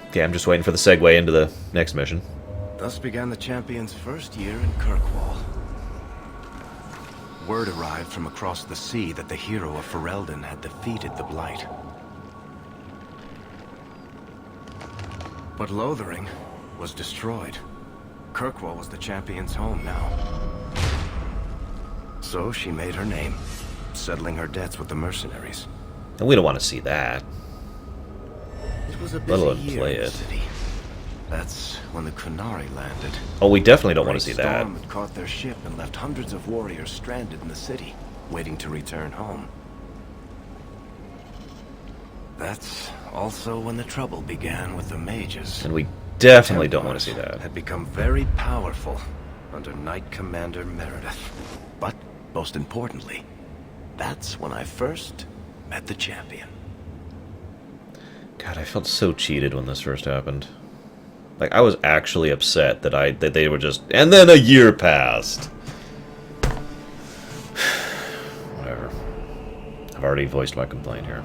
Okay, I'm just waiting for the segue into the next mission. Thus began the champion's first year in Kirkwall. Word arrived from across the sea that the hero of Ferelden had defeated the Blight. But Lothering was destroyed. Kirkwall was the champion's home now. So she made her name, settling her debts with the mercenaries. And we don't want to see that. It was a Let busy alone year play in the it. city. That's when the Kunari landed. Oh, we definitely don't want to see that. Storm had caught their ship and left hundreds of warriors stranded in the city, waiting to return home. That's also when the trouble began with the mages. And we definitely don't want to see that. Had become very powerful under Knight Commander Meredith. But, most importantly, that's when I first met the champion. God, I felt so cheated when this first happened. Like, I was actually upset that they were just... And then a year passed! Whatever. I've already voiced my complaint here.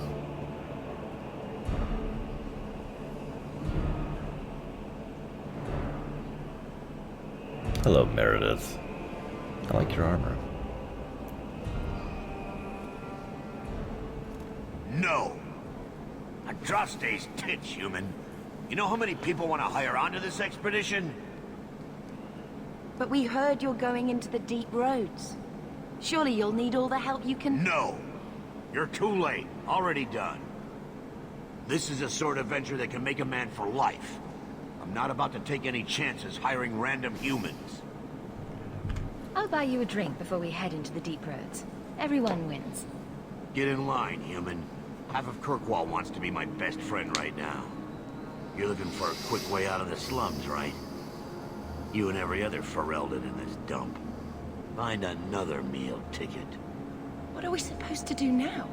Hello, Meredith. I like your armor. No! Andraste's tits, human. You know how many people want to hire onto this expedition? But we heard you're going into the deep roads. Surely you'll need all the help you can... No! You're too late. Already done. This is a sort of venture that can make a man for life. I'm not about to take any chances hiring random humans. I'll buy you a drink before we head into the deep roads. Everyone wins. Get in line, human. Half of Kirkwall wants to be my best friend right now. You're looking for a quick way out of the slums, right? You and every other Ferelden in this dump. Find another meal ticket. What are we supposed to do now?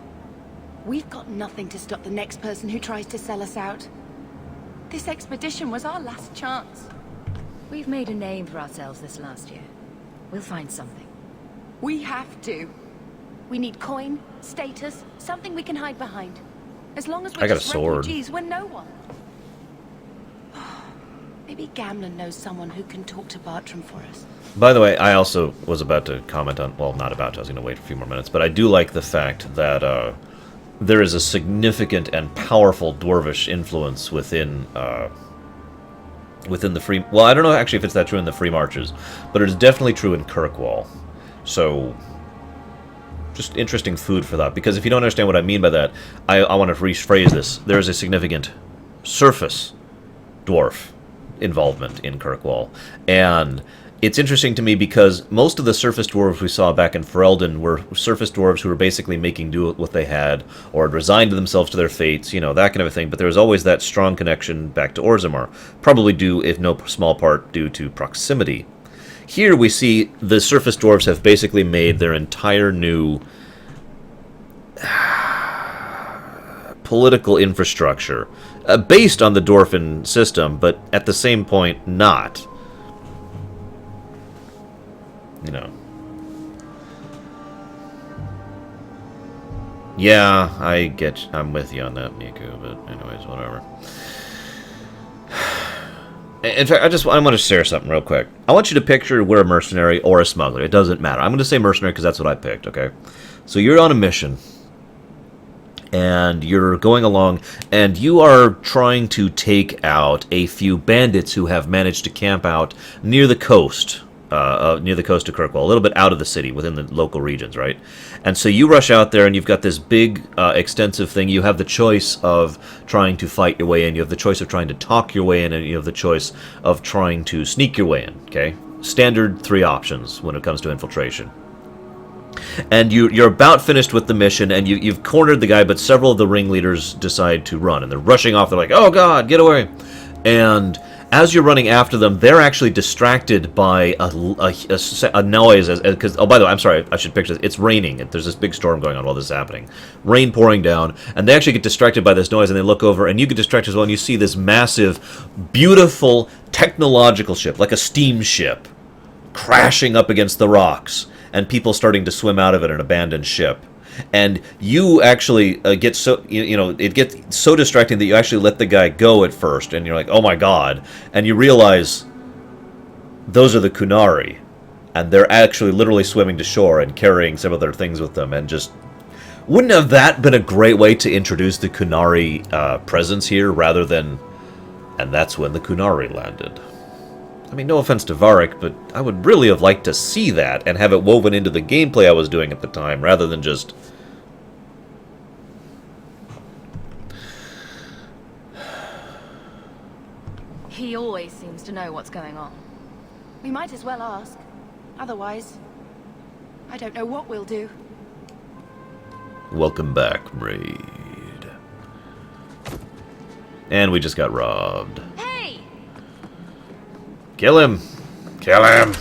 We've got nothing to stop the next person who tries to sell us out. This expedition was our last chance. We've made a name for ourselves this last year. We'll find something. We have to. We need coin, status, something we can hide behind. As long as we're I got a just sword. refugees, we're no one. Maybe Gamlen knows someone who can talk to Bartram for us. By the way, I also was about to comment on... Well, not about to. I was going to wait a few more minutes. But I do like the fact that there is a significant and powerful dwarvish influence within the Free... Well, I don't know actually if it's that true in the Free Marches, but it is definitely true in Kirkwall. So, just interesting food for thought. Because if you don't understand what I mean by that, I want to rephrase this. There is a significant surface dwarf involvement in Kirkwall. And it's interesting to me because most of the surface dwarves we saw back in Ferelden were surface dwarves who were basically making do with what they had, or had resigned themselves to their fates, you know, that kind of a thing. But there was always that strong connection back to Orzammar, probably due, if no small part, due to proximity. Here we see the surface dwarves have basically made their entire new political infrastructure based on the Dwarfen system, but at the same point not. You know. Yeah, I'm with you on that, Miku, but anyways, whatever. In fact, I want to share something real quick. I want you to picture we're a mercenary or a smuggler. It doesn't matter. I'm going to say mercenary because that's what I picked, okay? So you're on a mission, and you're going along, and you are trying to take out a few bandits who have managed to camp out near the coast of Kirkwall, a little bit out of the city, within the local regions, right? And so you rush out there, and you've got this big, extensive thing. You have the choice of trying to fight your way in, you have the choice of trying to talk your way in, and you have the choice of trying to sneak your way in, okay? Standard 3 options when it comes to infiltration. And you're about finished with the mission, and you've cornered the guy, but several of the ringleaders decide to run, and they're rushing off. They're like, oh god, get away! And as you're running after them, they're actually distracted by a noise. Because, oh, by the way, I'm sorry, I should picture this. It's raining. There's this big storm going on while this is happening. Rain pouring down, and they actually get distracted by this noise, and they look over, and you get distracted as well, and you see this massive, beautiful, technological ship, like a steamship, crashing up against the rocks, and people starting to swim out of it, an abandoned ship. And you actually get so, it gets so distracting that you actually let the guy go at first, and you're like, oh my god, and you realize those are the Kunari, and they're actually literally swimming to shore and carrying some of their things with them, and just, wouldn't have that been a great way to introduce the Kunari presence here, rather than, and that's when the Kunari landed. I mean, no offense to Varric, but I would really have liked to see that and have it woven into the gameplay I was doing at the time, rather than just... He always seems to know what's going on. We might as well ask. Otherwise, I don't know what we'll do. Welcome back, Raid. And we just got robbed. Hey! Kill him! Kill him!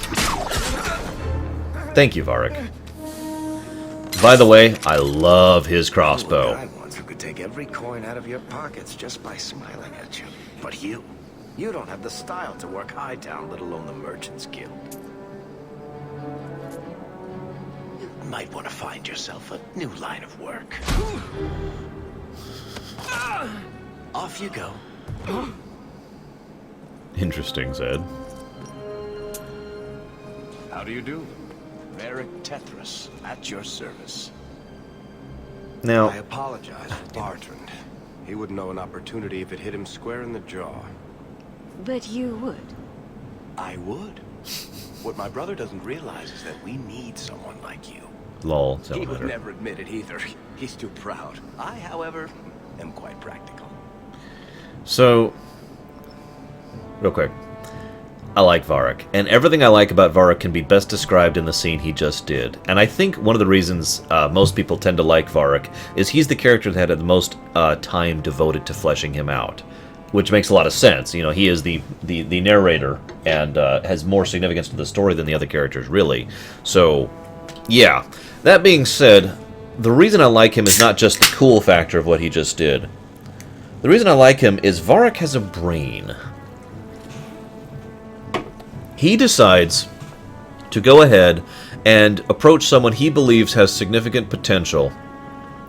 Thank you, Varric. By the way, I love his crossbow. I once who could take every coin out of your pockets just by smiling at you. But you don't have the style to work Hightown, let alone the Merchants Guild. You might want to find yourself a new line of work. Off you go. Interesting, Zed. How do you do? Varric Tethras, at your service. Now, I apologize for Bartrand. He wouldn't know an opportunity if it hit him square in the jaw. But you would. I would. What my brother doesn't realize is that we need someone like you. lol. He would never admit it either. He's too proud. I, however, am quite practical. So, real quick. I like Varric, and everything I like about Varric can be best described in the scene he just did. And I think one of the reasons most people tend to like Varric is he's the character that had the most time devoted to fleshing him out, which makes a lot of sense. You know, he is the narrator and has more significance to the story than the other characters, really. So, yeah. That being said, the reason I like him is not just the cool factor of what he just did. The reason I like him is Varric has a brain. He decides to go ahead and approach someone he believes has significant potential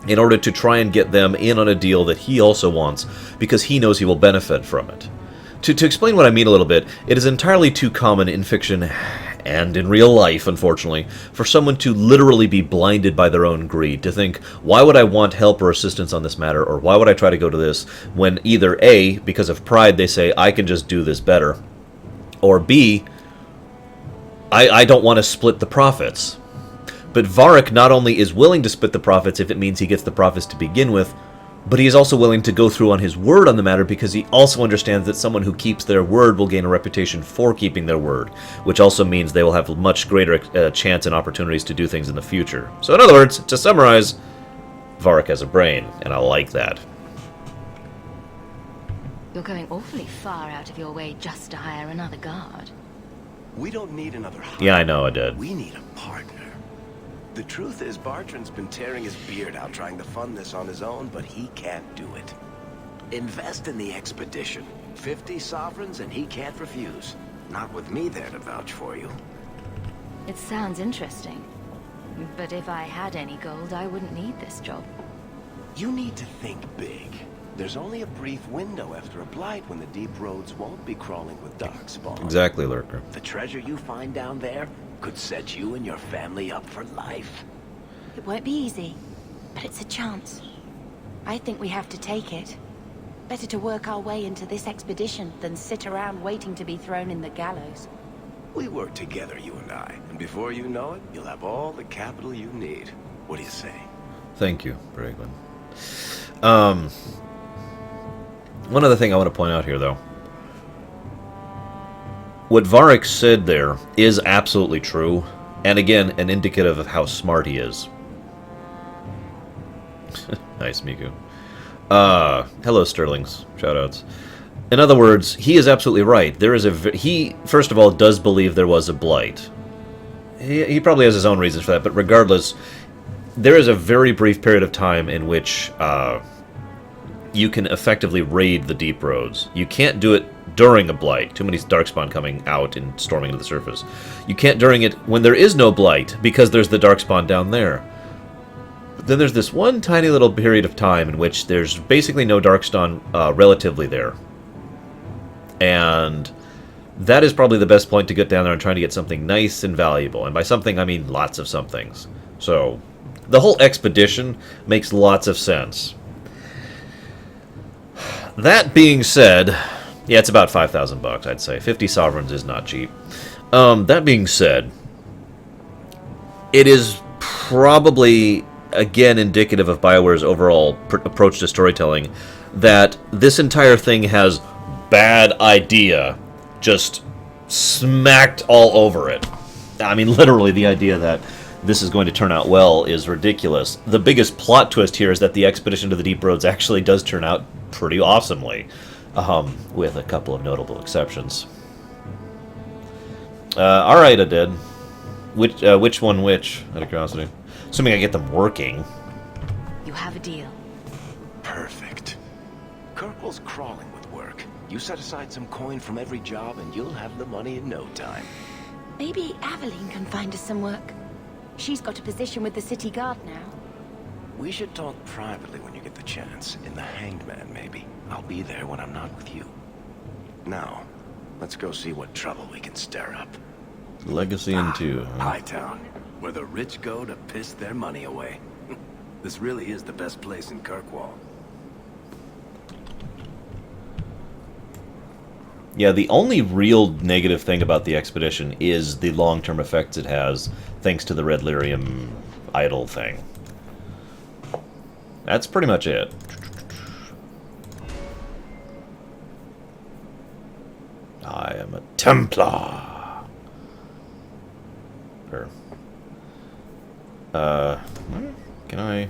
in order to try and get them in on a deal that he also wants, because he knows he will benefit from it. To explain what I mean a little bit, it is entirely too common in fiction, and in real life, unfortunately, for someone to literally be blinded by their own greed, to think, why would I want help or assistance on this matter, or why would I try to go to this, when either A, because of pride they say, I can just do this better, or B, I don't want to split the profits. But Varric not only is willing to split the profits if it means he gets the profits to begin with, but he is also willing to go through on his word on the matter, because he also understands that someone who keeps their word will gain a reputation for keeping their word, which also means they will have much greater chance and opportunities to do things in the future. So in other words, to summarize, Varric has a brain, and I like that. You're going awfully far out of your way just to hire another guard. We don't need another hire. Yeah, I know I did. We need a partner. The truth is, Bartrand's been tearing his beard out trying to fund this on his own, but he can't do it. Invest in the expedition. 50 sovereigns and he can't refuse. Not with me there to vouch for you. It sounds interesting. But if I had any gold, I wouldn't need this job. You need to think big. There's only a brief window after a blight when the deep roads won't be crawling with darkspawn. Exactly, Lurker. The treasure you find down there could set you and your family up for life. It won't be easy, but it's a chance. I think we have to take it. Better to work our way into this expedition than sit around waiting to be thrown in the gallows. We work together, you and I, and before you know it, you'll have all the capital you need. What do you say? Thank you, Braglin. One other thing I want to point out here, though. What Varric said there is absolutely true, and again, an indicative of how smart he is. Nice, Miku. Hello, Sterlings. Shoutouts. In other words, he is absolutely right. There is he, first of all, does believe there was a blight. He probably has his own reasons for that, but regardless, there is a very brief period of time in which you can effectively raid the deep roads. You can't do it during a blight. Too many darkspawn coming out and storming to the surface. You can't during it when there is no blight, because there's the darkspawn down there. But then there's this one tiny little period of time in which there's basically no darkspawn relatively there. And that is probably the best point to get down there and try to get something nice and valuable. And by something, I mean lots of somethings. So, the whole expedition makes lots of sense. That being said, yeah, it's about 5,000 bucks, I'd say. 50 sovereigns is not cheap. That being said, it is probably, again, indicative of BioWare's overall approach to storytelling that this entire thing has bad idea just smacked all over it. I mean, literally, the idea that this is going to turn out well is ridiculous. The biggest plot twist here is that the expedition to the Deep Roads actually does turn out pretty awesomely, with a couple of notable exceptions. Alright, I did. Which one which, out of curiosity? Assuming I get them working. You have a deal. Perfect. Kirkwall's crawling with work. You set aside some coin from every job and you'll have the money in no time. Maybe Aveline can find us some work. She's got a position with the city guard now. We should talk privately when you get the chance. In the Hanged Man, maybe. I'll be there when I'm not with you. Now, let's go see what trouble we can stir up. Legacy in 2. Hightown, where the rich go to piss their money away. This really is the best place in Kirkwall. Yeah, the only real negative thing about the expedition is the long-term effects it has, thanks to the Red Lyrium idol thing. That's pretty much it. I am a Templar. Sure. Can I?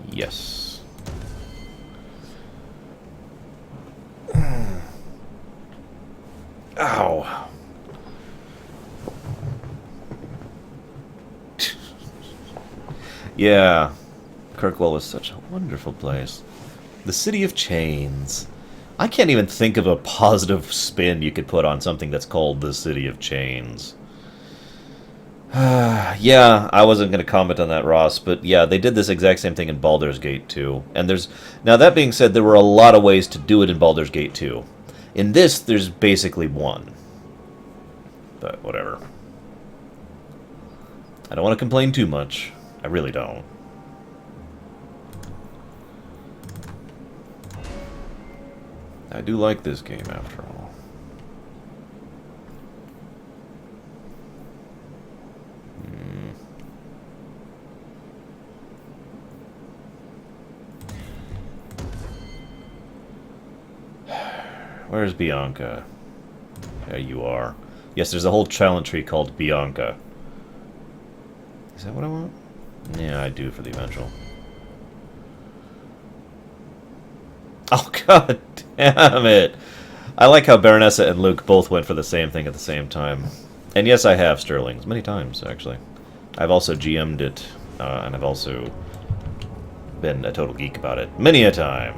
Yes. Ow. Yeah. Kirkwall was such a wonderful place. The City of Chains. I can't even think of a positive spin you could put on something that's called the City of Chains. Yeah, I wasn't going to comment on that, Ross, but yeah, they did this exact same thing in Baldur's Gate 2. And there's... Now, that being said, there were a lot of ways to do it in Baldur's Gate 2. In this, there's basically one. But whatever. I don't want to complain too much. I really don't. I do like this game, after all. Where's Bianca? There you are. Yes, there's a whole challenge tree called Bianca. Is that what I want? Yeah, I do for the eventual. Oh, god damn it! I like how Baronessa and Luke both went for the same thing at the same time. And yes, I have Sterlings. Many times, actually. I've also GM'd it, and I've also been a total geek about it. Many a time.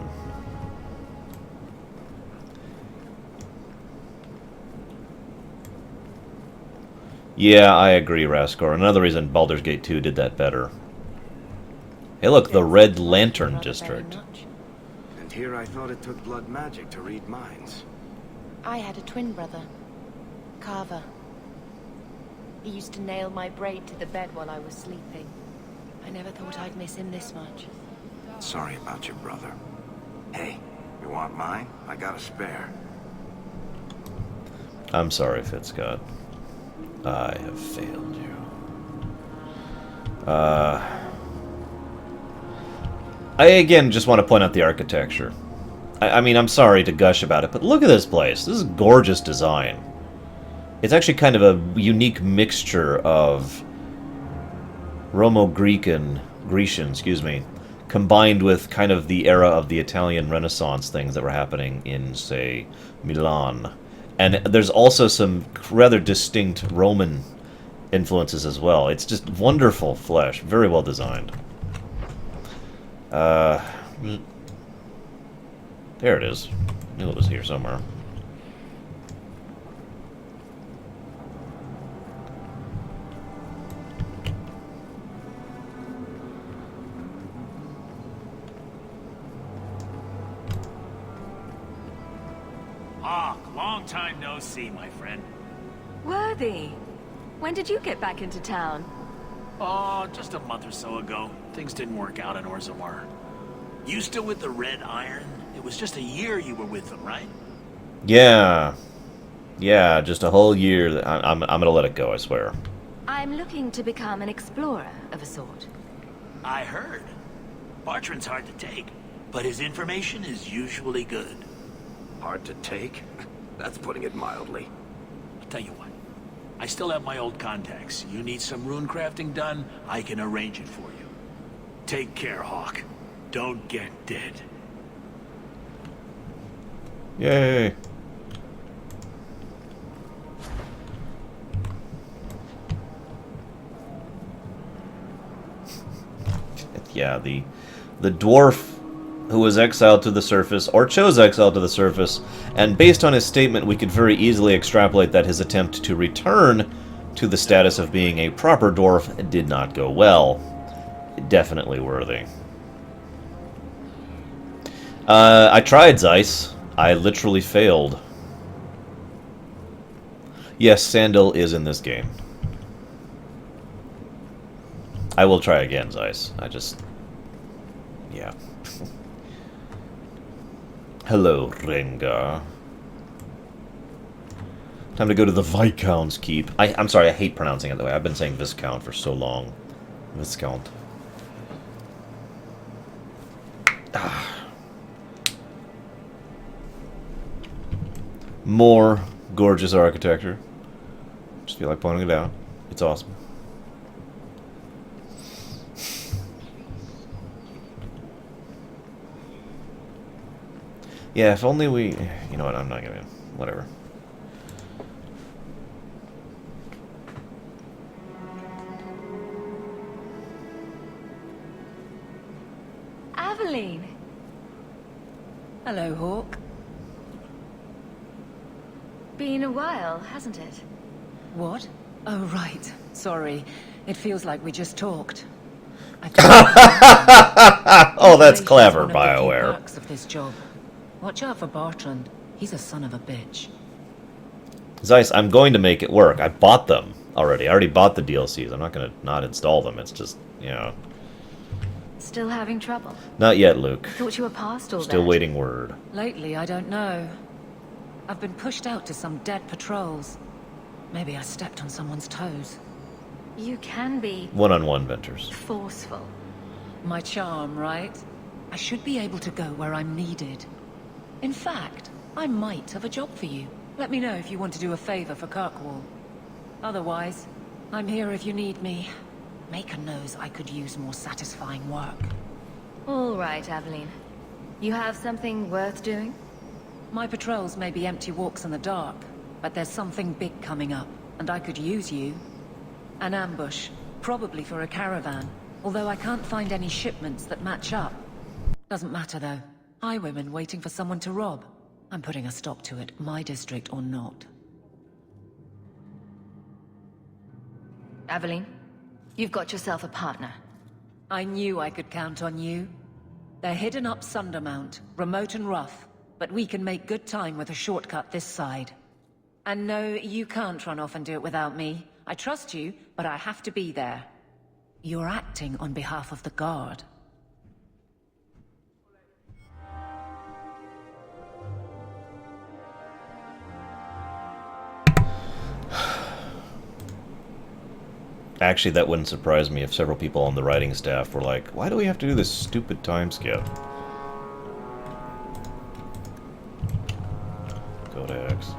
Yeah, I agree, Raskor. Another reason Baldur's Gate 2 did that better. Hey look, the Red Lantern District. And here I thought it took blood magic to read minds. I had a twin brother, Carver. He used to nail my braid to the bed while I was sleeping. I never thought I'd miss him this much. Sorry about your brother. Hey, you want mine? I got a spare. I'm sorry, Fitzcott. I have failed you. I again just want to point out the architecture. I mean, I'm sorry to gush about it, but look at this place. This is gorgeous design. It's actually kind of a unique mixture of Grecian, combined with kind of the era of the Italian Renaissance things that were happening in, say, Milan. And there's also some rather distinct Roman influences as well. It's just wonderful flesh. Very well designed. There it is. I knew it was here somewhere. Long time no see, my friend. Worthy. When did you get back into town? Oh, just a month or so ago. Things didn't work out in Orzammar. You still with the Red Iron? It was just a year you were with them, right? Yeah. Yeah, just a whole year. I'm gonna let it go, I swear. I'm looking to become an explorer of a sort. I heard. Bartrand's hard to take, but his information is usually good. Hard to take? That's putting it mildly. I'll tell you what. I still have my old contacts. You need some rune crafting done, I can arrange it for you. Take care, Hawk. Don't get dead. Yay. Yeah, the dwarf who was exiled to the surface, or chose exile to the surface, and based on his statement we could very easily extrapolate that his attempt to return to the status of being a proper dwarf did not go well. Definitely worthy. I tried, Zeiss. I literally failed. Yes, Sandal is in this game. I will try again, Zeiss. I just... yeah. Hello, Rengar. Time to go to the Viscount's Keep. I'm sorry, I hate pronouncing it that way. I've been saying Viscount for so long. Viscount. More gorgeous architecture. Just feel like pointing it out. It's awesome. Yeah, if only we... you know what, I'm not gonna... whatever. Aveline! Hello, Hawk. Been a while, hasn't it? What? Oh, right. Sorry. It feels like we just talked. Oh, that's clever, One of the key BioWare. perks of this job. Watch out for Bartrand. He's a son of a bitch. Zeiss, I'm going to make it work. I bought them already. I already bought the DLCs. I'm not going to not install them. It's just, you know. Still having trouble? Not yet, Luke. Thought you were past all that. Still waiting word. Lately, I don't know. I've been pushed out to some dead patrols. Maybe I stepped on someone's toes. You can be... One-on-one ventures. forceful. My charm, right? I should be able to go where I'm needed. In fact, I might have a job for you. Let me know if you want to do a favor for Kirkwall. Otherwise, I'm here if you need me. Maker knows I could use more satisfying work. All right, Aveline. You have something worth doing? My patrols may be empty walks in the dark, but there's something big coming up, and I could use you. An ambush, probably for a caravan, although I can't find any shipments that match up. Doesn't matter though. Highwaymen waiting for someone to rob. I'm putting a stop to it, my district or not. Aveline, you've got yourself a partner. I knew I could count on you. They're hidden up Sundermount, remote and rough, but we can make good time with a shortcut this side. And no, you can't run off and do it without me. I trust you, but I have to be there. You're acting on behalf of the Guard. Actually, that wouldn't surprise me if several people on the writing staff were like, why do we have to do this stupid time skip? Go to X.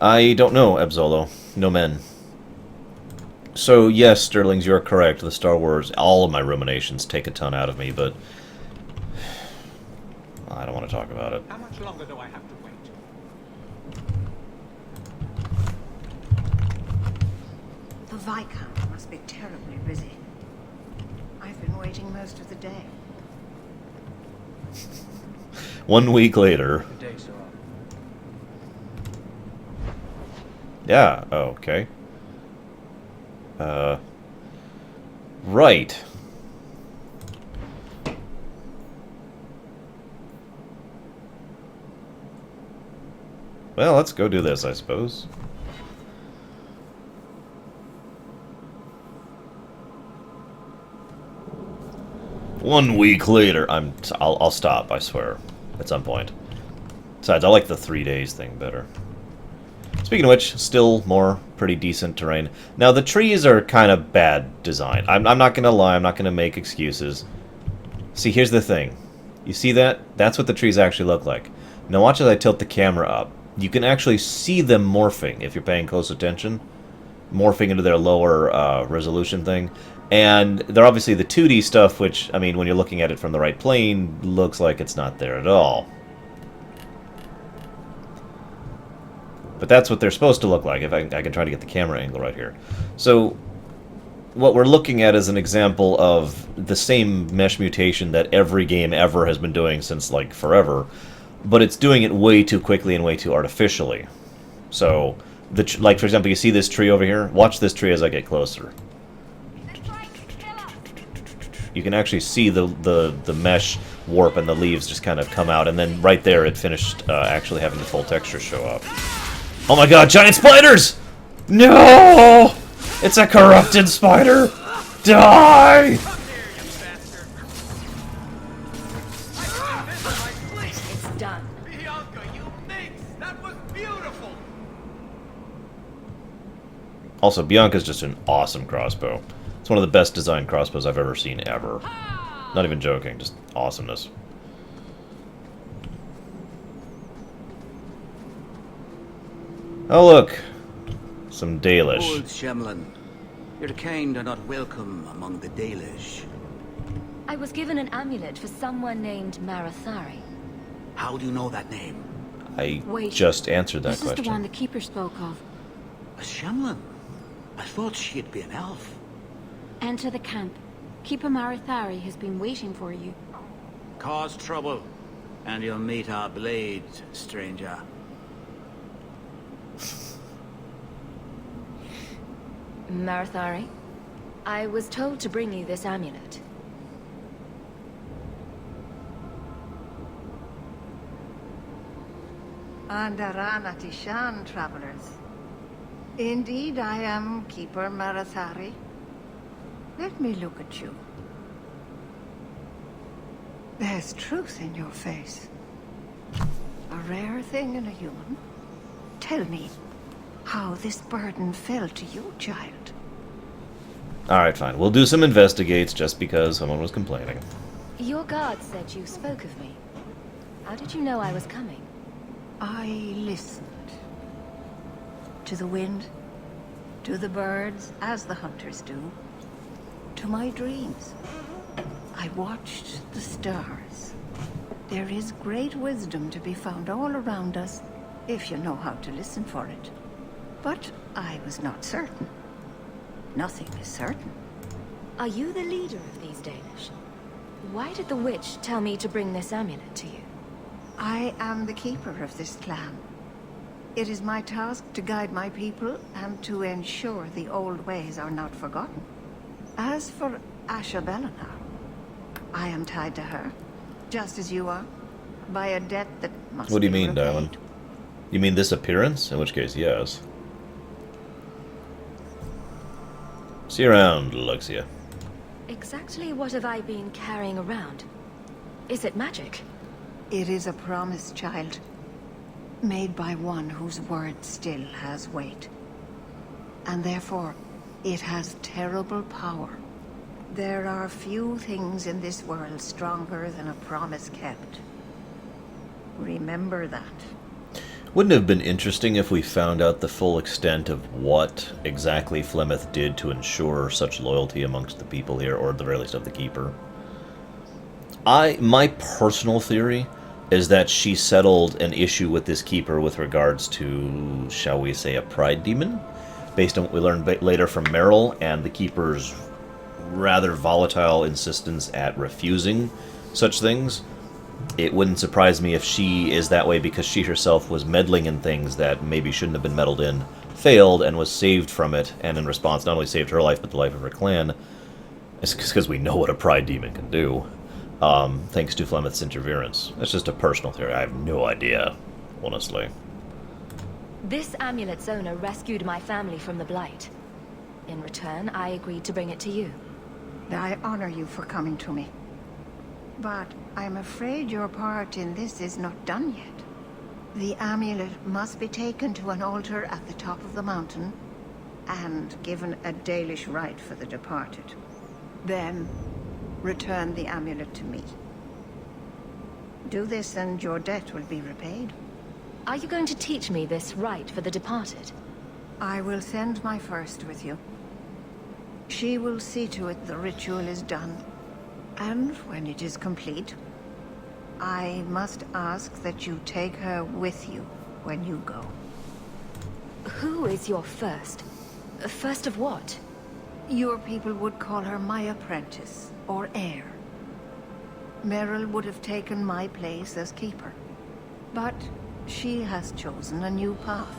I don't know, Absolo. No men. So, yes, Sterlings, you're correct. The Star Wars, all of my ruminations take a ton out of me, but I don't want to talk about it. How much longer do I have to wait? The Viscount must be terribly busy. I've been waiting most of the day. 1 week later. Good day, sir. Yeah, oh, okay. Right. Well, let's go do this, I suppose. One week later, I'll stop, I swear, at some point. Besides, I like the 3 days thing better. Speaking of which, still more pretty decent terrain. Now, the trees are kind of bad design. I'm not gonna lie, I'm not gonna make excuses. See, here's the thing. You see that? That's what the trees actually look like. Now watch as I tilt the camera up. You can actually see them morphing, if you're paying close attention. Morphing into their lower resolution thing. And they're obviously the 2D stuff, which, I mean, when you're looking at it from the right plane, looks like it's not there at all. But that's what they're supposed to look like, if I can try to get the camera angle right here. So, what we're looking at is an example of the same mesh mutation that every game ever has been doing since, like, forever. But it's doing it way too quickly and way too artificially. So, like, for example, you see this tree over here? Watch this tree as I get closer. You can actually see the mesh warp and the leaves just kind of come out, and then right there it finished actually having the full texture show up. Oh my god, giant spiders! No! It's a corrupted spider! Die! It's done. Bianca, you minx! That was beautiful! Also, Bianca's just an awesome crossbow. It's one of the best designed crossbows I've ever seen, ever. Not even joking, just awesomeness. Oh look! Some Dalish. Old Shemlin, your kind are not welcome among the Dalish. I was given an amulet for someone named Marathari. How do you know that name? I Wait, just answered that this question. is the one the Keeper spoke of. A Shemlin? I thought she'd be an elf. Enter the camp. Keeper Marathari has been waiting for you. Cause trouble. And you'll meet our blades, stranger. Marathari, I was told to bring you this amulet. Andarana Tishan, travelers. Indeed, I am Keeper Marathari. Let me look at you. There's truth in your face. A rare thing in a human. Tell me how this burden fell to you, child. Alright, fine. We'll do some investigates just because someone was complaining. Your guard said you spoke of me. How did you know I was coming? I listened. To the wind, to the birds, as the hunters do. To my dreams. I watched the stars. There is great wisdom to be found all around us, if you know how to listen for it. But I was not certain. Nothing is certain. Are you the leader of these Danish? Why did the witch tell me to bring this amulet to you? I am the keeper of this clan. It is my task to guide my people and to ensure the old ways are not forgotten. As for Asha Bellinar, I am tied to her, just as you are, by a debt that must be What do you mean, repaid. darling? You mean this appearance? In which case, yes. See you around, Luxia. Exactly what have I been carrying around? Is it magic? It is a promise, child. Made by one whose word still has weight. And therefore, it has terrible power. There are few things in this world stronger than a promise kept. Remember that. Wouldn't it have been interesting if we found out the full extent of what exactly Flemeth did to ensure such loyalty amongst the people here, or at the very least of the Keeper? My personal theory is that she settled an issue with this Keeper with regards to, shall we say, a pride demon, based on what we learned later from Merrill and the Keeper's rather volatile insistence at refusing such things. It wouldn't surprise me if she is that way because she herself was meddling in things that maybe shouldn't have been meddled in, failed, and was saved from it, and in response not only saved her life, but the life of her clan. It's because we know what a pride demon can do, thanks to Flemeth's interference. That's just a personal theory. I have no idea, honestly. This amulet's owner rescued my family from the Blight. In return, I agreed to bring it to you. I honor you for coming to me. But I'm afraid your part in this is not done yet. The amulet must be taken to an altar at the top of the mountain and given a Dalish rite for the departed. Then, return the amulet to me. Do this and your debt will be repaid. Are you going to teach me this rite for the departed? I will send my first with you. She will see to it the ritual is done. And when it is complete, I must ask that you take her with you when you go. Who is your first? First of what? Your people would call her my apprentice, or heir. Merrill would have taken my place as keeper. But she has chosen a new path.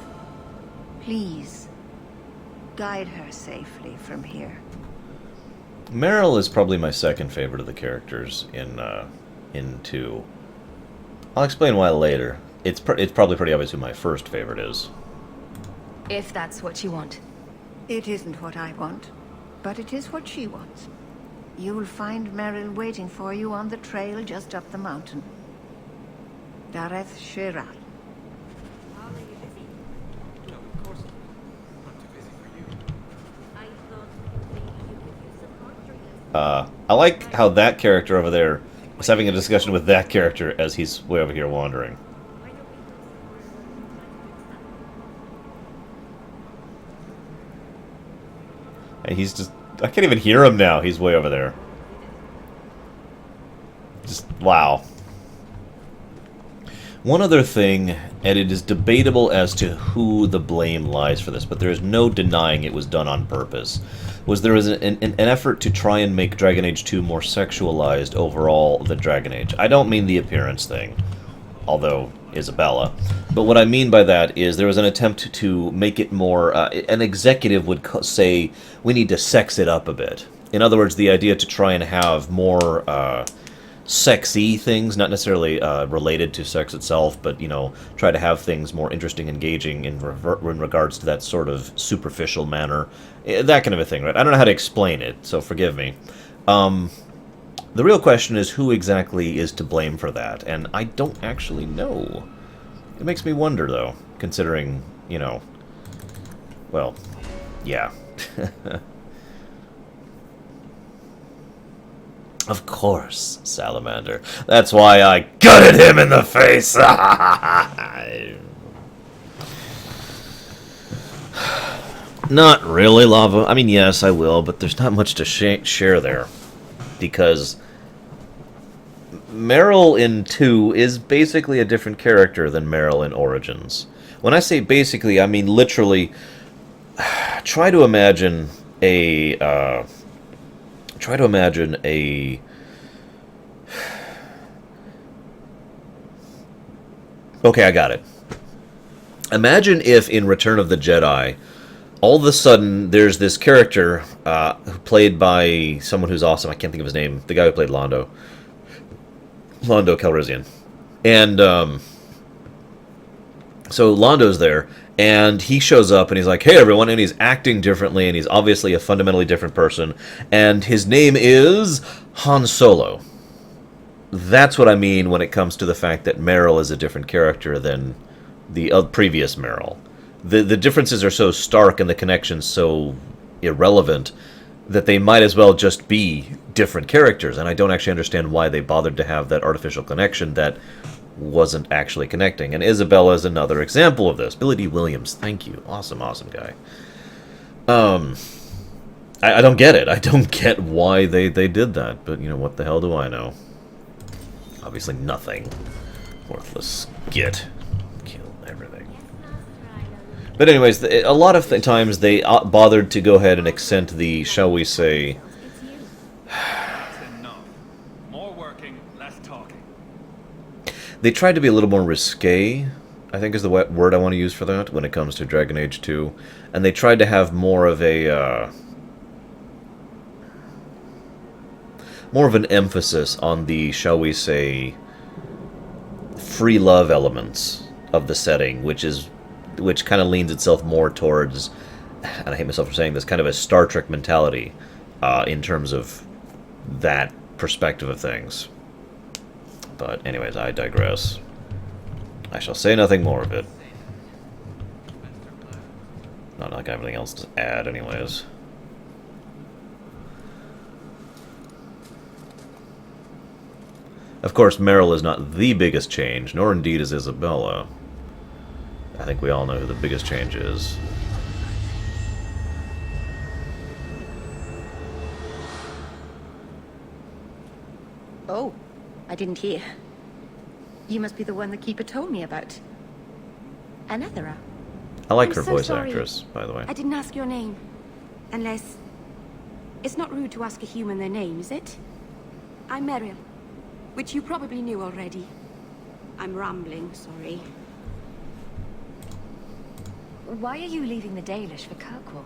Please, guide her safely from here. Merrill is probably my second favorite of the characters in 2. I'll explain why later. It's probably pretty obvious who my first favorite is. If that's what you want. It isn't what I want, but it is what she wants. You'll find Merrill waiting for you on the trail just up the mountain. Dareth Shiral. I like how that character over there is having a discussion with that character as he's way over here wandering. And he's just... I can't even hear him now. He's way over there. Just... wow. One other thing, and it is debatable as to who the blame lies for this, but there is no denying it was done on purpose, was there was an effort to try and make Dragon Age 2 more sexualized overall than Dragon Age. I don't mean the appearance thing. although Isabella. But what I mean by that is there was an attempt to make it more... an executive would say, we need to sex it up a bit. In other words, the idea to try and have more sexy things, not necessarily related to sex itself, but, you know, try to have things more interesting, engaging in regards to that sort of superficial manner. That kind of a thing, right? I don't know how to explain it, so forgive me. The real question is who exactly is to blame for that, and I don't actually know. It makes me wonder, though, considering, you know, well, yeah. Of course, Salamander. That's why I gutted him in the face! Not really, Lava. I mean, yes, I will, but there's not much to share there. Because Meryl in 2 is basically a different character than Meryl in Origins. When I say basically, I mean literally. Try to imagine a... Okay, I got it. Imagine if in Return of the Jedi, all of a sudden there's this character played by someone who's awesome. I can't think of his name. The guy who played Londo. Londo Calrissian. And so Londo's there, and he shows up and he's like, hey everyone, and he's acting differently, and he's obviously a fundamentally different person, and his name is Han Solo. That's what I mean when it comes to the fact that Meryl is a different character than the previous Meryl. The differences are so stark and the connections so irrelevant that they might as well just be different characters, and I don't actually understand why they bothered to have that artificial connection that wasn't actually connecting. And Isabella is another example of this. Billy D. Williams, thank you. Awesome, awesome guy. I don't get it. I don't get why they did that, but, you know, what the hell do I know? Obviously nothing. Worthless git. Kill everything. But anyways, a lot of times they bothered to go ahead and accent the, shall we say... They tried to be a little more risque, I think is the word I want to use for that, when it comes to Dragon Age 2. And they tried to have more of a... more of an emphasis on the, shall we say, free love elements of the setting, which kind of leans itself more towards, and I hate myself for saying this, kind of a Star Trek mentality in terms of that perspective of things. But anyways, I digress. I shall say nothing more of it. Not like I have anything else to add anyways. Of course, Meryl is not the biggest change, nor indeed is Isabella. I think we all know who the biggest change is. Oh, I didn't hear. You must be the one the Keeper told me about. Anethera. I like I'm her so voice sorry. actress, by the way. I didn't ask your name. Unless... It's not rude to ask a human their name, is it? I'm Meryl, which you probably knew already. I'm rambling, sorry. Why are you leaving the Dalish for Kirkwall?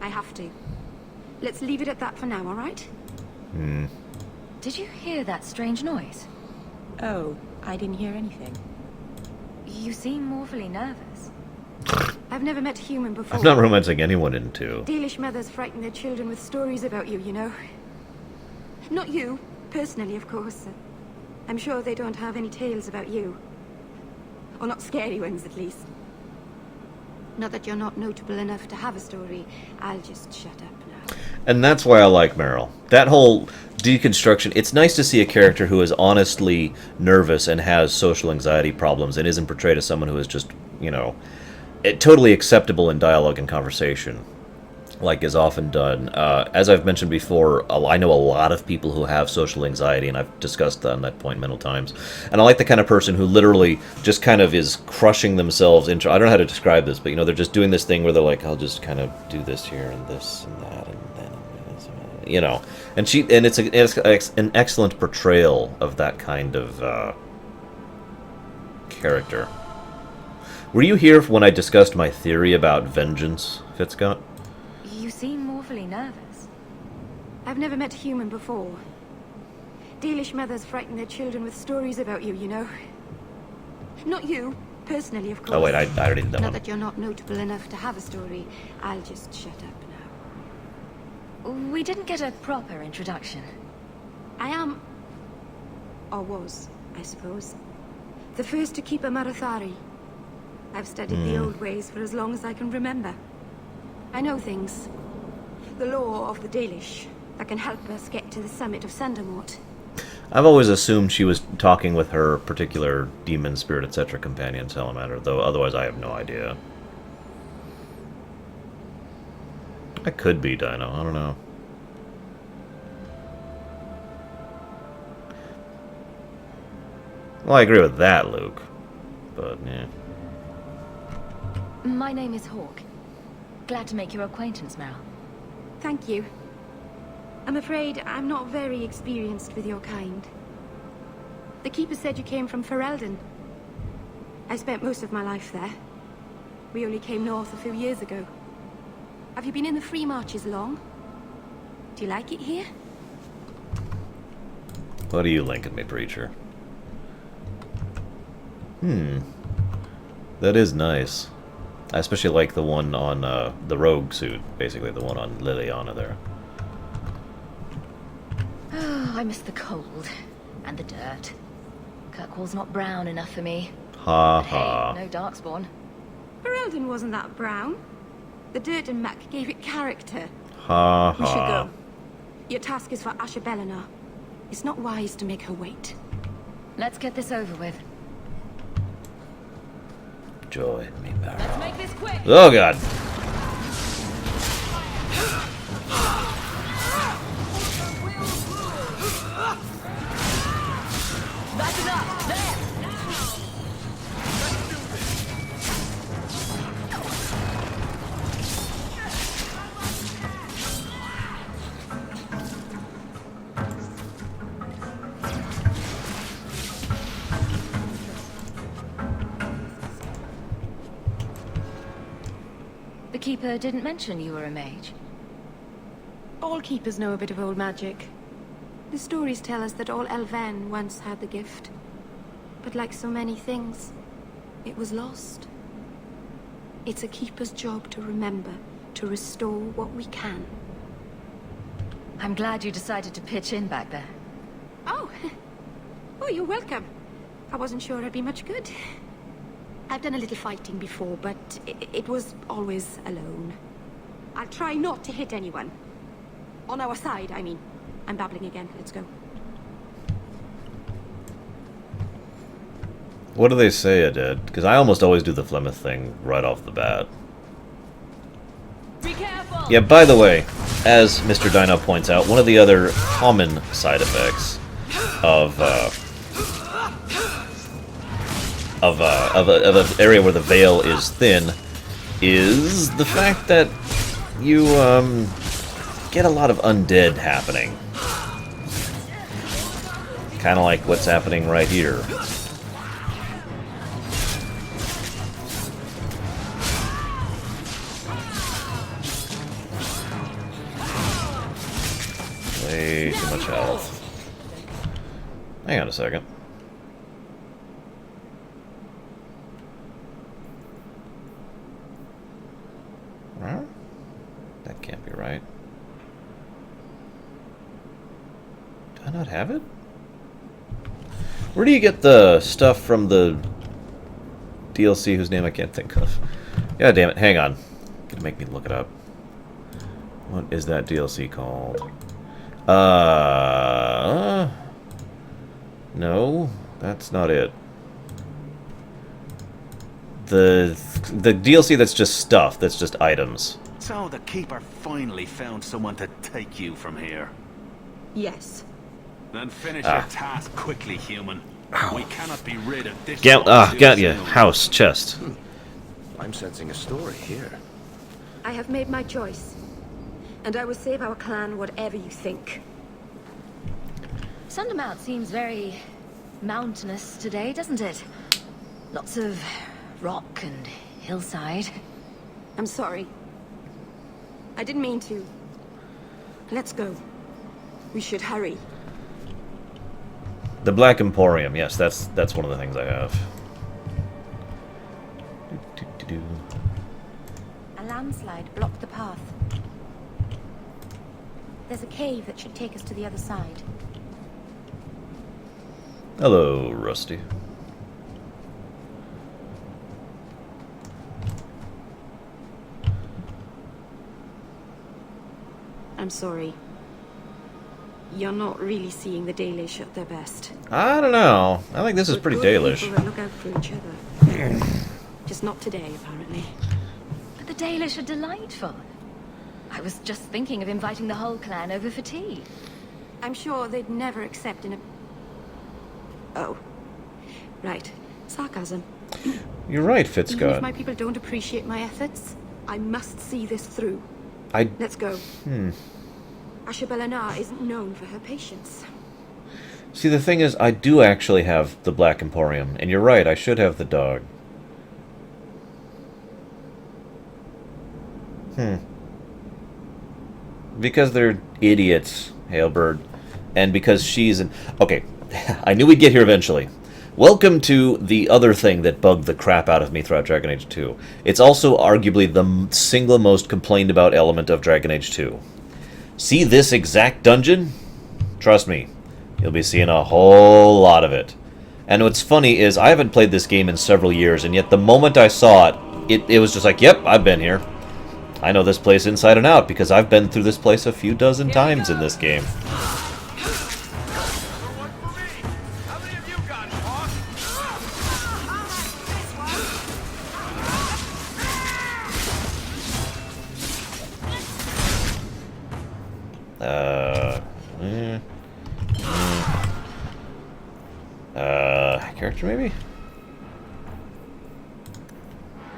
I have to. Let's leave it at that for now, all right? Hmm. Did you hear that strange noise? Oh, I didn't hear anything. You seem awfully nervous. I've never met a human before. I'm not romancing anyone in 2. Dalish mothers frighten their children with stories about you, you know. Not you, personally, of course. I'm sure they don't have any tales about you. Or not scary ones, at least. Not that you're not notable enough to have a story. I'll just shut up now. And that's why I like Meryl. That whole deconstruction, it's nice to see a character who is honestly nervous and has social anxiety problems and isn't portrayed as someone who is just, you know, totally acceptable in dialogue and conversation, like is often done. As I've mentioned before, I know a lot of people who have social anxiety, and I've discussed on that point many times. And I like the kind of person who literally just kind of is crushing themselves into, I don't know how to describe this, but, you know, they're just doing this thing where they're like, I'll just kind of do this here and this and that and then, you know. And it's an excellent portrayal of that kind of character. Were you here when I discussed my theory about vengeance, Fitzcott? You seem awfully nervous. I've never met a human before. Dalish mothers frighten their children with stories about you, you know. Not you, personally, of course. Oh wait, I already did that Not one. that you're not notable enough to have a story. I'll just shut up now. We didn't get a proper introduction. I am... or was, I suppose. The first to keep a Marathari. I've studied the old ways for as long as I can remember. I know things. The law of the Dalish that can help us get to the summit of Sandamort. I've always assumed she was talking with her particular demon, spirit, etc. companion, Salamander, though otherwise I have no idea. I could be Dino, I don't know. Well, I agree with that, Luke. But, yeah. My name is Hawk. Glad to make your acquaintance, Meryl. Thank you. I'm afraid I'm not very experienced with your kind. The Keeper said you came from Ferelden. I spent most of my life there. We only came north a few years ago. Have you been in the Free Marches long? Do you like it here? What are you linking me, Preacher? That is nice. I especially like the one on the rogue suit, basically the one on Liliana there. Oh, I miss the cold. And the dirt. Kirkwall's not brown enough for me. Ha But ha. hey, no Darkspawn. Ferelden wasn't that brown. The dirt and muck gave it character. Ha We should ha. go. Your task is for Asha Bellinar. It's not wise to make her wait. Let's get this over with. Join me, Meryl. Let's make this quick. Oh god. That's enough. There. The Keeper didn't mention you were a mage. All keepers know a bit of old magic. The stories tell us that all Elven once had the gift. But like so many things, it was lost. It's a keeper's job to remember, to restore what we can. I'm glad you decided to pitch in back there. Oh, oh, you're welcome. I wasn't sure I'd be much good. I've done a little fighting before, but it was always alone. I'll try not to hit anyone. On our side, I mean. I'm babbling again. Let's go. What do they say I did? Because I almost always do the Flemeth thing right off the bat. Be careful! Yeah, by the way, as Mr. Dino points out, one of the other common side effects of an area where the veil is thin is the fact that you get a lot of undead happening. Kind of like what's happening right here. Way too much health. Hang on a second. Huh? That can't be right. Do I not have it? Where do you get the stuff from the DLC whose name I can't think of? God damn it, hang on. Gonna make me look it up. What is that DLC called? No, that's not it. The DLC that's just stuff, that's just items. So the Keeper finally found someone to take you from here. Yes. Then finish your task quickly, human. We cannot be rid of this. Got you. House, chest. I'm sensing a story here. I have made my choice. And I will save our clan whatever you think. Sandamount seems very mountainous today, doesn't it? Lots of rock and hillside. I'm sorry. I didn't mean to. Let's go. We should hurry. The Black Emporium, yes, that's one of the things I have. A landslide blocked the path. There's a cave that should take us to the other side. Hello, Rusty. I'm sorry. You're not really seeing the Dalish at their best. I don't know. I think this is pretty Good Dalish. people that look out for each other. Just not today, apparently. But the Dalish are delightful. I was just thinking of inviting the whole clan over for tea. I'm sure they'd never accept an... Oh. Right. Sarcasm. You're right, Even if Fitzgod. my people don't appreciate my efforts, I must see this through. Let's go. Ashabelanar isn't known for her patience. See, the thing is, I do actually have the Black Emporium, and you're right, I should have the dog. Because they're idiots, Halebird, and because she's an... Okay, I knew we'd get here eventually. Welcome to the other thing that bugged the crap out of me throughout Dragon Age 2. It's also arguably the single most complained about element of Dragon Age 2. See this exact dungeon? Trust me, you'll be seeing a whole lot of it. And what's funny is I haven't played this game in several years, and yet the moment I saw it was just like, yep, I've been here. I know this place inside and out because I've been through this place a few dozen times in this game. Character maybe?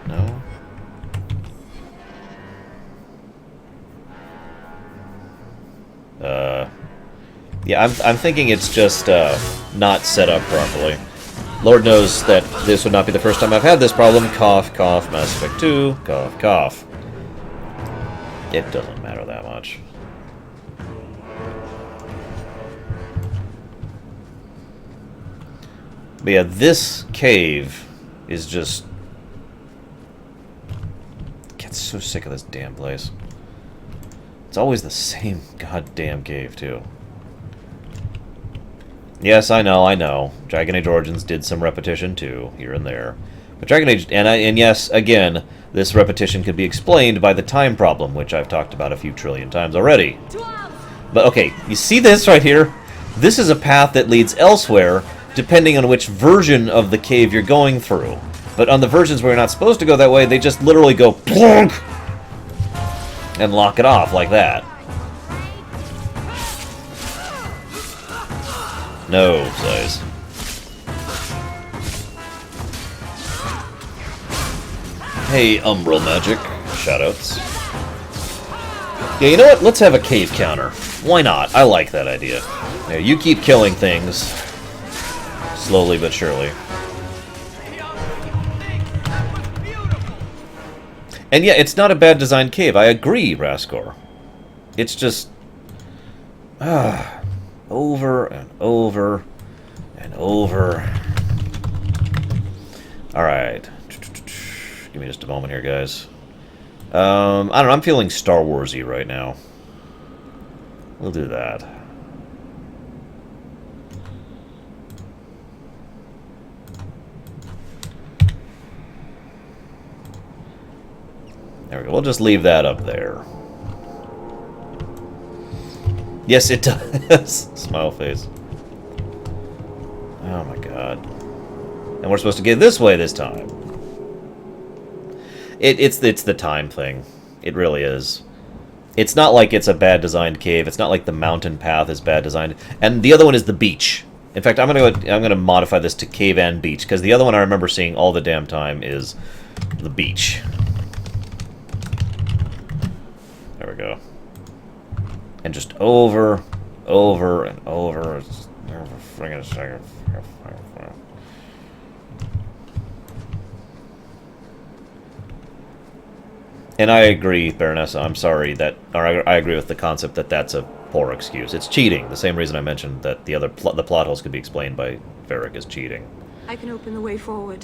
No. Yeah, I'm thinking it's just not set up properly. Lord knows that this would not be the first time I've had this problem. Cough, cough, Mass Effect 2, cough, cough. It doesn't matter that much. But yeah, this cave is just... I get so sick of this damn place. It's always the same goddamn cave, too. Yes, I know. Dragon Age Origins did some repetition, too, here and there. But Dragon Age... And yes, again, this repetition could be explained by the time problem, which I've talked about a few trillion times already. But, okay, you see this right here? This is a path that leads elsewhere, depending on which version of the cave you're going through. But on the versions where you're not supposed to go that way, they just literally go plonk and lock it off like that. No, size. Hey, Umbral Magic. Shoutouts. Yeah, you know what? Let's have a cave counter. Why not? I like that idea. Yeah, you keep killing things. Slowly but surely. And yeah, it's not a bad designed cave. I agree, Raskor. It's just... over and over and over. Alright. Give me just a moment here, guys. I don't know, I'm feeling Star Wars-y right now. We'll do that. There we go. We'll just leave that up there. Yes, it does. Smile face. Oh my god. And we're supposed to get this way this time. It's the time thing. It really is. It's not like it's a bad designed cave. It's not like the mountain path is bad designed. And the other one is the beach. In fact, I'm gonna modify this to cave and beach, because the other one I remember seeing all the damn time is the beach. There we go. And just over and over. And I agree, Baronessa, I'm sorry that... Or I agree with the concept that that's a poor excuse. It's cheating, the same reason I mentioned that the plot holes could be explained by Varric as cheating. I can open the way forward.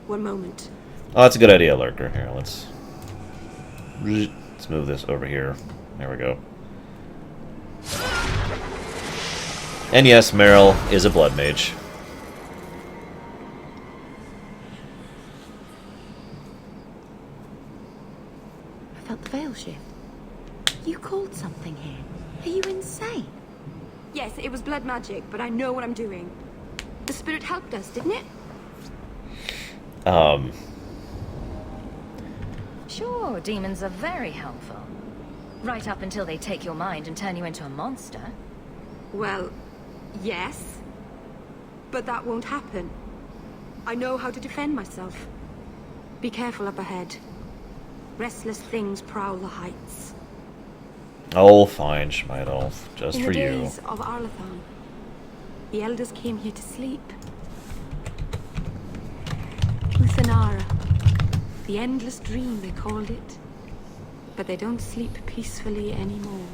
One moment. Oh, that's a good idea, Lurker. Here, let's move this over here. There we go. And yes, Meryl is a blood mage. I felt the veil shift. You called something here. Are you insane? Yes, it was blood magic, but I know what I'm doing. The spirit helped us, didn't it? Sure, demons are very helpful. Right up until they take your mind and turn you into a monster. Well, yes. But that won't happen. I know how to defend myself. Be careful up ahead. Restless things prowl the heights. Oh, fine, Schmeidolf. Just for you. In the days of Arlathan, the elders came here to sleep. Uthanara. The endless dream, they called it. But they don't sleep peacefully anymore.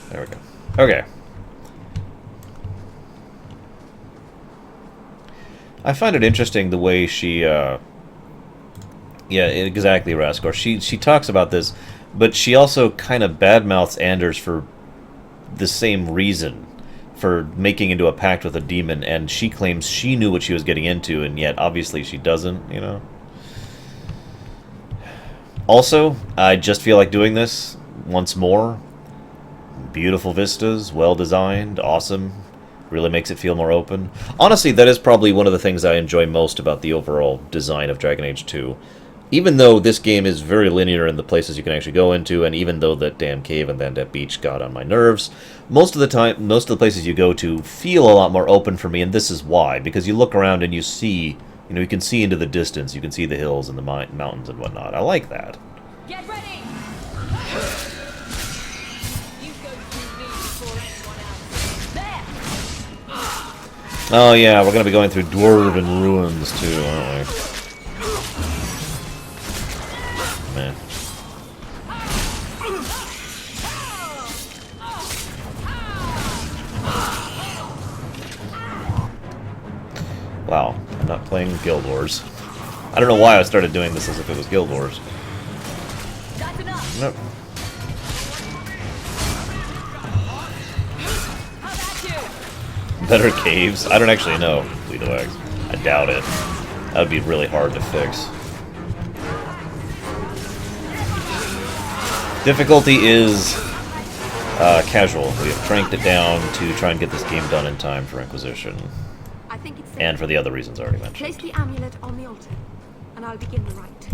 There we go. Okay. I find it interesting the way she, yeah, exactly, Raskor. She talks about this, but she also kind of badmouths Anders for the same reason, for making into a pact with a demon, and she claims she knew what she was getting into, and yet obviously she doesn't, you know? Also, I just feel like doing this once more. Beautiful vistas, well designed, awesome. Really makes it feel more open. Honestly, that is probably one of the things I enjoy most about the overall design of Dragon Age 2. Even though this game is very linear in the places you can actually go into, and even though that damn cave and then that beach got on my nerves, most of the time, most of the places you go to feel a lot more open for me, and this is why. Because you look around and you see, you know, you can see into the distance, you can see the hills and the mountains and whatnot. I like that. Get ready! You go through me before anyone else. There! Oh yeah, we're going to be going through Dwarven ruins too, aren't we? Man. Wow, I'm not playing Guild Wars. I don't know why I started doing this as if it was Guild Wars. Nope. Better caves? I don't actually know, Leadowax. I doubt it. That would be really hard to fix. Difficulty is casual. We have cranked it down to try and get this game done in time for Inquisition. I think it's And for the other reasons already mentioned. Place the amulet on the altar, and I'll begin the rite.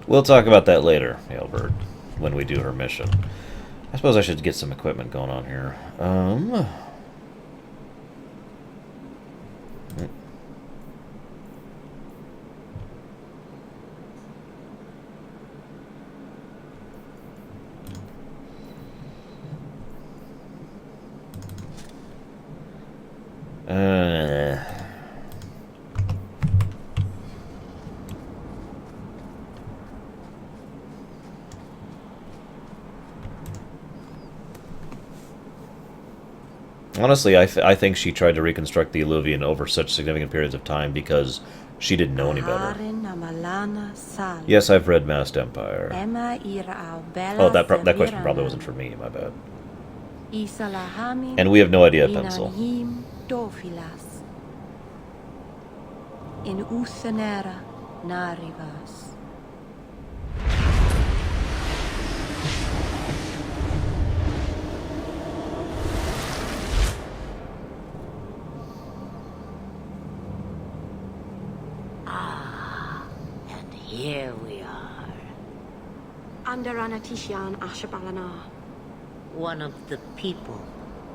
We'll talk about that later, Aelbert, when we do her mission. I suppose I should get some equipment going on here. Honestly, I think she tried to reconstruct the Illuvian over such significant periods of time because she didn't know any better. Yes, I've read Masked Empire. Oh, that question probably wasn't for me, my bad. And we have no idea, Pencil. In Uthanera Narivas. And here we are. Under Anatishan Ashabalanar. One of the people.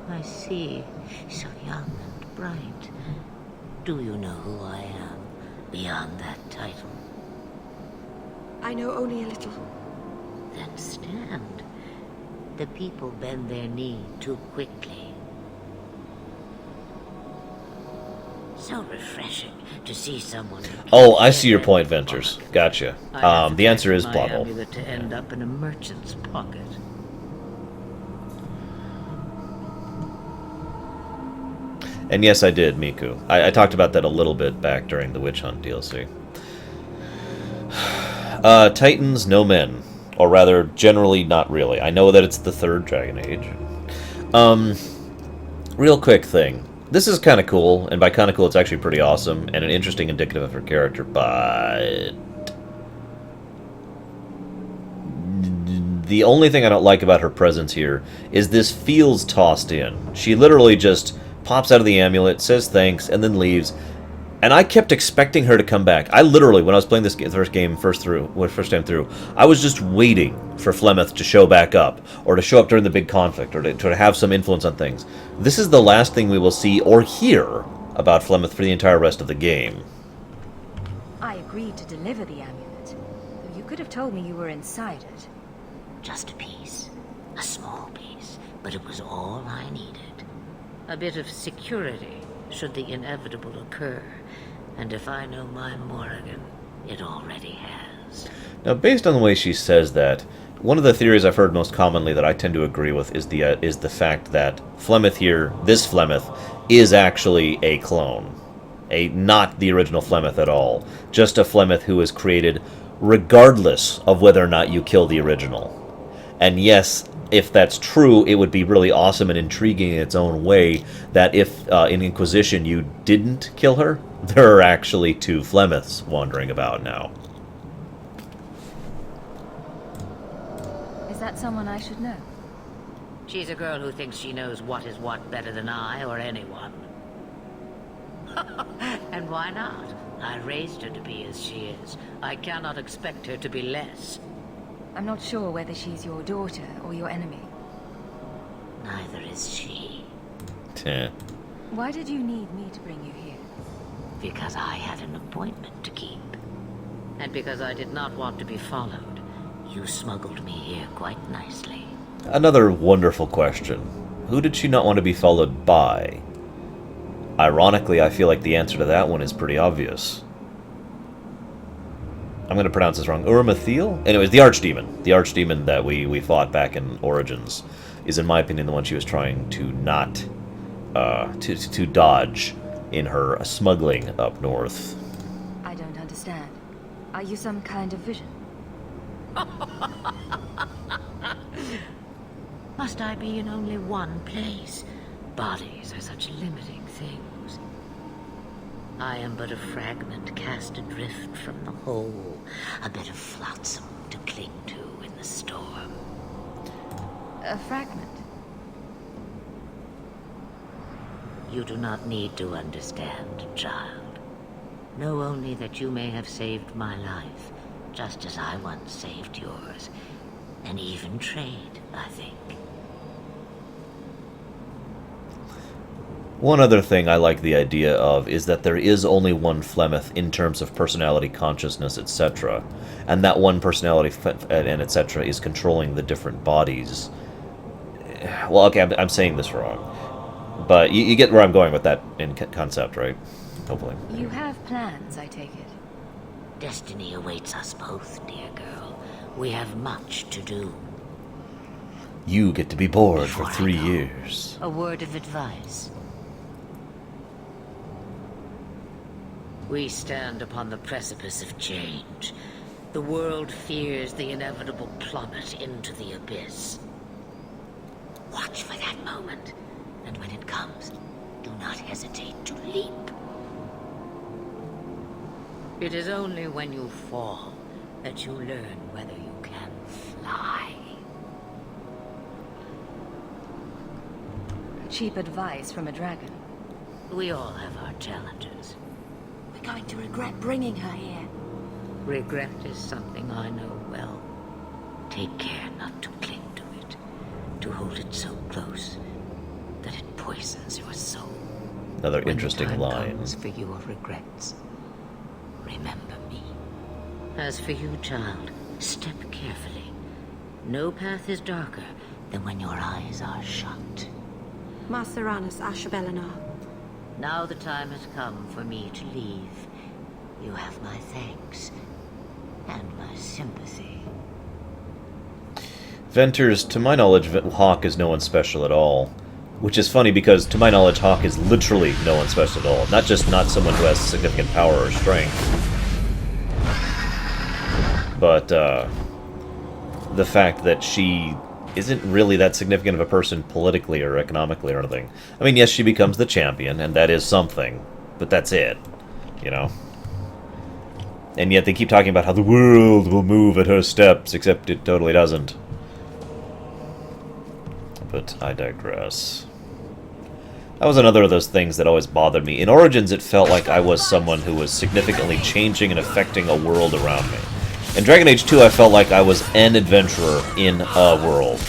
I see. So young and bright. Do you know who I am, beyond that title? I know only a little. Then stand. The people bend their knee too quickly. So refreshing to see someone. Oh, I see your point, Ventures. Gotcha. The answer is my plot hole. amulet to end up in a merchant's pocket. And yes, I did, Miku. I talked about that a little bit back during the Witch Hunt DLC. Titans, no men. Or rather, generally not really. I know that it's the third Dragon Age. Real quick thing. This is kind of cool, and by kind of cool, it's actually pretty awesome, and an interesting indicative of her character, but... the only thing I don't like about her presence here is this feels tossed in. She literally just pops out of the amulet, says thanks, and then leaves. And I kept expecting her to come back. I literally, when I was playing this first time through, I was just waiting for Flemeth to show back up, or to show up during the big conflict, or to have some influence on things. This is the last thing we will see or hear about Flemeth for the entire rest of the game. I agreed to deliver the amulet, though you could have told me you were inside it. Just a piece. A small piece. But it was all I needed. A bit of security, should the inevitable occur. And if I know my Morrigan, it already has. Now, based on the way she says that, one of the theories I've heard most commonly that I tend to agree with is the fact that Flemeth here, this Flemeth, is actually a clone. Not the original Flemeth at all. Just a Flemeth who is created regardless of whether or not you kill the original. And yes, if that's true, it would be really awesome and intriguing in its own way that if in Inquisition you didn't kill her, there are actually two Flemeths wandering about now. Is that someone I should know? She's a girl who thinks she knows what is what better than I or anyone. And why not? I raised her to be as she is. I cannot expect her to be less. I'm not sure whether she's your daughter or your enemy. Neither is she. Why did you need me to bring you here? Because I had an appointment to keep. And because I did not want to be followed, you smuggled me here quite nicely. Another wonderful question. Who did she not want to be followed by? Ironically, I feel like the answer to that one is pretty obvious. I'm going to pronounce this wrong. Uramathiel? Anyways, the Archdemon. The Archdemon that we fought back in Origins is, in my opinion, the one she was trying to not... to dodge in her smuggling up north. I don't understand. Are you some kind of vision? Must I be in only one place? Bodies are such limiting things. I am but a fragment cast adrift from the whole, a bit of flotsam to cling to in the storm. A fragment? You do not need to understand, child. Know only that you may have saved my life, just as I once saved yours. An even trade, I think. One other thing I like the idea of is that there is only one Flemeth in terms of personality, consciousness, etc. And that one personality and etc. is controlling the different bodies. Well, okay, I'm saying this wrong. But you get where I'm going with that in concept, right? Hopefully. You have plans, I take it. Destiny awaits us both, dear girl. We have much to do. You get to be bored for 3 years. A word of advice. We stand upon the precipice of change. The world fears the inevitable plummet into the abyss. Watch for that moment, and when it comes, do not hesitate to leap. It is only when you fall that you learn whether you can fly. Cheap advice from a dragon. We all have our challenges. We're going to regret bringing her here. Regret is something I know well. Take care not to cling to it, to hold it so close that it poisons your soul. Another interesting line. Comes for your regrets, remember me. As for you, child, step carefully. No path is darker than when your eyes are shut. Maceranus Ashabelinar. Now the time has come for me to leave. You have my thanks and my sympathy. Venters, to my knowledge, Hawk is no one special at all. Which is funny because, to my knowledge, Hawk is literally no one special at all. Not just not someone who has significant power or strength. But, the fact that she isn't really that significant of a person politically or economically or anything. I mean, yes, she becomes the champion, and that is something. But that's it. You know? And yet they keep talking about how the world will move at her steps, except it totally doesn't. But I digress. That was another of those things that always bothered me. In Origins, it felt like I was someone who was significantly changing and affecting a world around me. In Dragon Age 2, I felt like I was an adventurer in a world.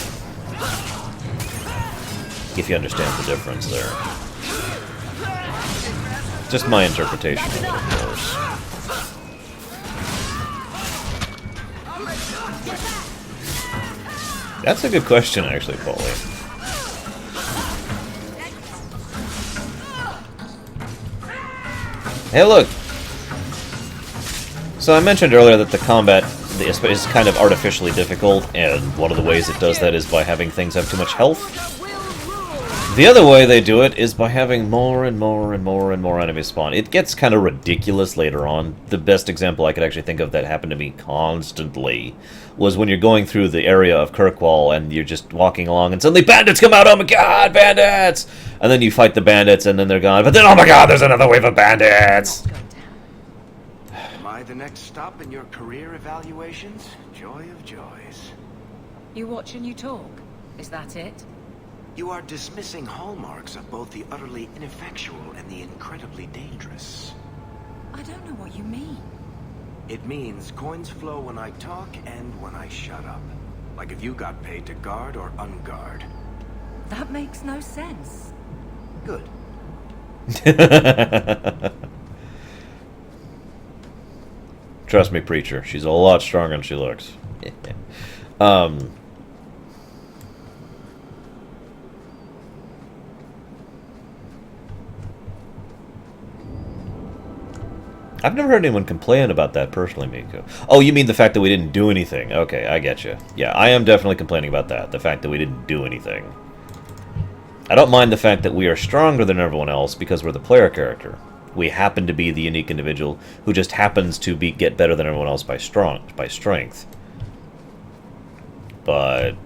If you understand the difference there. Just my interpretation of it, of course. That's a good question, actually, Paulie. Hey, look! So I mentioned earlier that the combat is kind of artificially difficult, and one of the ways it does that is by having things have too much health. The other way they do it is by having more and more and more and more enemies spawn. It gets kind of ridiculous later on. The best example I could actually think of that happened to me constantly was when you're going through the area of Kirkwall and you're just walking along and suddenly bandits come out, oh my god, bandits! And then you fight the bandits and then they're gone, but then oh my god, there's another wave of bandits! Am I the next stop in your career evaluations? Joy of joys. You watch and you talk. Is that it? You are dismissing hallmarks of both the utterly ineffectual and the incredibly dangerous. I don't know what you mean. It means coins flow when I talk and when I shut up. Like if you got paid to guard or unguard. That makes no sense. Good. Trust me, Preacher. She's a lot stronger than she looks. I've never heard anyone complain about that personally, Miko. Oh, you mean the fact that we didn't do anything. Okay, I get you. Yeah, I am definitely complaining about that. The fact that we didn't do anything. I don't mind the fact that we are stronger than everyone else because we're the player character. We happen to be the unique individual who just happens to get better than everyone else by strength. But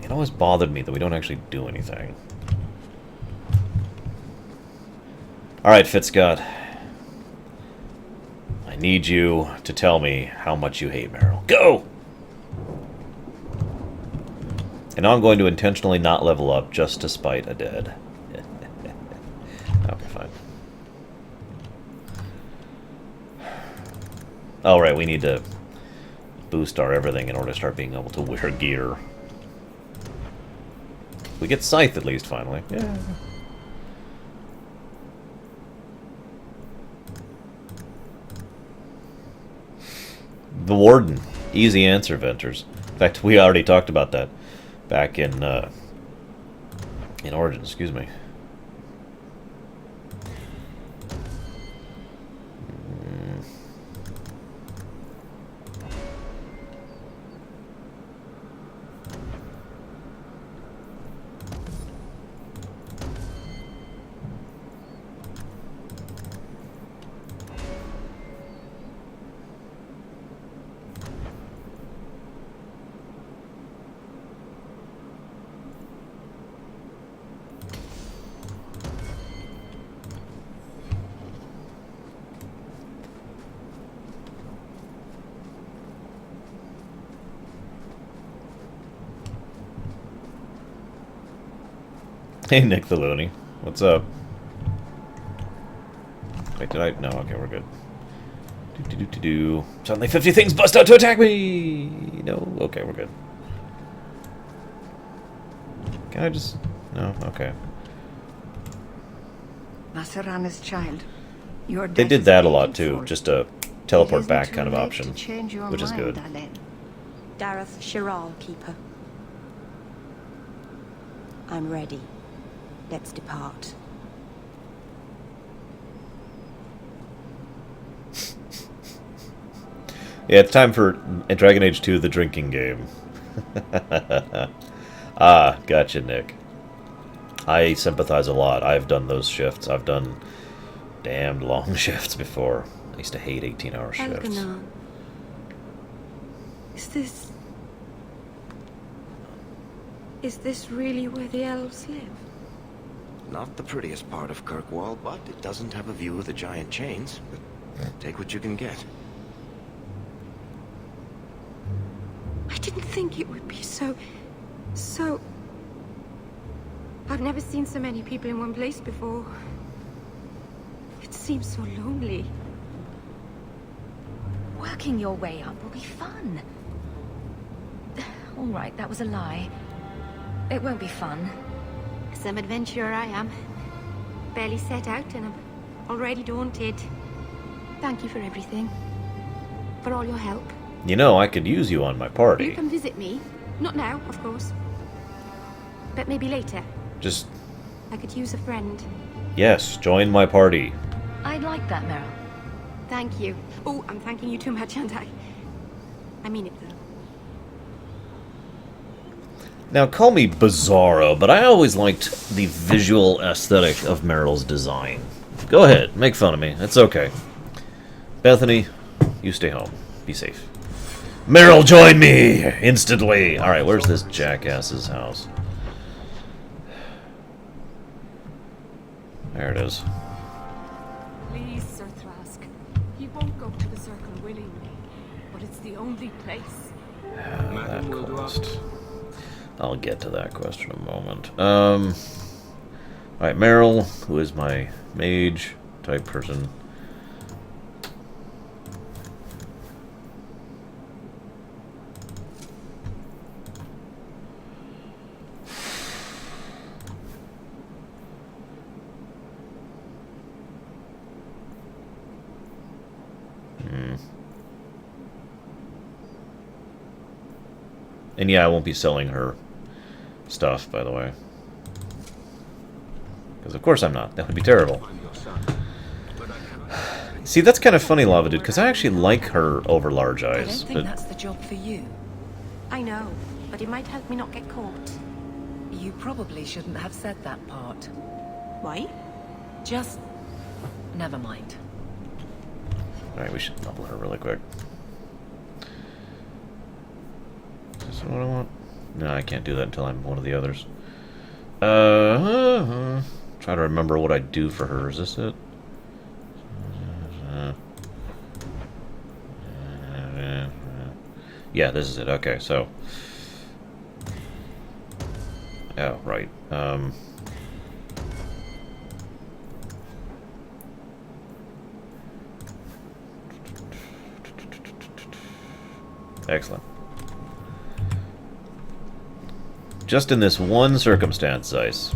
it always bothered me that we don't actually do anything. Alright, Fitzcott. I need you to tell me how much you hate Meryl. Go! And now I'm going to intentionally not level up just to spite a dead. Okay, fine. Oh, right, we need to boost our everything in order to start being able to wear gear. We get Scythe at least, finally. Yeah. The Warden. Easy answer, Venters. In fact, we already talked about that back in Origins, excuse me. Hey, Nick the Looney. What's up? Wait, did I? No, okay, we're good. Do. Suddenly 50 things bust out to attack me! No? Okay, we're good. Can I just... No? Okay. Maserana's child. Your They did that a lot, too. Just a teleport back kind of option. Which is good. Dareth Shiral, Keeper. I'm ready. Let's depart. Yeah, it's time for Dragon Age 2, the drinking game. Ah, gotcha, Nick. I sympathize a lot. I've done those shifts. I've done damned long shifts before. I used to hate 18-hour shifts. Elganon. Is this really where the elves live? Not the prettiest part of Kirkwall, but it doesn't have a view of the giant chains. But take what you can get. I didn't think it would be so... I've never seen so many people in one place before. It seems so lonely. Working your way up will be fun. All right, that was a lie. It won't be fun. Some adventurer I am. Barely set out and I'm already daunted. Thank you for everything. For all your help. You know, I could use you on my party. You come visit me. Not now, of course. But maybe later. Just... I could use a friend. Yes, join my party. I'd like that, Meryl. Thank you. Oh, I'm thanking you too much, aren't I? I mean it, though. Now, call me bizarro, but I always liked the visual aesthetic of Meryl's design. Go ahead, make fun of me. It's okay. Bethany, you stay home. Be safe. Meryl, join me! Instantly! Alright, where's this jackass's house? There it is. Please, Sir Thrask. He won't go to the Circle willingly, but it's the only place. That quest. I'll get to that question in a moment. Alright, Meryl, who is my mage type person. And yeah, I won't be selling her stuff, by the way. Because of course I'm not. That would be terrible. See, that's kind of funny, Lava Dude, because I actually like her over large eyes. I don't think that's the job for you. I know, but it might help me not get caught. You probably shouldn't have said that part. Why? Just... never mind. Alright, we should level her really quick. Is this what I want? No, I can't do that until I'm one of the others. Try to remember what I do for her. Is this it? Yeah, this is it. Okay, so... Oh, right. Excellent. Just in this one circumstance, Zeiss.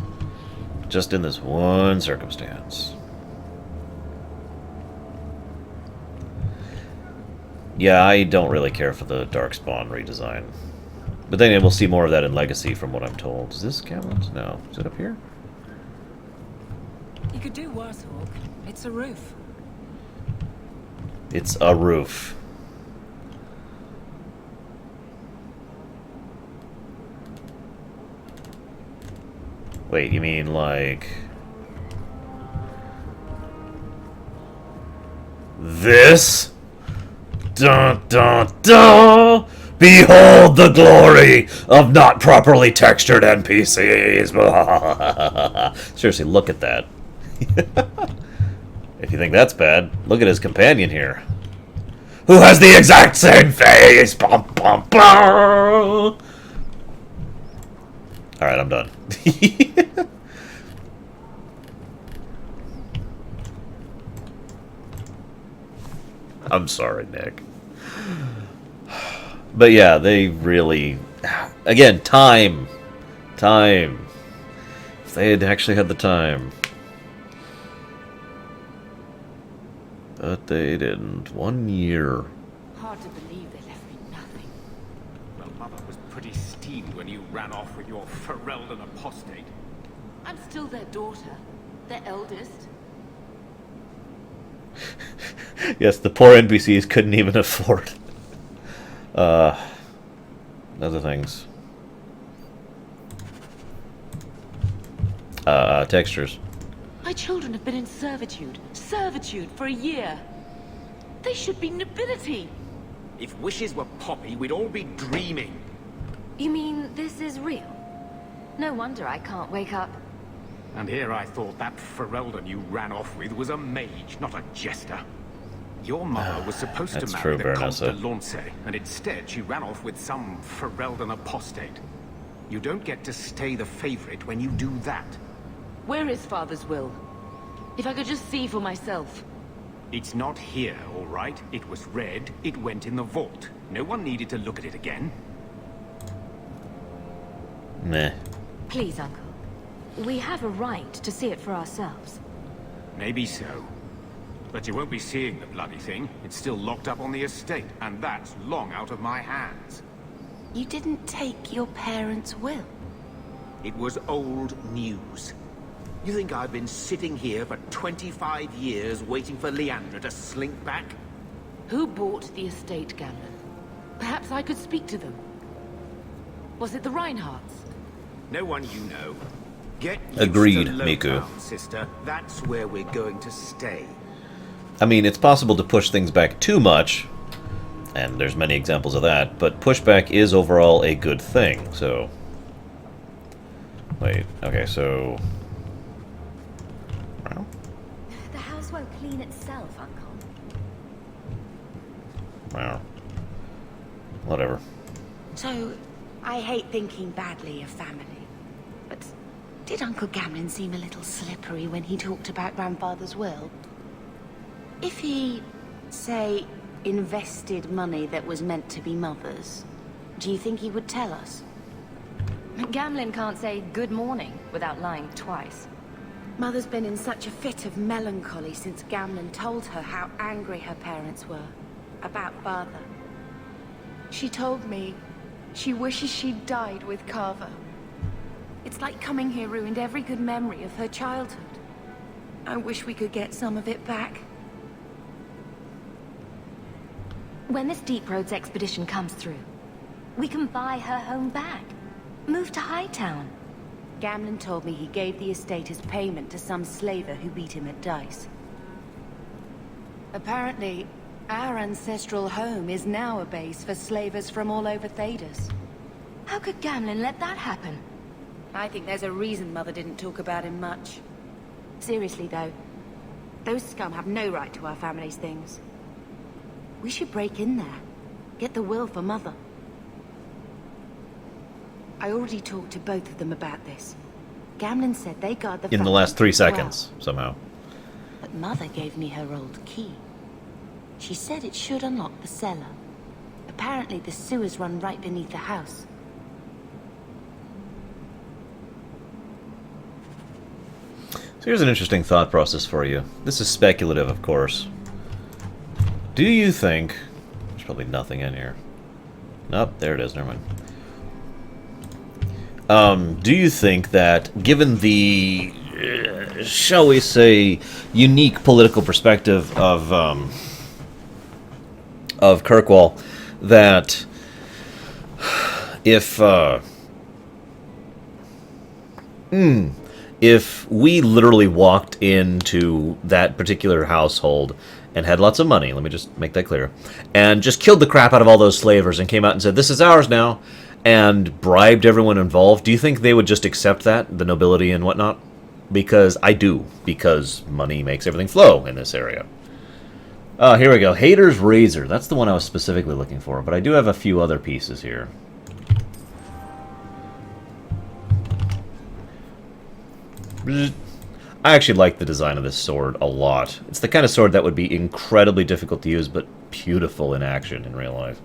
Just in this one circumstance. Yeah, I don't really care for the Darkspawn redesign. But then we'll see more of that in Legacy from what I'm told. Is this Camelot? No. Is it up here? You could do worse, Hawk. It's a roof. It's a roof. Wait, you mean like... this? Dun dun dun! Behold the glory of not properly textured NPCs! Seriously, look at that. If you think that's bad, look at his companion here. Who has the exact same face! Bum, bum, bum. Alright, I'm done. I'm sorry, Nick. But yeah, they really... Again, time. Time. If they had actually had the time. But they didn't. 1 year. Hard to believe they left me nothing. Well, Mother was pretty steamed when you ran off with your Ferelden apostate. I'm still their daughter. Their eldest. Yes, the poor NPCs couldn't even afford Other things. Textures. My children have been in servitude for a year. They should be nobility. If wishes were poppy, we'd all be dreaming. You mean this is real? No wonder I can't wake up. And here I thought that Ferelden you ran off with was a mage, not a jester. Your mother was supposed to marry the Comte de Lance, and instead she ran off with some Ferelden apostate. You don't get to stay the favorite when you do that. Where is Father's will? If I could just see for myself. It's not here, all right? It was read, it went in the vault. No one needed to look at it again. Meh. Please, Uncle. We have a right to see it for ourselves. Maybe so. But you won't be seeing the bloody thing. It's still locked up on the estate, and that's long out of my hands. You didn't take your parents' will? It was old news. You think I've been sitting here for 25 years waiting for Leandra to slink back? Who bought the estate, Gamlen? Perhaps I could speak to them. Was it the Reinhardts? No one you know. Get Agreed, used to Miku. Lowtown, sister. That's where we're going to stay. I mean, it's possible to push things back too much, and there's many examples of that, but pushback is overall a good thing, so... Wait, okay, so... Well, The house won't clean itself, Uncle. well, whatever. So, I hate thinking badly of family, but did Uncle Gamlen seem a little slippery when he talked about Grandfather's will? If he, say, invested money that was meant to be Mother's, do you think he would tell us? Gamlen can't say good morning without lying twice. Mother's been in such a fit of melancholy since Gamlen told her how angry her parents were about Father. She told me she wishes she'd died with Carver. It's like coming here ruined every good memory of her childhood. I wish we could get some of it back. When this Deep Roads expedition comes through, we can buy her home back. Move to Hightown. Gamlen told me he gave the estate as payment to some slaver who beat him at dice. Apparently, our ancestral home is now a base for slavers from all over Thedas. How could Gamlen let that happen? I think there's a reason Mother didn't talk about him much. Seriously, though, those scum have no right to our family's things. We should break in there. Get the will for Mother. I already talked to both of them about this. Gamlen said they guard the In the front last 3 entrance well. seconds, somehow. But Mother gave me her old key. She said it should unlock the cellar. Apparently the sewers run right beneath the house. So here's an interesting thought process for you. This is speculative, of course. Do you think... There's probably nothing in here. Nope, there it is, never mind. Do you think that, given the, shall we say, unique political perspective of Kirkwall, that if we literally walked into that particular household and had lots of money, let me just make that clear, and just killed the crap out of all those slavers and came out and said, this is ours now, and bribed everyone involved, do you think they would just accept that, the nobility and whatnot? Because I do, because money makes everything flow in this area. Here we go, Hater's Razor, that's the one I was specifically looking for, but I do have a few other pieces here. I actually like the design of this sword a lot. It's the kind of sword that would be incredibly difficult to use, but beautiful in action in real life.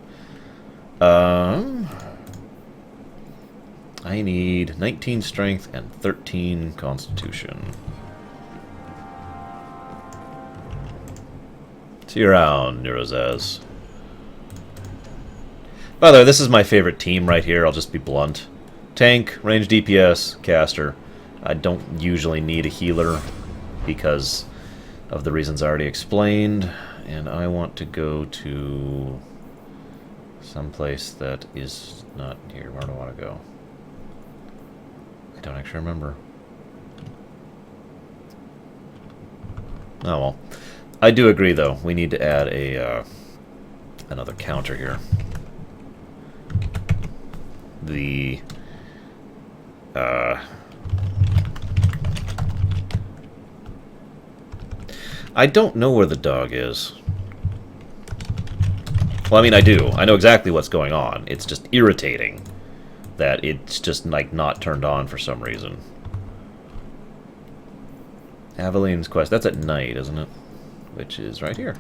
I need 19 strength and 13 constitution. See you around, Neurozaz. By the way, this is my favorite team right here, I'll just be blunt. Tank, range DPS, caster. I don't usually need a healer because of the reasons I already explained. And I want to go to Someplace that is not here. Where do I want to go? I don't actually remember. Oh well. I do agree, though. We need to add a another counter here. The I don't know where the dog is. Well, I mean, I do. I know exactly what's going on. It's just irritating that it's just, like, not turned on for some reason. Aveline's Quest. That's at night, isn't it? Which is right here.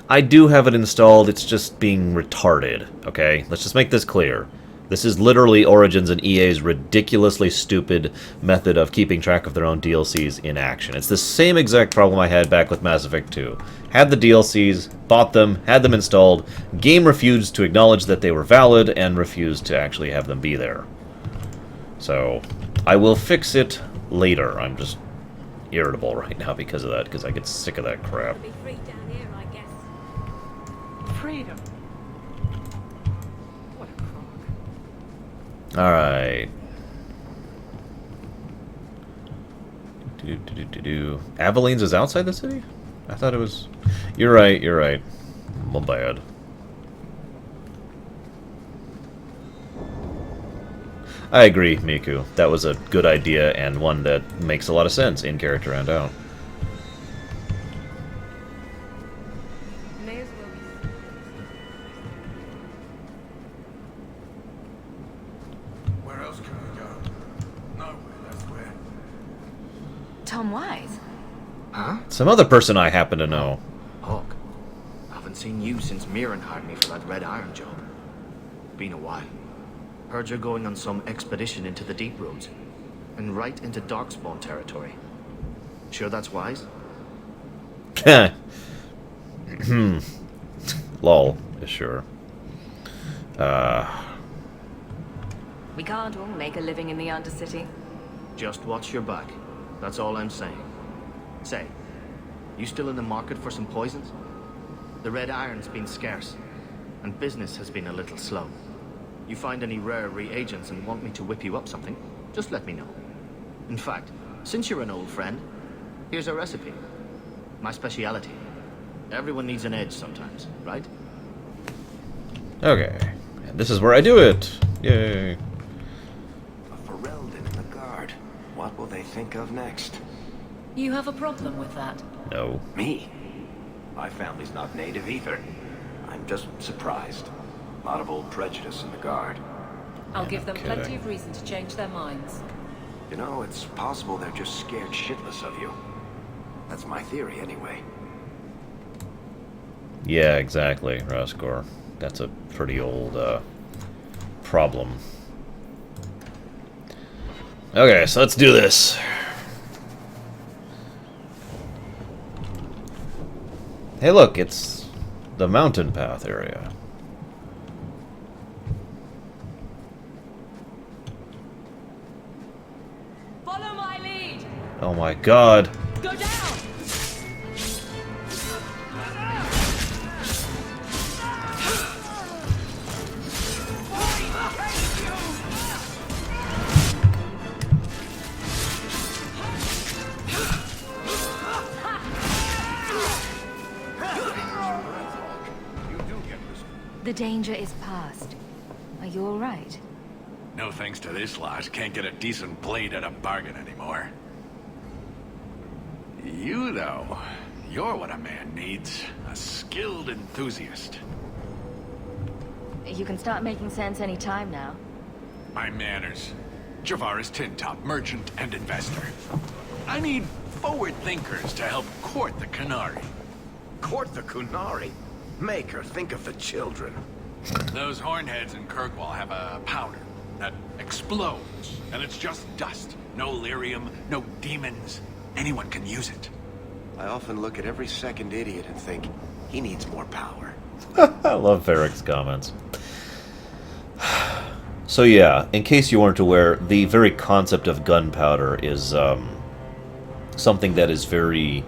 I do have it installed. It's just being retarded, okay? Let's just make this clear. This is literally Origins and EA's ridiculously stupid method of keeping track of their own DLCs in action. It's the same exact problem I had back with Mass Effect 2. Had the DLCs, bought them, had them installed, game refused to acknowledge that they were valid, and refused to actually have them be there. So, I will fix it later. I'm just irritable right now because of that, because I get sick of that crap. Freedom. Alright. Aveline's is outside the city? I thought it was... You're right, you're right. My bad. I agree, Miku. That was a good idea, and one that makes a lot of sense in character and out. Tom Wise? Huh? Some other person I happen to know. Hawk. I haven't seen you since Mirren hired me for that Red Iron job. Been a while. Heard you're going on some expedition into the deep roads. And right into Darkspawn territory. Sure that's wise? Lol, sure. We can't all make a living in the Undercity. Just watch your back. That's all I'm saying. Say, you still in the market for some poisons? The Red Iron's been scarce, and business has been a little slow. You find any rare reagents and want me to whip you up something, just let me know. In fact, since you're an old friend, here's a recipe. My speciality. Everyone needs an edge sometimes, right? Okay. And this is where I do it. Yay. A Ferelden in the guard. What will they think of next? You have a problem with that? No. Me? My family's not native either. I'm just surprised. A lot of old prejudice in the guard. I'll give them plenty of reason to change their minds. You know, it's possible they're just scared shitless of you. That's my theory, anyway. Yeah, exactly, Raskor. That's a pretty old, problem. Okay, so let's do this. Hey, look, it's the mountain path area. Follow my lead. Oh my god. Go down. The danger is past. Are you all right? No thanks to this lot, can't get a decent blade at a bargain anymore. You, though, you're what a man needs. A skilled enthusiast. You can start making sense any time now. My manners. Javaris Tintop, merchant and investor. I need forward thinkers to help court the Qunari. Court the Qunari? Make her think of the children. Those hornheads in Kirkwall have a powder that explodes, and it's just dust. No lyrium, no demons. Anyone can use it. I often look at every second idiot and think, he needs more power. I love Varric's comments. So yeah, in case you weren't aware, the very concept of gunpowder is something that is very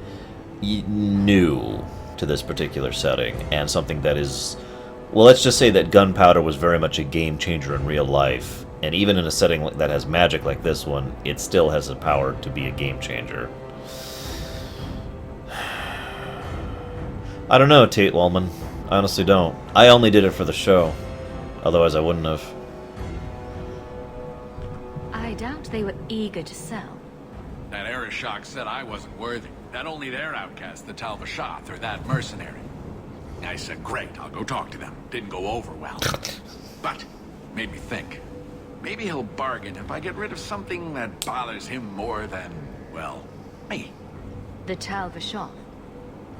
new to this particular setting, and something that is, well, let's just say that gunpowder was very much a game changer in real life, and even in a setting that has magic like this one, it still has the power to be a game changer. I don't know, Tate Wallman. I honestly don't. I only did it for the show. Otherwise I wouldn't have. I doubt they were eager to sell. That Arishok said I wasn't worthy. That only their outcast, the Tal-Vashoth, or that mercenary. I said, great, I'll go talk to them. Didn't go over well. But, made me think. Maybe he'll bargain if I get rid of something that bothers him more than, well, me. The Tal-Vashoth.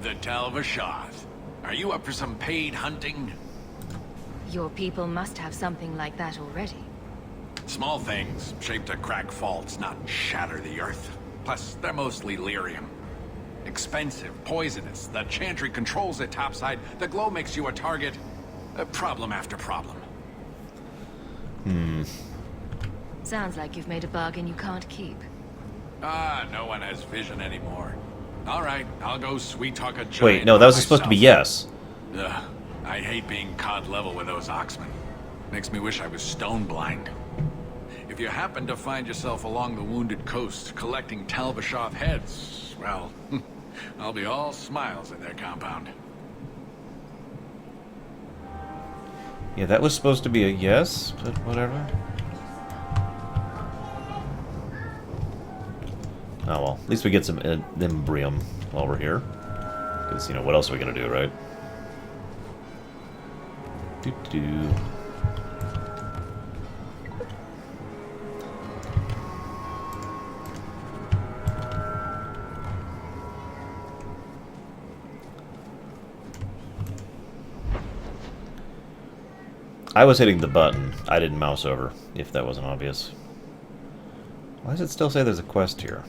The Tal-Vashoth. Are you up for some paid hunting? Your people must have something like that already. Small things, shaped to crack faults, not shatter the earth. Plus, they're mostly lyrium. Expensive, poisonous. The Chantry controls it topside. The glow makes you a target. Problem after problem. Sounds like you've made a bargain you can't keep. No one has vision anymore. All right, I'll go sweet-talk a giant. Wait, no, that was supposed to be yes. Ugh, I hate being cod level with those oxmen. Makes me wish I was stone blind. If you happen to find yourself along the Wounded Coast collecting Tal-Vashoth heads, well, I'll be all smiles in their compound. Yeah, that was supposed to be a yes, but whatever. Oh well, at least we get some Imbrium while we're here. Because, you know, what else are we gonna do, right? Doo-doo. I was hitting the button. I didn't mouse over, if that wasn't obvious. Why does it still say there's a quest here?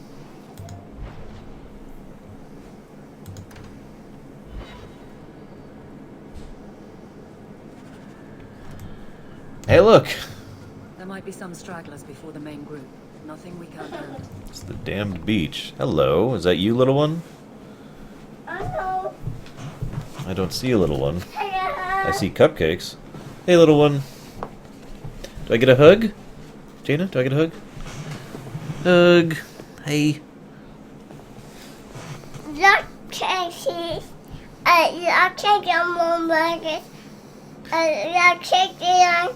Hey, look! There might be some stragglers before the main group. Nothing we can't handle. It's the damned beach. Hello, is that you, little one? Hello. I don't see a little one. Hello. I see cupcakes. Hey, little one. Do I get a hug? Jaina, do I get a hug? Hug. Hey. Look, Casey. I'll take your mom burgers. I'll take the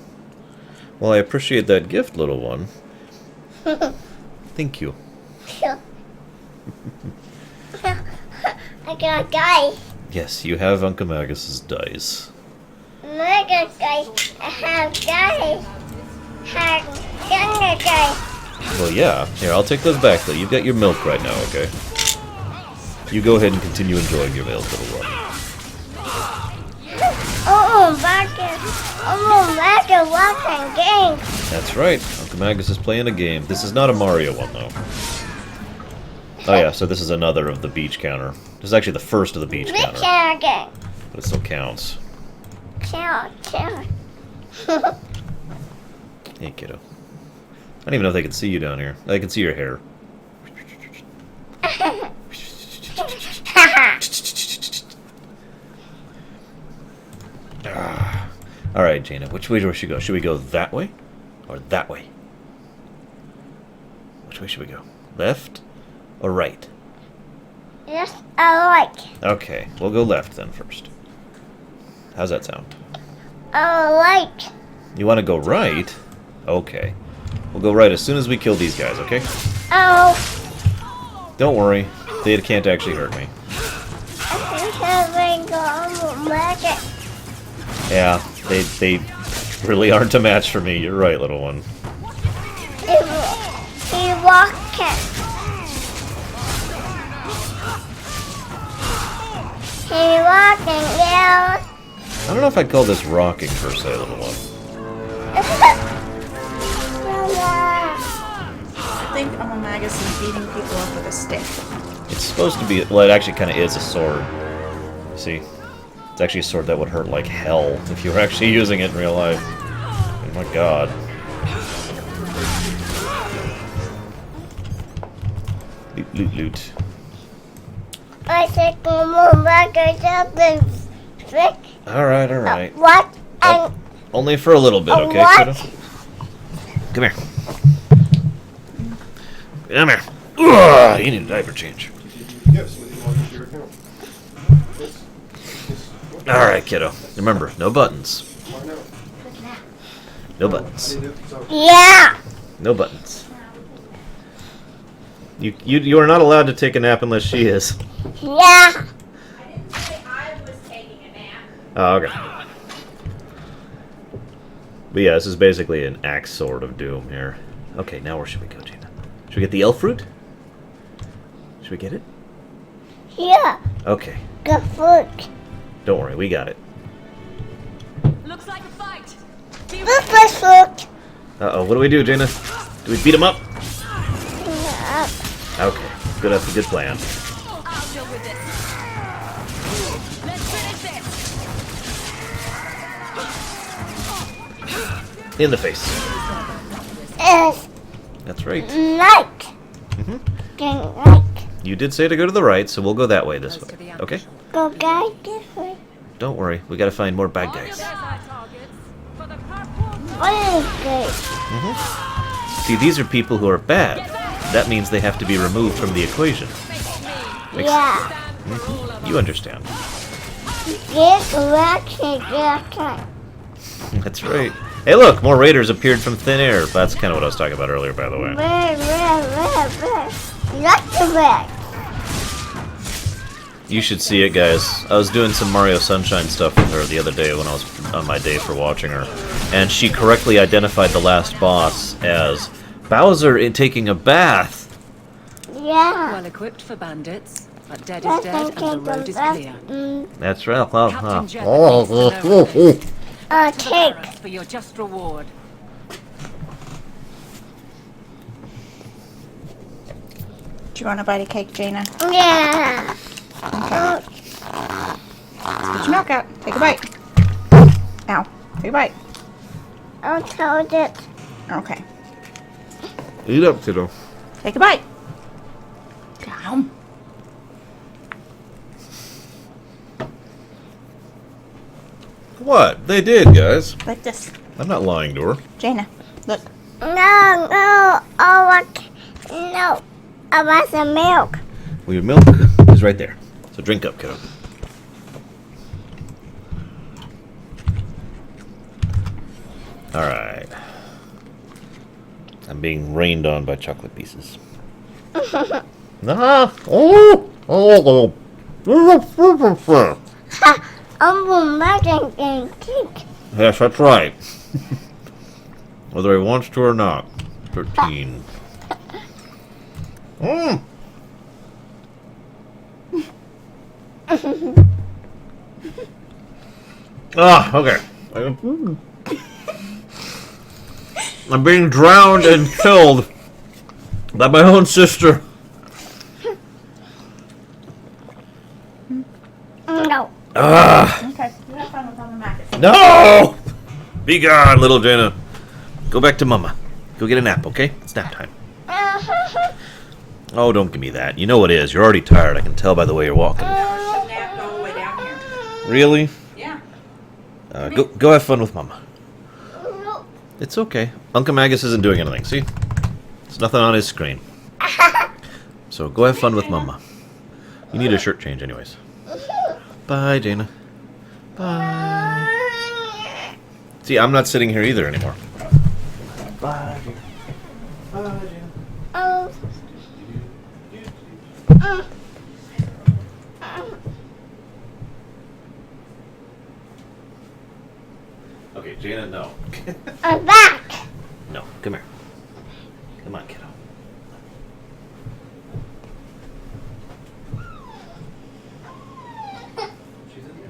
Well, I appreciate that gift, little one. Thank you. I got a guy. Yes, you have Uncle Magus's dice. Mega guy. I have guys. Have younger guy. Well, yeah. Here, I'll take those back, though. You've got your milk right now, okay? You go ahead and continue enjoying your milk, little one. Back to walking game. That's right. Uncle Magus is playing a game. This is not a Mario one, though. Oh, yeah, so this is another of the beach counter. This is actually the first of the beach counter. Game. But it still counts. Count. Hey, kiddo. I don't even know if they can see you down here. They can see your hair. Alright, Jaina, which way should we go? Should we go that way? Or that way? Which way should we go? Left or right? Yes, I like. Okay, we'll go left then first. How's that sound? I like. You want to go right? Okay. We'll go right as soon as we kill these guys, okay? Oh. Don't worry. They can't actually hurt me. Yeah, they really aren't a match for me. You're right, little one. He walking. He walking, yeah. I don't know if I'd call this rocking per se, little one. I think Uncle Magus is beating people up with a stick. It's supposed to be, well, it actually kind of is a sword. See? It's actually a sword that would hurt like hell if you were actually using it in real life. Oh my god. Loot, loot, loot. I said, come on back or something. Alright, alright. What? And Only for a little bit, okay, what? kiddo? Come here. Come here. Ugh, you need a diaper change. Alright, kiddo. Remember, no buttons. No buttons. Yeah. No buttons. You are not allowed to take a nap unless she is. Yeah. Oh, okay. But yeah, this is basically an axe sword of doom here. Okay, now where should we go, Gina? Should we get the elf fruit? Should we get it? Yeah. Okay. Good food. Don't worry, we got it. Looks like a fight. Look like food. Uh-oh, what do we do, Jaina? Do we beat him up? Yeah. Okay, good. That's a good plan. I'll deal with this. Let's finish this. In the face. Yes. That's right. Like. Mm-hmm. Like. You did say to go to the right, so we'll go that way this way. Okay? Go guys this way. Don't worry, we gotta find more bad guys. What is this? Mm-hmm. See, these are people who are bad. That means they have to be removed from the equation. Yeah. Mhm. You understand. Get electric. That's right. Hey, look, more raiders appeared from thin air. That's kind of what I was talking about earlier, by the way. Where? Like the red. You should see it, guys. I was doing some Mario Sunshine stuff with her the other day when I was on my day for watching her, and she correctly identified the last boss as Bowser taking a bath. Yeah. Well equipped for bandits, but dead is dead and the road is clear. That's right. Captain Jet needs to know this. Take. For your just reward. Do you want a bite of cake, Jaina? Yeah. Okay. Spit your milk out. Take a bite. Ow. Take a bite. I'll hold it. Okay. Eat up, kiddo. Take a bite. Down. What? They did, guys. Like this. I'm not lying to her. Jaina, look. No. No. I want some milk. Well, your milk is right there. So drink up, kiddo. Alright. I'm being rained on by chocolate pieces. Ah! Oh! I'm making cake. Yes, that's right. Whether he wants to or not. 13. Mm. Ah, okay. I'm being drowned and killed by my own sister. No. Ah! Okay, you have fun with Mama Mac. No! Be gone, little Jaina. Go back to Mama. Go get a nap, okay? It's nap time. Oh, don't give me that. You know it is. You're already tired. I can tell by the way you're walking. Really? Yeah. Go have fun with Mama. It's okay. Uncle Magus isn't doing anything, see? It's nothing on his screen. So go have fun with Mama. You need a shirt change anyways. Bye, Jaina. Bye. See, I'm not sitting here either anymore. Bye, Jaina. Bye, Jaina. Okay, Jaina, no. I'm back. No, come here. Come on, kiddo. She's in here.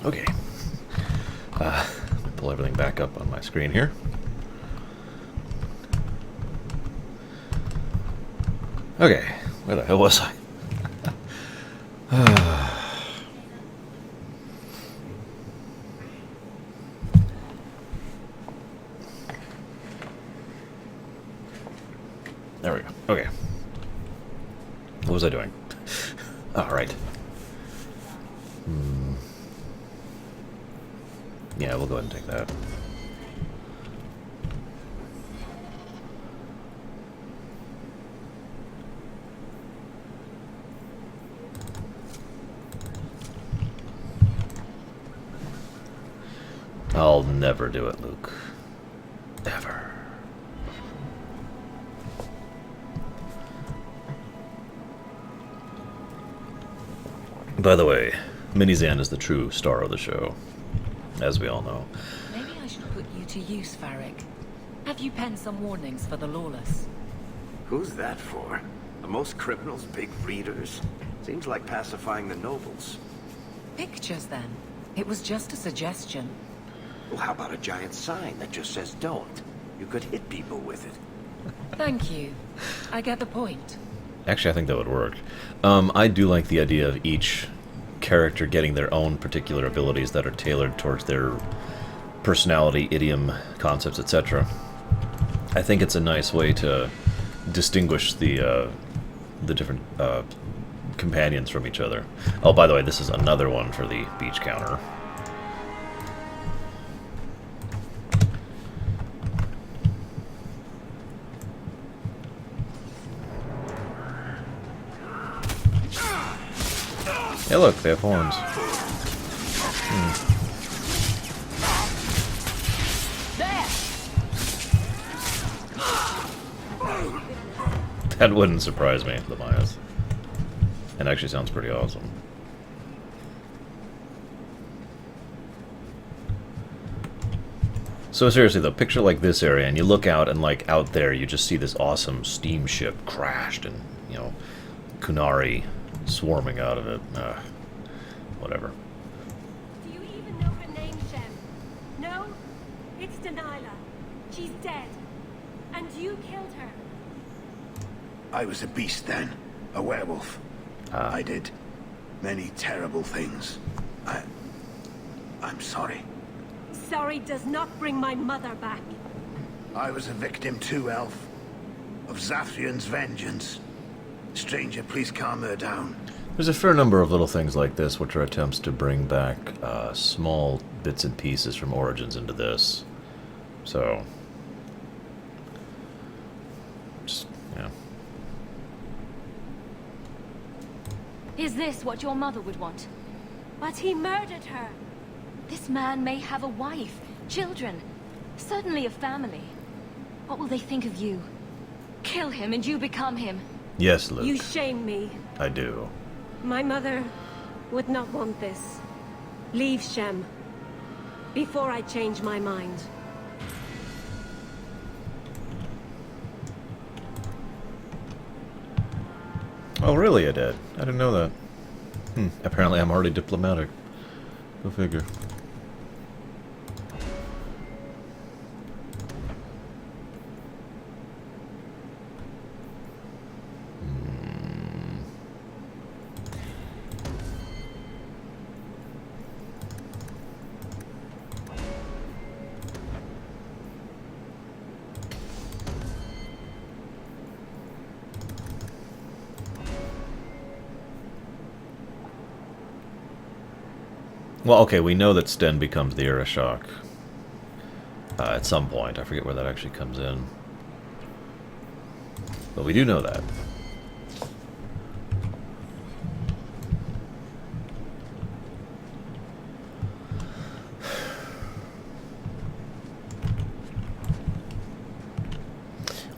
Okay. Pull everything back up on my screen here. Okay, where the hell was I? There we go. Okay. What was I doing? All right. Yeah, we'll go ahead and take that. I'll never do it, Luke. Ever. By the way, Minizan is the true star of the show, as we all know. Maybe I should put you to use, Farrick. Have you penned some warnings for the lawless? Who's that for? Are most criminals big readers? Seems like pacifying the nobles. Pictures, then. It was just a suggestion. Well, how about a giant sign that just says don't? You could hit people with it. Thank you. I get the point. Actually, I think that would work. I do like the idea of each character getting their own particular abilities that are tailored towards their personality, idiom, concepts, etc. I think it's a nice way to distinguish the different companions from each other. Oh, by the way, this is another one for the beach counter. Hey, look, they have horns. That wouldn't surprise me, the Mayas. It actually sounds pretty awesome. So seriously though, picture like this area, and you look out, and like out there, you just see this awesome steamship crashed, and you know, Kunari swarming out of it. Whatever. Do you even know her name, Shem? No? It's Delilah. She's dead. And you killed her. I was a beast then. A werewolf. I did many terrible things. I'm sorry. Sorry does not bring my mother back. I was a victim too, Elf. Of Zathrian's vengeance. Stranger, please calm her down. There's a fair number of little things like this which are attempts to bring back small bits and pieces from Origins into this. So, just, yeah. Is this what your mother would want? But he murdered her. This man may have a wife, children, certainly a family. What will they think of you? Kill him and you become him. Yes, Luke. You shame me. I do. My mother would not want this. Leave Shem. Before I change my mind. Oh, really, I did? I didn't know that. Apparently I'm already diplomatic. Go figure. Well, okay, we know that Sten becomes the Arishok at some point. I forget where that actually comes in. But we do know that.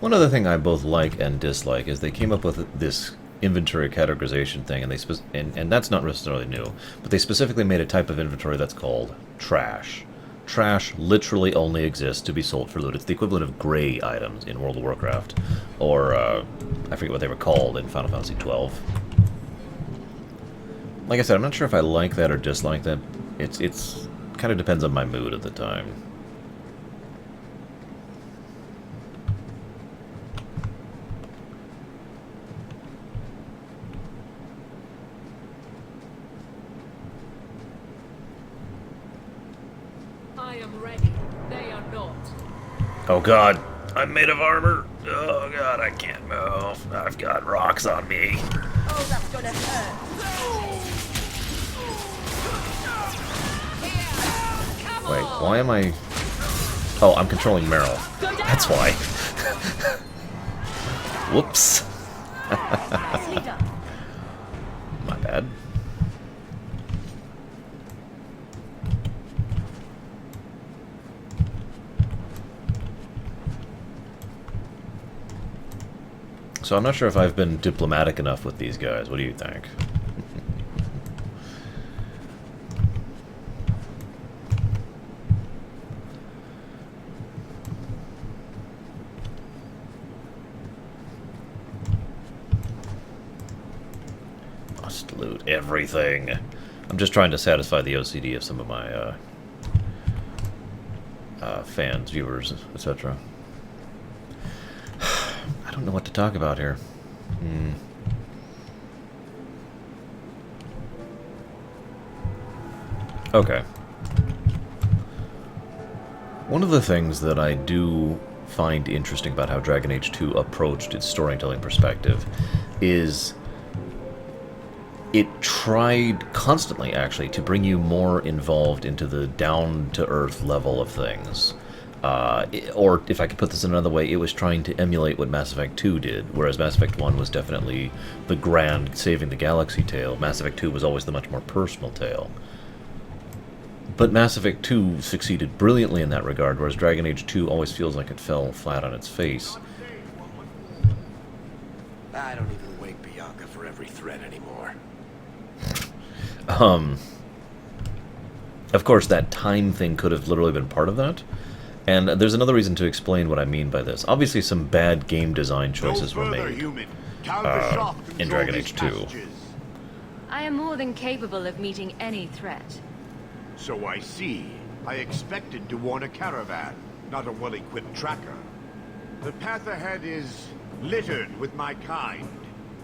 One other thing I both like and dislike is they came up with this inventory categorization thing, and and that's not necessarily new, but they specifically made a type of inventory that's called trash. Trash literally only exists to be sold for loot. It's the equivalent of gray items in World of Warcraft, or I forget what they were called in Final Fantasy XII. Like I said, I'm not sure if I like that or dislike that. It's kind of depends on my mood at the time. I am ready. They are not. Oh god, I'm made of armor. Oh god, I can't move. I've got rocks on me. Oh, that's gonna hurt. Wait, why am I... Oh, I'm controlling Meryl. That's why. Whoops. My bad. So I'm not sure if I've been diplomatic enough with these guys. What do you think? Must loot everything. I'm just trying to satisfy the OCD of some of my fans, viewers, etc. I don't know what to talk about here. Okay. One of the things that I do find interesting about how Dragon Age 2 approached its storytelling perspective is it tried constantly, actually, to bring you more involved into the down-to-earth level of things. Or, if I could put this in another way, it was trying to emulate what Mass Effect 2 did, whereas Mass Effect 1 was definitely the grand saving the galaxy tale. Mass Effect 2 was always the much more personal tale. But Mass Effect 2 succeeded brilliantly in that regard, whereas Dragon Age 2 always feels like it fell flat on its face. I don't even wake Bianca for every threat anymore. Of course, that time thing could have literally been part of that. And there's another reason to explain what I mean by this. Obviously, some bad game design choices were made in Dragon Age 2. I am more than capable of meeting any threat. So I see. I expected to warn a caravan, not a well-equipped tracker. The path ahead is littered with my kind.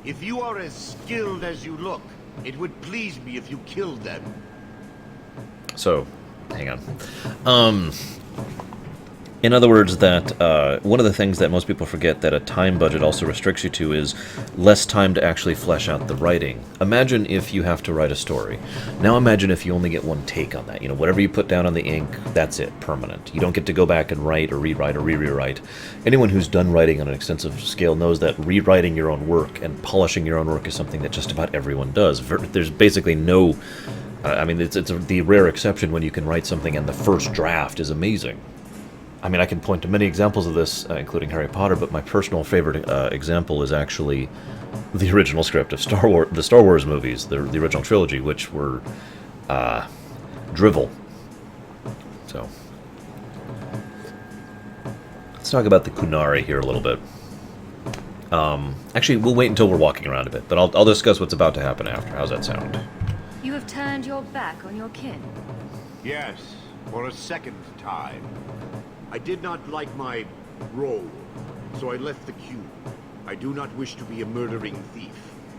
If you are as skilled as you look, it would please me if you killed them. So, hang on. In other words, that one of the things that most people forget that a time budget also restricts you to is less time to actually flesh out the writing. Imagine if you have to write a story. Now imagine if you only get one take on that. You know, whatever you put down on the ink, that's it, permanent. You don't get to go back and write or rewrite or re-rewrite. Anyone who's done writing on an extensive scale knows that rewriting your own work and polishing your own work is something that just about everyone does. There's basically no... I mean, it's the rare exception when you can write something and the first draft is amazing. I mean, I can point to many examples of this, including Harry Potter, but my personal favorite example is actually the original script of the Star Wars movies, the original trilogy, which were drivel. So, let's talk about the Kunari here a little bit. Actually, we'll wait until we're walking around a bit, but I'll discuss what's about to happen after. How's that sound? You have turned your back on your kin? Yes, for a second time. I did not like my role, so I left the cube. I do not wish to be a murdering thief,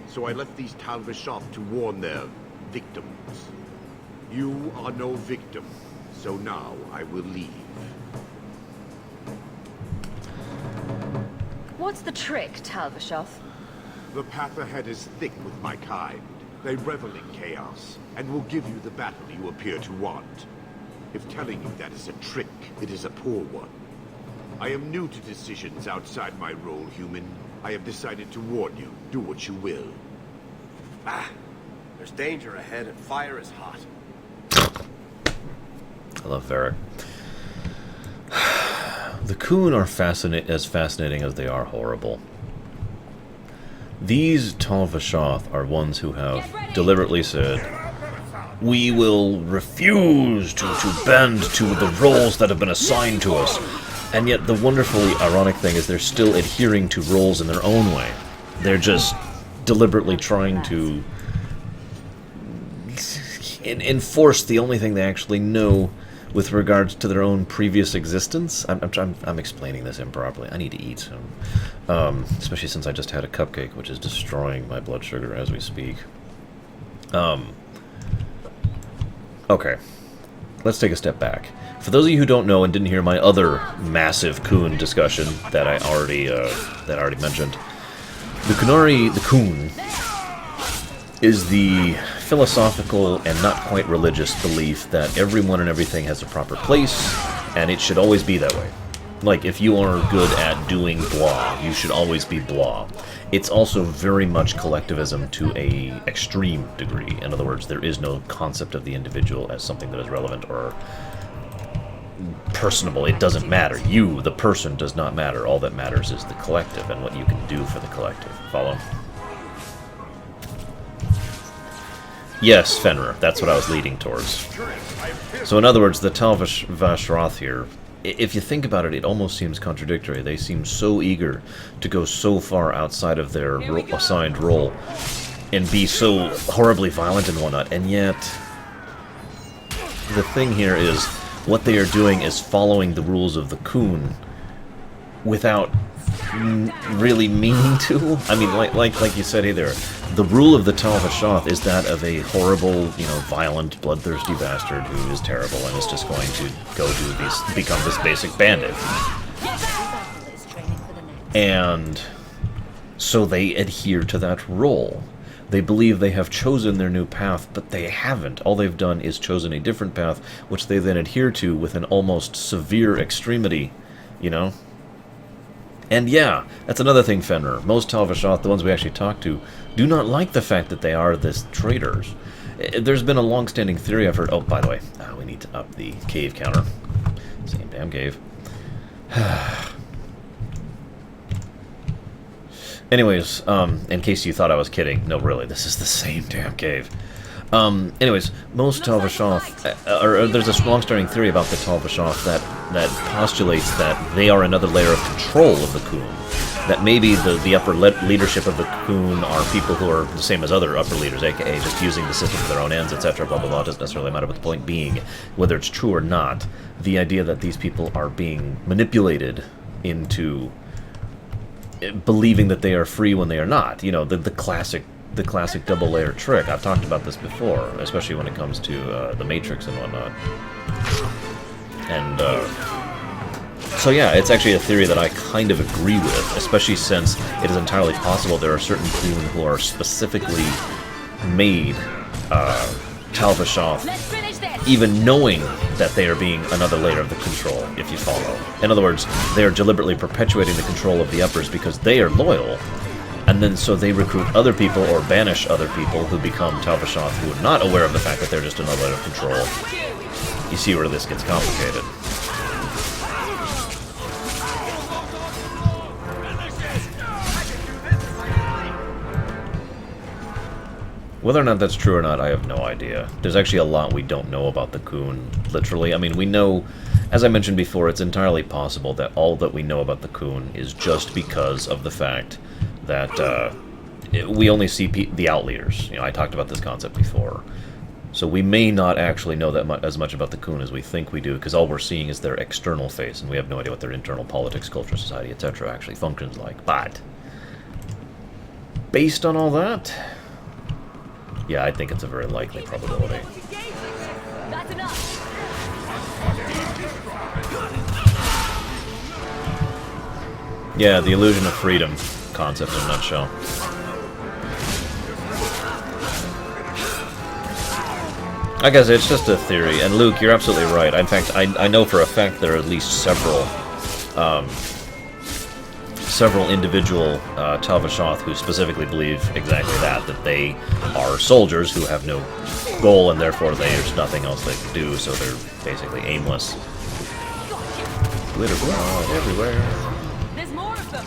so I left these Tal-Vashoth to warn their victims. You are no victim, so now I will leave. What's the trick, Tal-Vashoth? The path ahead is thick with my kind. They revel in chaos, and will give you the battle you appear to want. If telling you that is a trick, it is a poor one. I am new to decisions outside my role, human. I have decided to warn you. Do what you will. Ah, there's danger ahead and fire is hot. I love Varric. The Khun are as fascinating as they are horrible. These Tal-Vashoth are ones who have deliberately said, we will refuse to bend to the roles that have been assigned to us. And yet the wonderfully ironic thing is they're still adhering to roles in their own way. They're just deliberately trying to enforce the only thing they actually know with regards to their own previous existence. I'm explaining this improperly. I need to eat soon, especially since I just had a cupcake, which is destroying my blood sugar as we speak. Okay, let's take a step back. For those of you who don't know and didn't hear my other massive Coon discussion that I already mentioned, the Coon is the philosophical and not quite religious belief that everyone and everything has a proper place, and it should always be that way. Like, if you are good at doing blah, you should always be blah. It's also very much collectivism to a extreme degree. In other words, there is no concept of the individual as something that is relevant or personable. It doesn't matter. You, the person, does not matter. All that matters is the collective and what you can do for the collective. Follow? Yes, Fenrir. That's what I was leading towards. So in other words, the Tal Vasroth here, if you think about it, it almost seems contradictory. They seem so eager to go so far outside of their assigned role and be so horribly violent and whatnot, and yet the thing here is what they are doing is following the rules of the Coon without really meaning to. I mean, like you said, hey there, the rule of the Tal Vashoth is that of a horrible, violent, bloodthirsty bastard who is terrible and is just going to go become this basic bandit. And so they adhere to that role. They believe they have chosen their new path, but they haven't. All they've done is chosen a different path, which they then adhere to with an almost severe extremity, And yeah, that's another thing, Fenrir. Most Tal Vashoth, the ones we actually talk to, do not like the fact that they are this traitors. There's been a long-standing theory I've heard. Oh, by the way, we need to up the cave counter. Same damn cave. Anyways, in case you thought I was kidding, no, really, this is the same damn cave. Anyways, most Tal Vashoth, or there's a long-standing theory about the Tal Vashoth that postulates that they are another layer of control of the Coon. That maybe the upper leadership of the Coon are people who are the same as other upper leaders, aka just using the system for their own ends, etc., blah, blah, blah, doesn't necessarily matter, but the point being, whether it's true or not, the idea that these people are being manipulated into believing that they are free when they are not. The classic double-layer trick. I've talked about this before, especially when it comes to the Matrix and whatnot. And, so yeah, it's actually a theory that I kind of agree with, especially since it is entirely possible there are certain Coon who are specifically made Tal Vashoth, even knowing that they are being another layer of the control, if you follow. In other words, they are deliberately perpetuating the control of the uppers because they are loyal, and then so they recruit other people or banish other people who become Tal Vashoth who are not aware of the fact that they're just another layer of control. You see where this gets complicated. Whether or not that's true or not, I have no idea. There's actually a lot we don't know about the Coon, literally. I mean, we know, as I mentioned before, it's entirely possible that all that we know about the Coon is just because of the fact that we only see the outleaders. I talked about this concept before. So we may not actually know that as much about the Coon as we think we do, because all we're seeing is their external face, and we have no idea what their internal politics, culture, society, etc. actually functions like. But based on all that, yeah, I think it's a very likely probability. That's enough. Yeah, the illusion of freedom concept in a nutshell. I guess it's just a theory, and Luke, you're absolutely right. In fact, I know for a fact there are at least several individual Tal Vashoth who specifically believe exactly that they are soldiers who have no goal, and therefore there's nothing else they can do, so they're basically aimless. Glitter blood everywhere. There's more of them.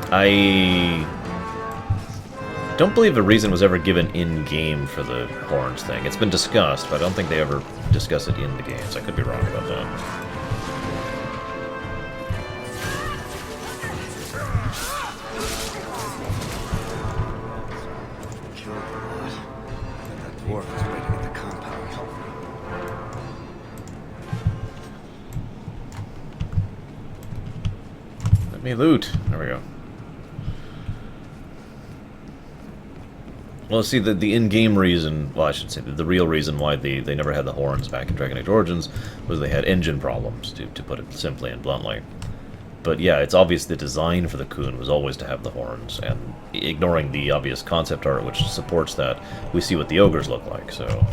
I don't believe a reason was ever given in-game for the horns thing. It's been discussed, but I don't think they ever discuss it in the games. I could be wrong about that. me loot. There we go. Well, see, the in-game reason, well, I should say, the real reason why they never had the horns back in Dragon Age Origins was they had engine problems, to put it simply and bluntly. But yeah, it's obvious the design for the Coon was always to have the horns, and ignoring the obvious concept art which supports that, we see what the ogres look like, so...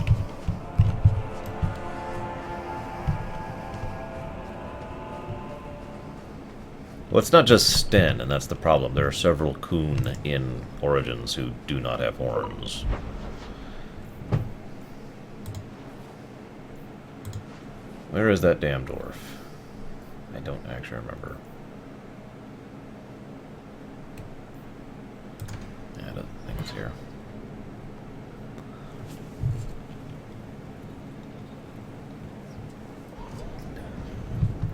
Well, it's not just Sten, and that's the problem. There are several Coon in Origins who do not have horns. Where is that damn dwarf? I don't actually remember. Yeah, I don't think it's here.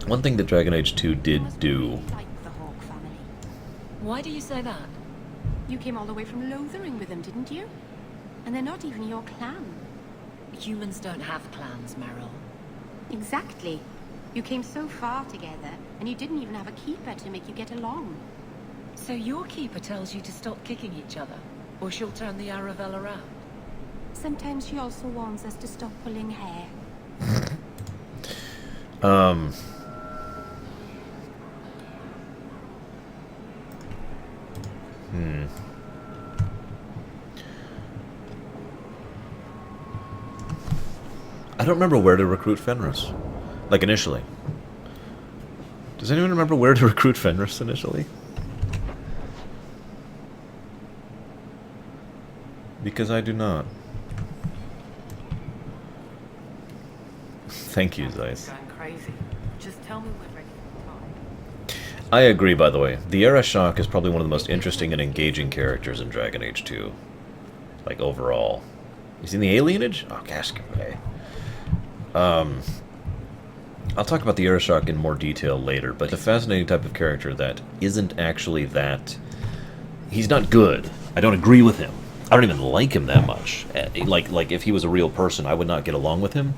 One thing that Dragon Age 2 did do... Why do you say that? You came all the way from Lothering with them, didn't you? And they're not even your clan. Humans don't have clans, Meryl. Exactly. You came so far together, and you didn't even have a keeper to make you get along. So your keeper tells you to stop kicking each other, or she'll turn the Aravel around? Sometimes she also warns us to stop pulling hair. I don't remember where to recruit Fenris. Like, initially. Does anyone remember where to recruit Fenris initially? Because I do not. Thank you, Zeiss. Going crazy. Just tell me we're ready for time. I agree, by the way. The Arashok is probably one of the most interesting and engaging characters in Dragon Age 2. Like, overall. You seen the alienage? Oh, Gascaway. I'll talk about the Arashok in more detail later, but it's a fascinating type of character that isn't actually that... He's not good. I don't agree with him. I don't even like him that much. Like if he was a real person, I would not get along with him.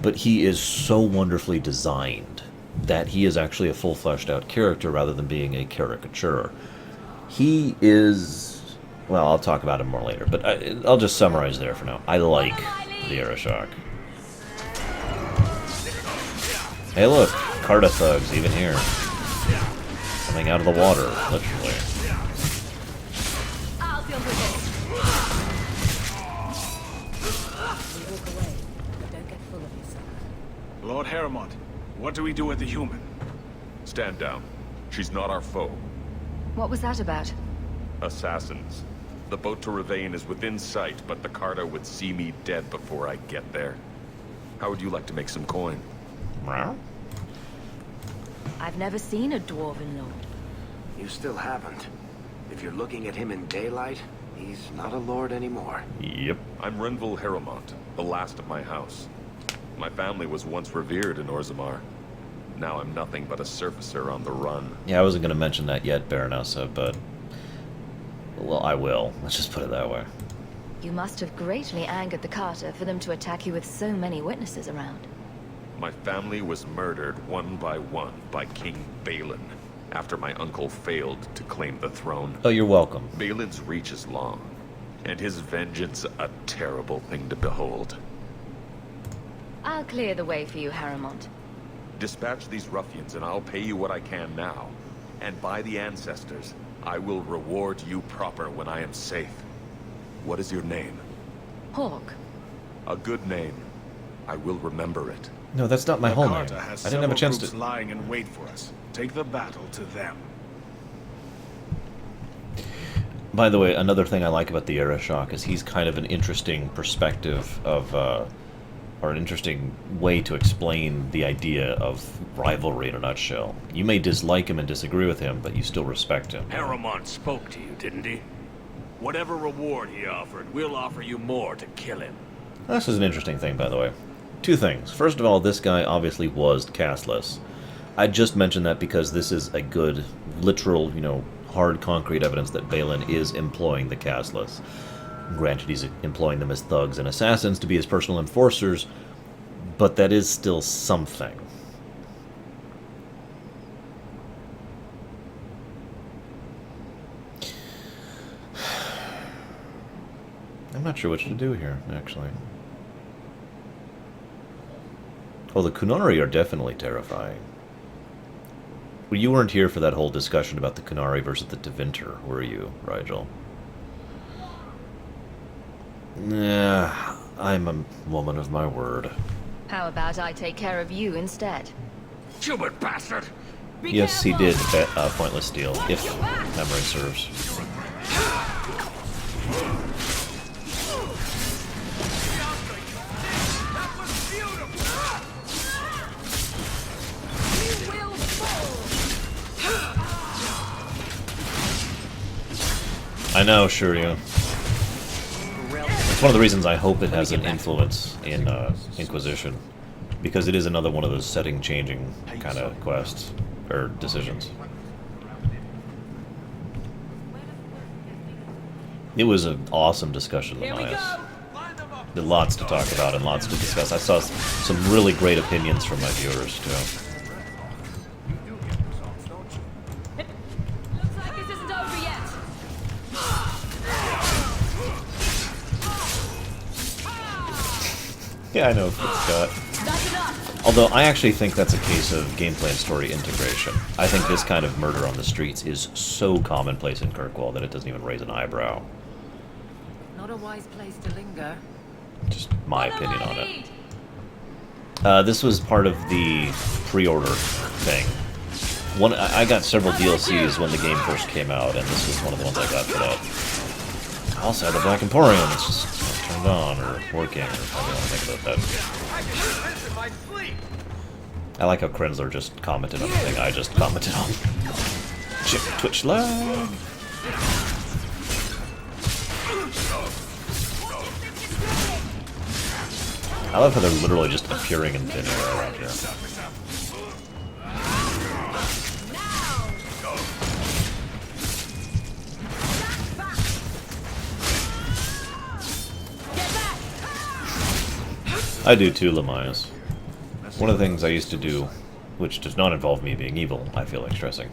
But he is so wonderfully designed that he is actually a full fleshed out character rather than being a caricature. He is... Well, I'll talk about him more later, but I'll just summarize there for now. I like the Arashok. Hey look, Carta thugs, even here. Coming out of the water, literally. I'll deal with it. You walk away, but don't get full of yourself. Lord Heremont, what do we do with the human? Stand down. She's not our foe. What was that about? Assassins. The boat to Ravane is within sight, but the Carta would see me dead before I get there. How would you like to make some coin? I've never seen a Dwarven Lord. You still haven't. If you're looking at him in daylight, he's not a lord anymore. Yep. I'm Renville Heremont, the last of my house. My family was once revered in Orzammar. Now I'm nothing but a surfacer on the run. Yeah, I wasn't going to mention that yet, Baronessa, but... Well, I will. Let's just put it that way. You must have greatly angered the Carter for them to attack you with so many witnesses around. My family was murdered one by King Balin, after my uncle failed to claim the throne. Oh, you're welcome. Balin's reach is long, and his vengeance a terrible thing to behold. I'll clear the way for you, Heremont. Dispatch these ruffians, and I'll pay you what I can now. And by the ancestors, I will reward you proper when I am safe. What is your name? Hawk. A good name. I will remember it. No, that's not my whole name. Has I didn't have a chance groups to... lying in wait for us. Take the battle to them. By the way, another thing I like about the Arashok is he's kind of an interesting perspective of, or an interesting way to explain the idea of rivalry in a nutshell. You may dislike him and disagree with him, but you still respect him. Heremont spoke to you, didn't he? Whatever reward he offered, we'll offer you more to kill him. This is an interesting thing, by the way. Two things. First of all, this guy obviously was castless. I just mentioned that because this is a good, literal, hard concrete evidence that Balin is employing the castless. Granted, he's employing them as thugs and assassins to be his personal enforcers, but that is still something. I'm not sure what to do here, actually. Oh, the Kunari are definitely terrifying. Well, you weren't here for that whole discussion about the Kunari versus the Tevinter, were you, Rigel? Nah, I'm a woman of my word. How about I take care of you instead? Stupid bastard! Yes, he did pointless steal, if memory serves. I know, Shuryu. It's one of the reasons I hope it has an influence in Inquisition, because it is another one of those setting-changing kind of quests, or decisions. It was an awesome discussion of Mayas. There's lots to talk about and lots to discuss. I saw some really great opinions from my viewers, too. Looks like this isn't over yet. Yeah, I know, Scott. Although I actually think that's a case of gameplay and story integration. I think this kind of murder on the streets is so commonplace in Kirkwall that it doesn't even raise an eyebrow. Not a wise place to linger. Just my opinion on it. This was part of the pre-order thing. I got several DLCs when the game first came out, and this was one of the ones I got for that. I also had the Black Emporium. It's just turned on or working, or however you want to think about that. I like how Krenzler just commented on the thing I just commented on. Check Twitch lag. I love how they're literally just appearing in thin air around here. I do too, Lamias. One of the things I used to do, which does not involve me being evil, I feel like stressing,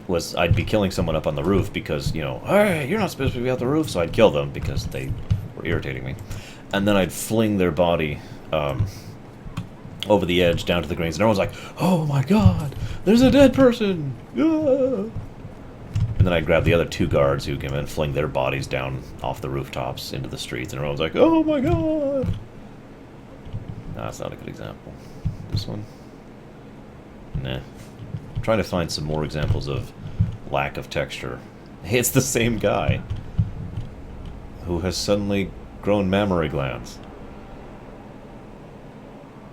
was I'd be killing someone up on the roof because, you know, hey, you're not supposed to be out the roof, so I'd kill them because they were irritating me. And then I'd fling their body over the edge down to the grains, and everyone's like, oh my god, there's a dead person! Ah! And then I'd grab the other two guards who came in and fling their bodies down off the rooftops into the streets, and everyone's like, oh my god! No, that's not a good example. This one? Nah. I'm trying to find some more examples of lack of texture. Hey, it's the same guy who has suddenly grown mammary glands.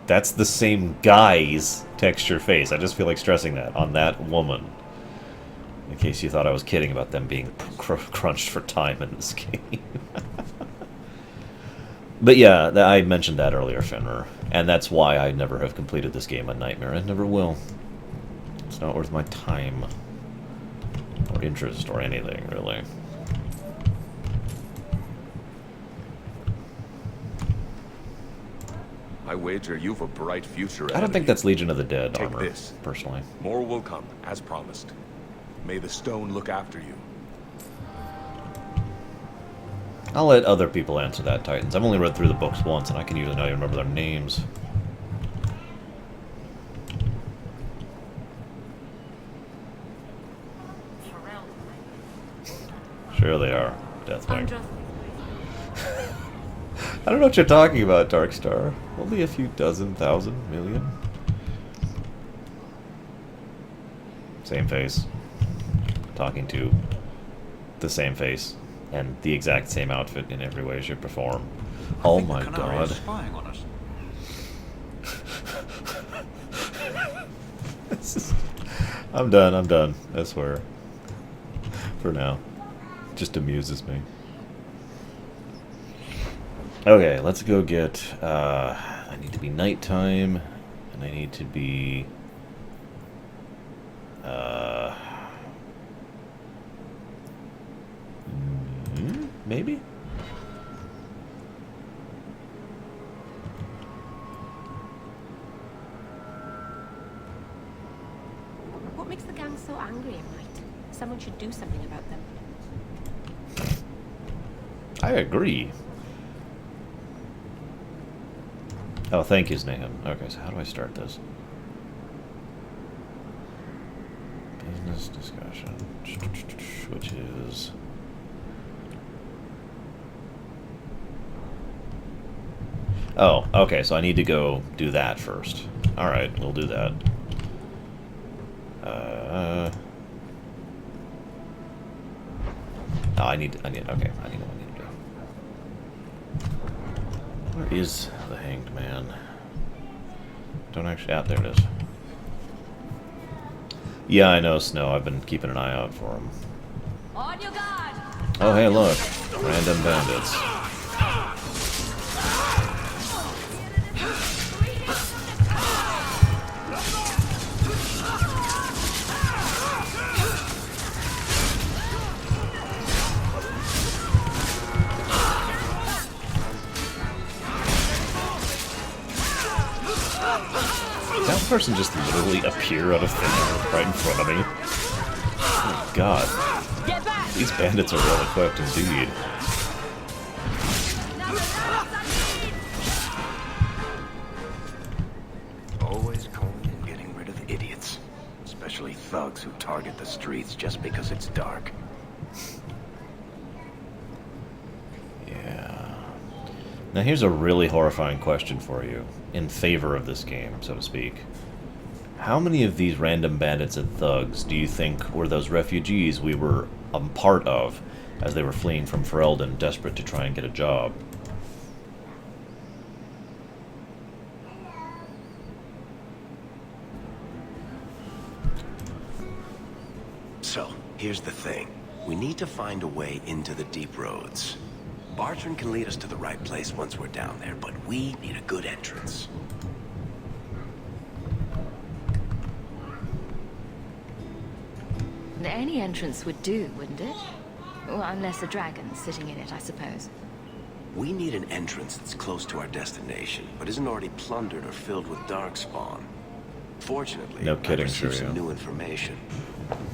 That's the same guy's texture face. I just feel like stressing that on that woman. In case you thought I was kidding about them being crunched for time in this game. But yeah, I mentioned that earlier, Fenrir. And that's why I never have completed this game on Nightmare. I never will. It's not worth my time. Or interest, or anything, really. I wager you've a bright future. I don't think that's Legion of the Dead Take armor, this. personally. More will come, as promised. May the stone look after you. I'll let other people answer that, Titans. I've only read through the books once, and I can usually not even remember their names. Sure they are, Deathwing. I don't know what you're talking about, Darkstar. Only a few dozen, thousand, million. Same face. Talking to the same face. And the exact same outfit in every way, shape, or form. Oh my god. Spying on us. I'm done, I swear. For now. Just amuses me. Okay, let's go get, I need to be nighttime, and I need to be, maybe? What makes the gang so angry at night? Someone should do something about them. I agree. Oh, thank you, Snahan. Okay, so how do I start this? Business discussion, which is... Oh, okay, so I need to go do that first. Alright, we'll do that. Oh, I need, okay, I need what I need to do. Where is the Hanged Man? Don't actually, there it is. Yeah, I know, Snow, I've been keeping an eye out for him. On your guard. Oh, hey, look. Random bandits. Did that person just literally appear out of thin air right in front of me? Oh, God. These bandits are well equipped indeed. Always calling and getting rid of idiots. Especially thugs who target the streets just because it's dark. Yeah. Now here's a really horrifying question for you, in favor of this game, so to speak. How many of these random bandits and thugs do you think were those refugees we were a part of as they were fleeing from Ferelden, desperate to try and get a job? So, here's the thing. We need to find a way into the deep roads. Bartrand can lead us to the right place once we're down there, but we need a good entrance. Any entrance would do, wouldn't it? Well, unless a dragon's sitting in it, I suppose. We need an entrance that's close to our destination, but isn't already plundered or filled with darkspawn. Fortunately, No kidding, I've received sure, some yeah. new information.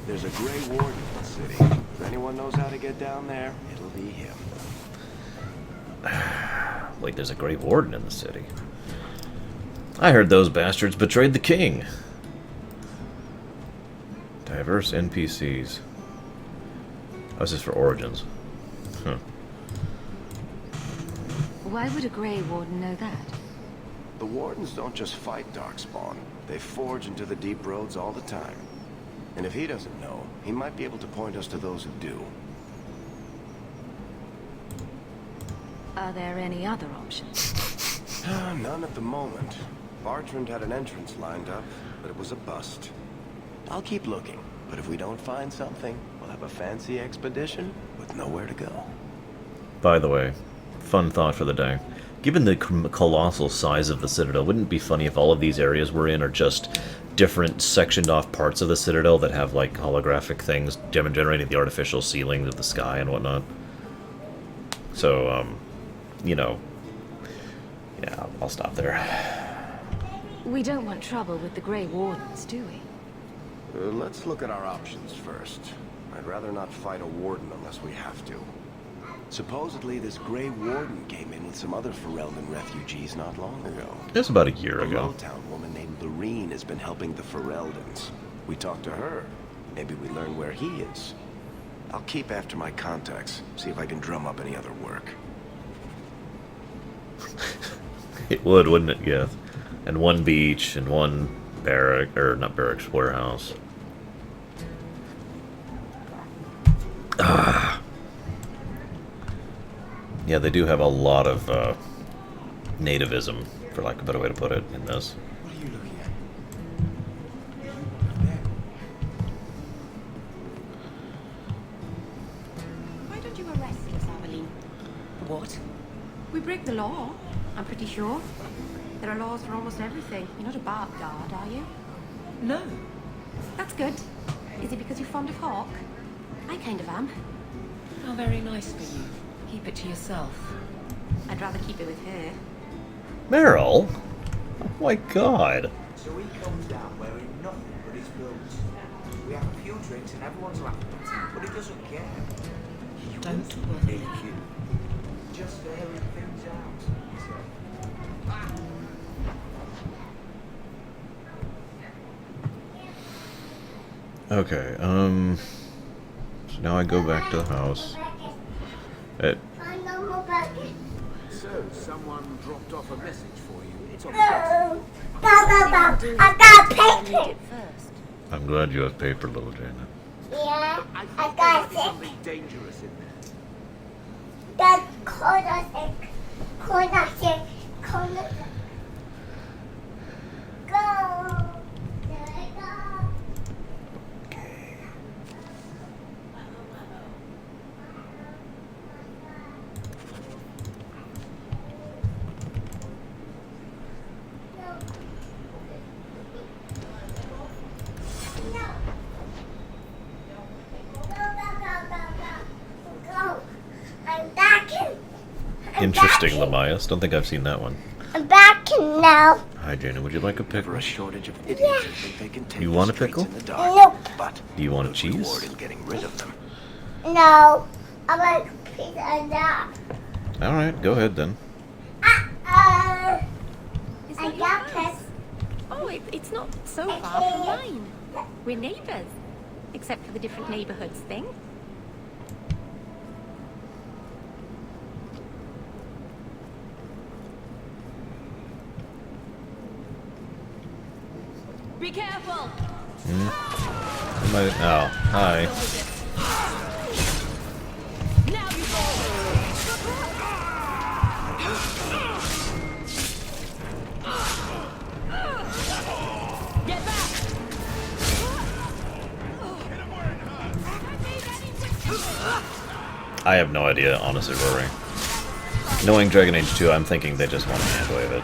There's a Grey Warden in the city. If anyone knows how to get down there, it'll be him. Wait, there's a Grey Warden in the city. I heard those bastards betrayed the king. Diverse NPCs. Oh, this is for Origins. Huh. Why would a Grey Warden know that? The Wardens don't just fight darkspawn. They forge into the deep roads all the time. And if he doesn't know, he might be able to point us to those who do. Are there any other options? None at the moment. Bartrand had an entrance lined up, but it was a bust. I'll keep looking, but if we don't find something, we'll have a fancy expedition with nowhere to go. By the way, fun thought for the day. Given the colossal size of the Citadel, wouldn't it be funny if all of these areas we're in are just different sectioned off parts of the Citadel that have like holographic things generating the artificial ceilings of the sky and whatnot? So, you know, yeah, I'll stop there. We don't want trouble with the Grey Wardens, do we? Let's look at our options first. I'd rather not fight a warden unless we have to. Supposedly, this Grey Warden came in with some other Ferelden refugees not long ago. That's about a year ago. A low-town woman named Lorerunner has been helping the Fereldans. We talked to her. Maybe we learn where he is. I'll keep after my contacts, see if I can drum up any other work. It would, wouldn't it? Yeah. And one beach and one barrack, or not barracks, warehouse. Ah. Yeah, they do have a lot of nativism, for lack of a better way to put it, in this. What are you looking at? Why don't you arrest us, Aveline? What? We break the law, I'm pretty sure. There are laws for almost everything. You're not a barb guard, are you? No. That's good. Is it because you're fond of Hawk? I kind of am. How very nice for you. Keep it to yourself. I'd rather keep it with her. Meryl? Oh my god. So he comes down wearing nothing but his boots. We have a few drinks and everyone's laughing at him, but he doesn't care. Don't worry. Thank you. just airing things out, he said. Okay, so now I go back to the house. So, someone dropped off a message for you. It's on the I got paper. I'm glad you have paper, little Jaina. Yeah, I I got there's it. something dangerous in there. That's corner. Go. There I go. Go. I'm back in. Interesting, Lamias. Don't think I've seen that one. I'm back in now. Hi, Jaina. Would you like a pickle? A shortage of idiots who think they can take You want a the streets pickle? in the dark, Nope. but Do you want a there's cheese? reward in getting rid of them. No. I like pizza now. All right, go ahead then. I that got your house? pizza. Oh, it's not so far from mine. We're neighbors. Except for the different neighborhoods thing. Be careful! Oh, hi. Now you Get back! I have no idea, honestly, Rory. Knowing Dragon Age 2, I'm thinking they just want to handwave it.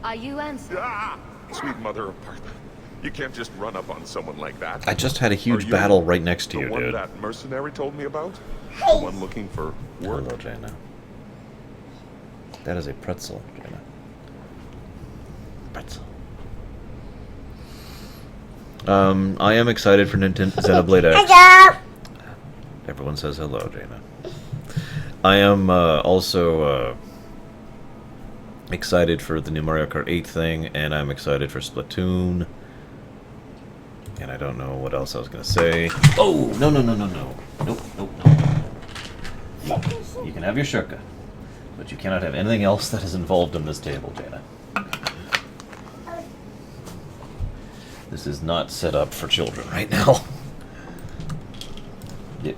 Are you answering? Ah! Sweet mother of Partha. You can't just run up on someone like that. I just had a huge Are you battle right next to the you, one dude. that mercenary told me about? The one looking for work? Hello, Jaina. That is a pretzel, Jaina. Pretzel. I am excited for Nintendo Xenoblade X. Hello. Everyone says hello, Jaina. I am also excited for the new Mario Kart 8 thing, and I'm excited for Splatoon. And I don't know what else I was going to say. Oh, no. Nope. You can have your shurka, but you cannot have anything else that is involved in this table, Jaina. This is not set up for children right now. Yeah.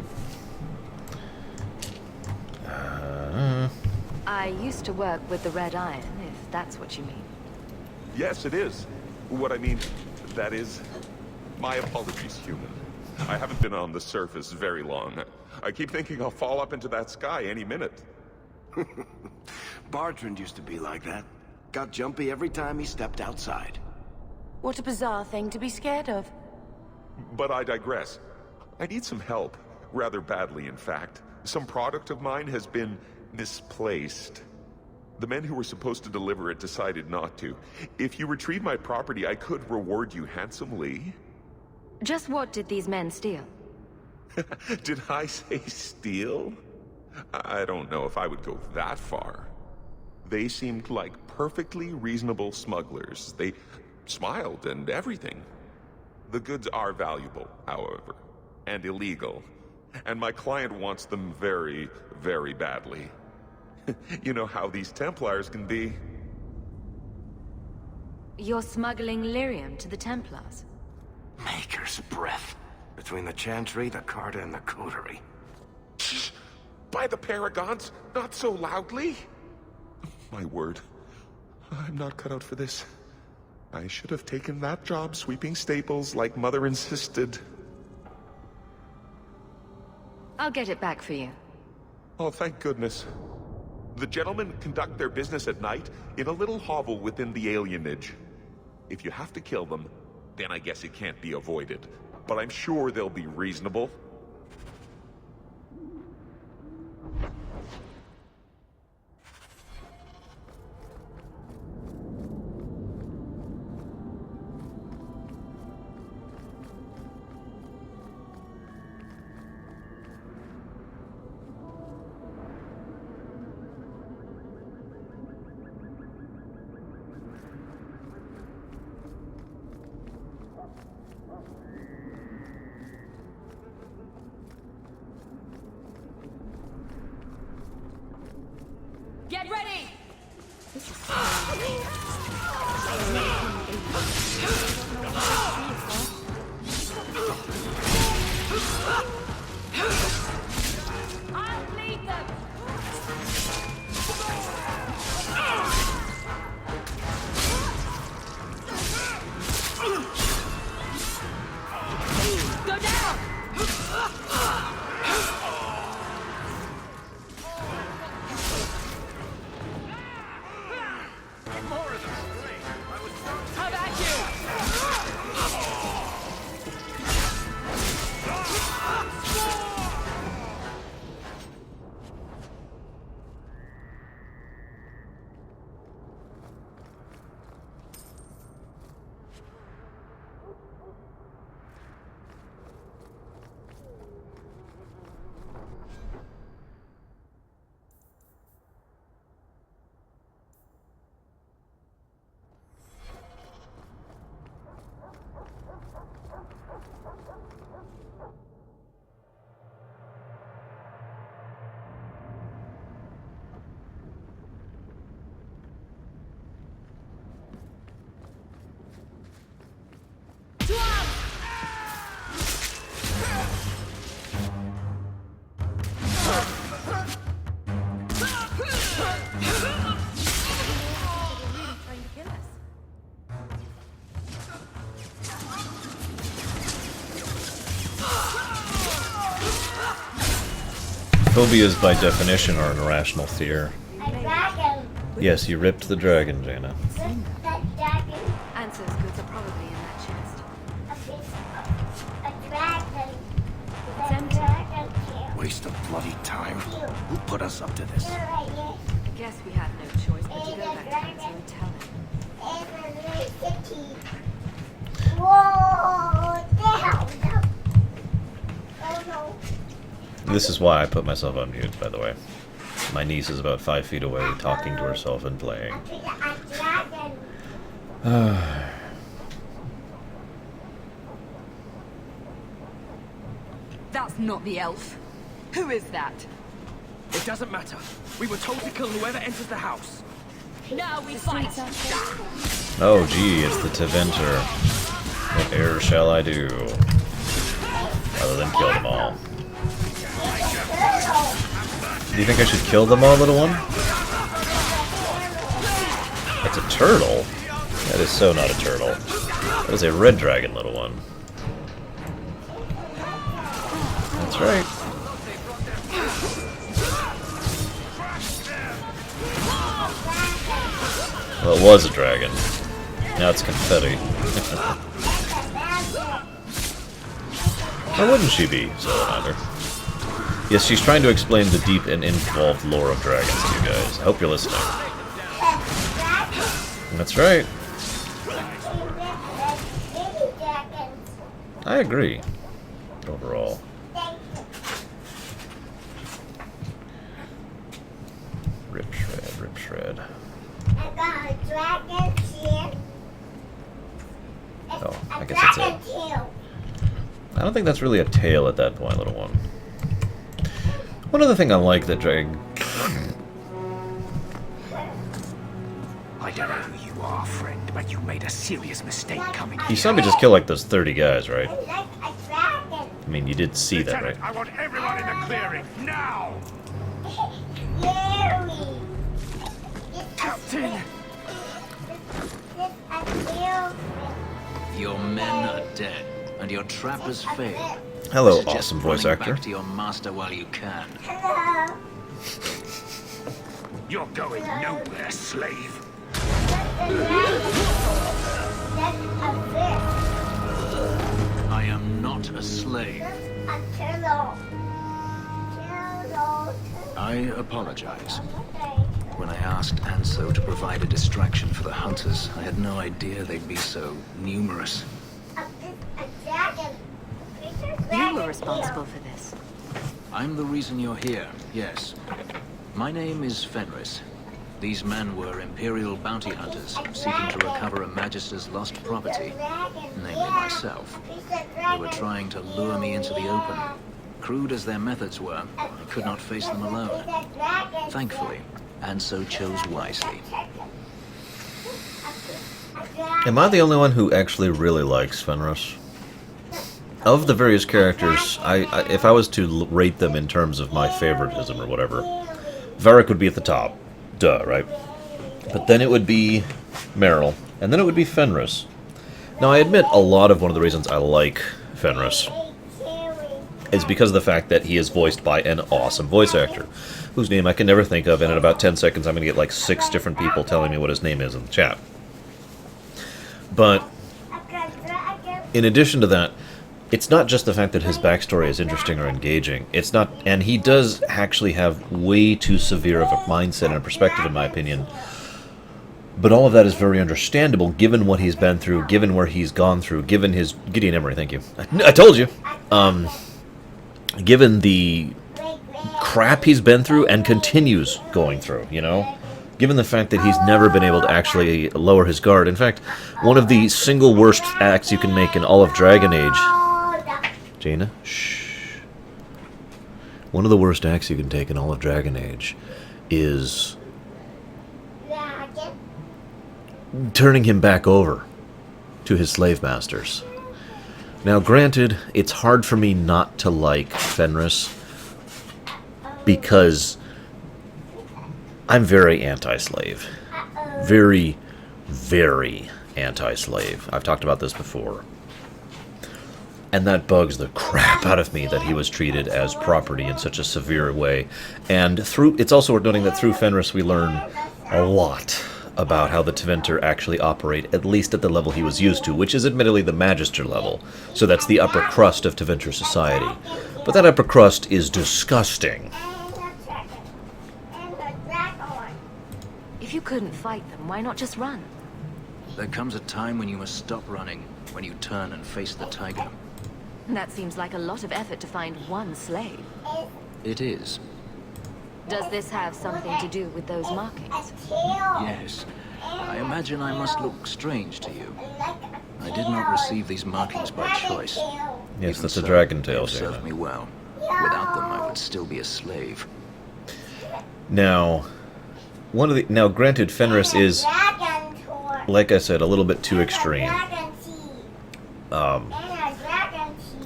I used to work with the Red Iron, if that's what you mean. Yes, it is. What I mean, that is... My apologies, human. I haven't been on the surface very long. I keep thinking I'll fall up into that sky any minute. Bartrand used to be like that. Got jumpy every time he stepped outside. What a bizarre thing to be scared of. But I digress. I need some help. Rather badly, in fact. Some product of mine has been misplaced. The men who were supposed to deliver it decided not to. If you retrieve my property, I could reward you handsomely. Just what did these men steal? Did I say steal? I don't know if I would go that far. They seemed like perfectly reasonable smugglers. They smiled and everything. The goods are valuable, however, and illegal. And my client wants them very, very badly. You know how these Templars can be. You're smuggling lyrium to the Templars? Maker's breath. Between the Chantry, the Carta, and the Coterie. Shh! By the Paragons, not so loudly! My word. I'm not cut out for this. I should have taken that job sweeping staples like Mother insisted. I'll get it back for you. Oh, thank goodness. The gentlemen conduct their business at night in a little hovel within the alienage. If you have to kill them, then I guess it can't be avoided. but I'm sure they'll be reasonable. Get ready! I'll lead them! Go down! How about you? Phobias, by definition, are an irrational fear. A dragon. Yes, you ripped the dragon, Jaina. That dragon. Answer's goods are probably in that chest. A dragon. It's empty. Waste of bloody time. Who put us up to this? I guess we had no choice but to go back to Answer and tell him. Whoa! Down. Oh no. This is why I put myself on mute, by the way. My niece is about 5 feet away, talking to herself and playing. That's not the elf. Who is that? It doesn't matter. We were told to kill whoever enters the house. Now we fight. Oh, gee, it's the Teventer. What error shall I do? Other than kill them all. Do you think I should kill them all, little one? That's a turtle? That is so not a turtle. That is a red dragon, little one. That's right. Well, it was a dragon. Now it's confetti. Or wouldn't she be, Lorerunner? Yes, she's trying to explain the deep and involved lore of dragons to you guys. I hope you're listening. That's right. I agree. Overall. Rip shred, rip shred. I got a dragon here. Oh, I guess that's it. I don't think that's really a tail at that point, little one. One other thing I like that dragon. I don't know who you are, friend, but you made a serious mistake coming here. You saw me just kill like those 30 guys, right? I mean, you did see that, right? I want everyone in the clearing, now! Captain! Your men are dead, and your trap has failed. Hello, Suggest awesome voice running actor. Back to your master while you can. Hello. You're going nowhere, slave. I am not not a slave. I apologize. When I asked Anso to provide a distraction for the hunters, I had no idea they'd be so numerous. You were responsible for this. I'm the reason you're here, yes. My name is Fenris. These men were Imperial bounty hunters, seeking to recover a Magister's lost property, namely myself. They were trying to lure me into the open. Crude as their methods were, I could not face them alone. Thankfully, Anso chose wisely. Am I the only one who actually really likes Fenris? Of the various characters, if I was to rate them in terms of my favoritism or whatever, Varric would be at the top. Duh, right? But then it would be Meryl, and then it would be Fenris. Now, I admit a lot of one of the reasons I like Fenris is because of the fact that he is voiced by an awesome voice actor, whose name I can never think of, and in about 10 seconds I'm going to get like 6 different people telling me what his name is in the chat. But, in addition to that, it's not just the fact that his backstory is interesting or engaging. It's not, and he does actually have way too severe of a mindset and a perspective, in my opinion. But all of that is very understandable, given what he's been through, given where he's gone through, given his... Gideon Emery, thank you. I told you! Given the crap he's been through and continues going through, you know? Given the fact that he's never been able to actually lower his guard. In fact, one of the single worst acts you can make in all of Dragon Age... Jaina? Shh. One of the worst acts you can take in all of Dragon Age is turning him back over to his slave masters. Now, granted, it's hard for me not to like Fenris because I'm very anti-slave. Very, very anti-slave. I've talked about this before. And that bugs the crap out of me that he was treated as property in such a severe way. And it's also worth noting that through Fenris we learn a lot about how the Tevinter actually operate, at least at the level he was used to, which is admittedly the Magister level. So that's the upper crust of Tevinter society. But that upper crust is disgusting. If you couldn't fight them, why not just run? There comes a time when you must stop running, when you turn and face the tiger. That seems like a lot of effort to find one slave. It is. Does this have something to do with those markings? Yes. I imagine I must look strange to you. I did not receive these markings by choice. Yes, that's a dragon tail. They served me well. Without them, I would still be a slave. Now, granted, Fenris is, like I said, a little bit too extreme.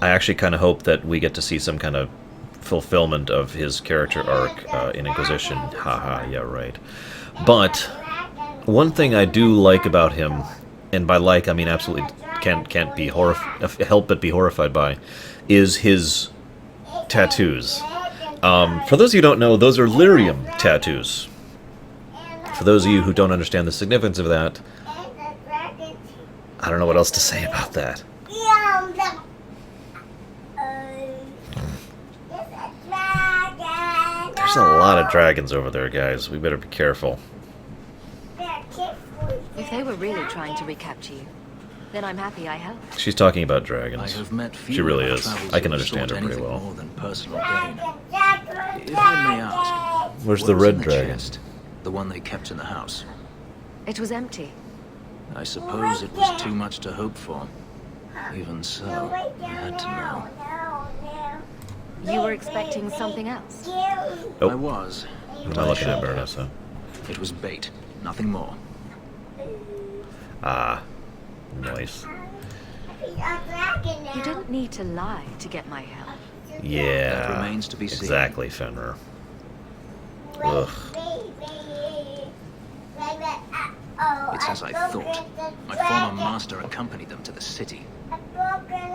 I actually kind of hope that we get to see some kind of fulfillment of his character arc in Inquisition. Haha, yeah, right. But one thing I do like about him, and by like I mean absolutely can't be help but be horrified by, is his tattoos. For those of you who don't know, those are lyrium tattoos. For those of you who don't understand the significance of that, I don't know what else to say about that. There's a lot of dragons over there, guys. We better be careful. If they were really trying to recapture you, then I'm happy I helped. She's talking about dragons. She really is. I can understand her pretty well. More than personal gain. If I may ask, where's the red dragon? Chest? The one they kept in the house. It was empty. I suppose it was too much to hope for. Even so, I had to know. You were expecting something else? Oh. I was. I'm not looking at Baronessa. It was bait, nothing more. Ah, nice. You didn't need to lie to get my help. Yeah, that remains to be seen. Exactly, Fenrir. Ugh. It's as I thought. My former master accompanied them to the city.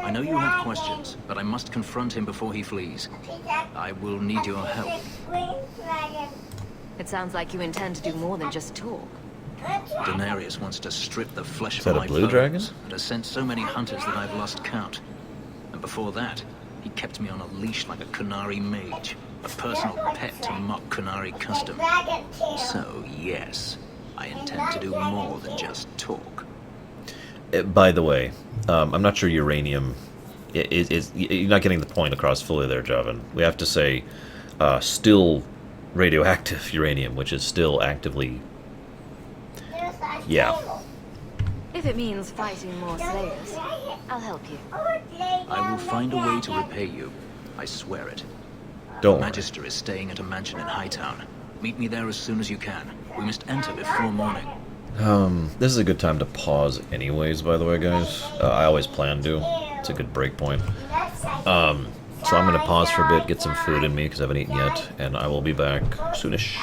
I know you have questions, but I must confront him before he flees. I will need your help. It sounds like you intend to do more than just talk. Daenerys wants to strip the flesh Is from that my a blue bones, dragon? and has sent so many hunters that I've lost count. And before that, he kept me on a leash like a Kunari mage. A personal pet to mock Kunari custom. So, yes, I intend to do more than just talk. By the way, I'm not sure uranium is... You're not getting the point across fully there, Javan. We have to say still radioactive uranium, which is still actively... Yeah. If it means fighting more slayers, I'll help you. I will find a way to repay you. I swear it. Don't The worry. Magister is staying at a mansion in Hightown. Meet me there as soon as you can. We must enter before morning. This is a good time to pause anyways, by the way, guys. I always plan to. It's a good break point. So I'm going to pause for a bit, get some food in me, because I haven't eaten yet, and I will be back soonish.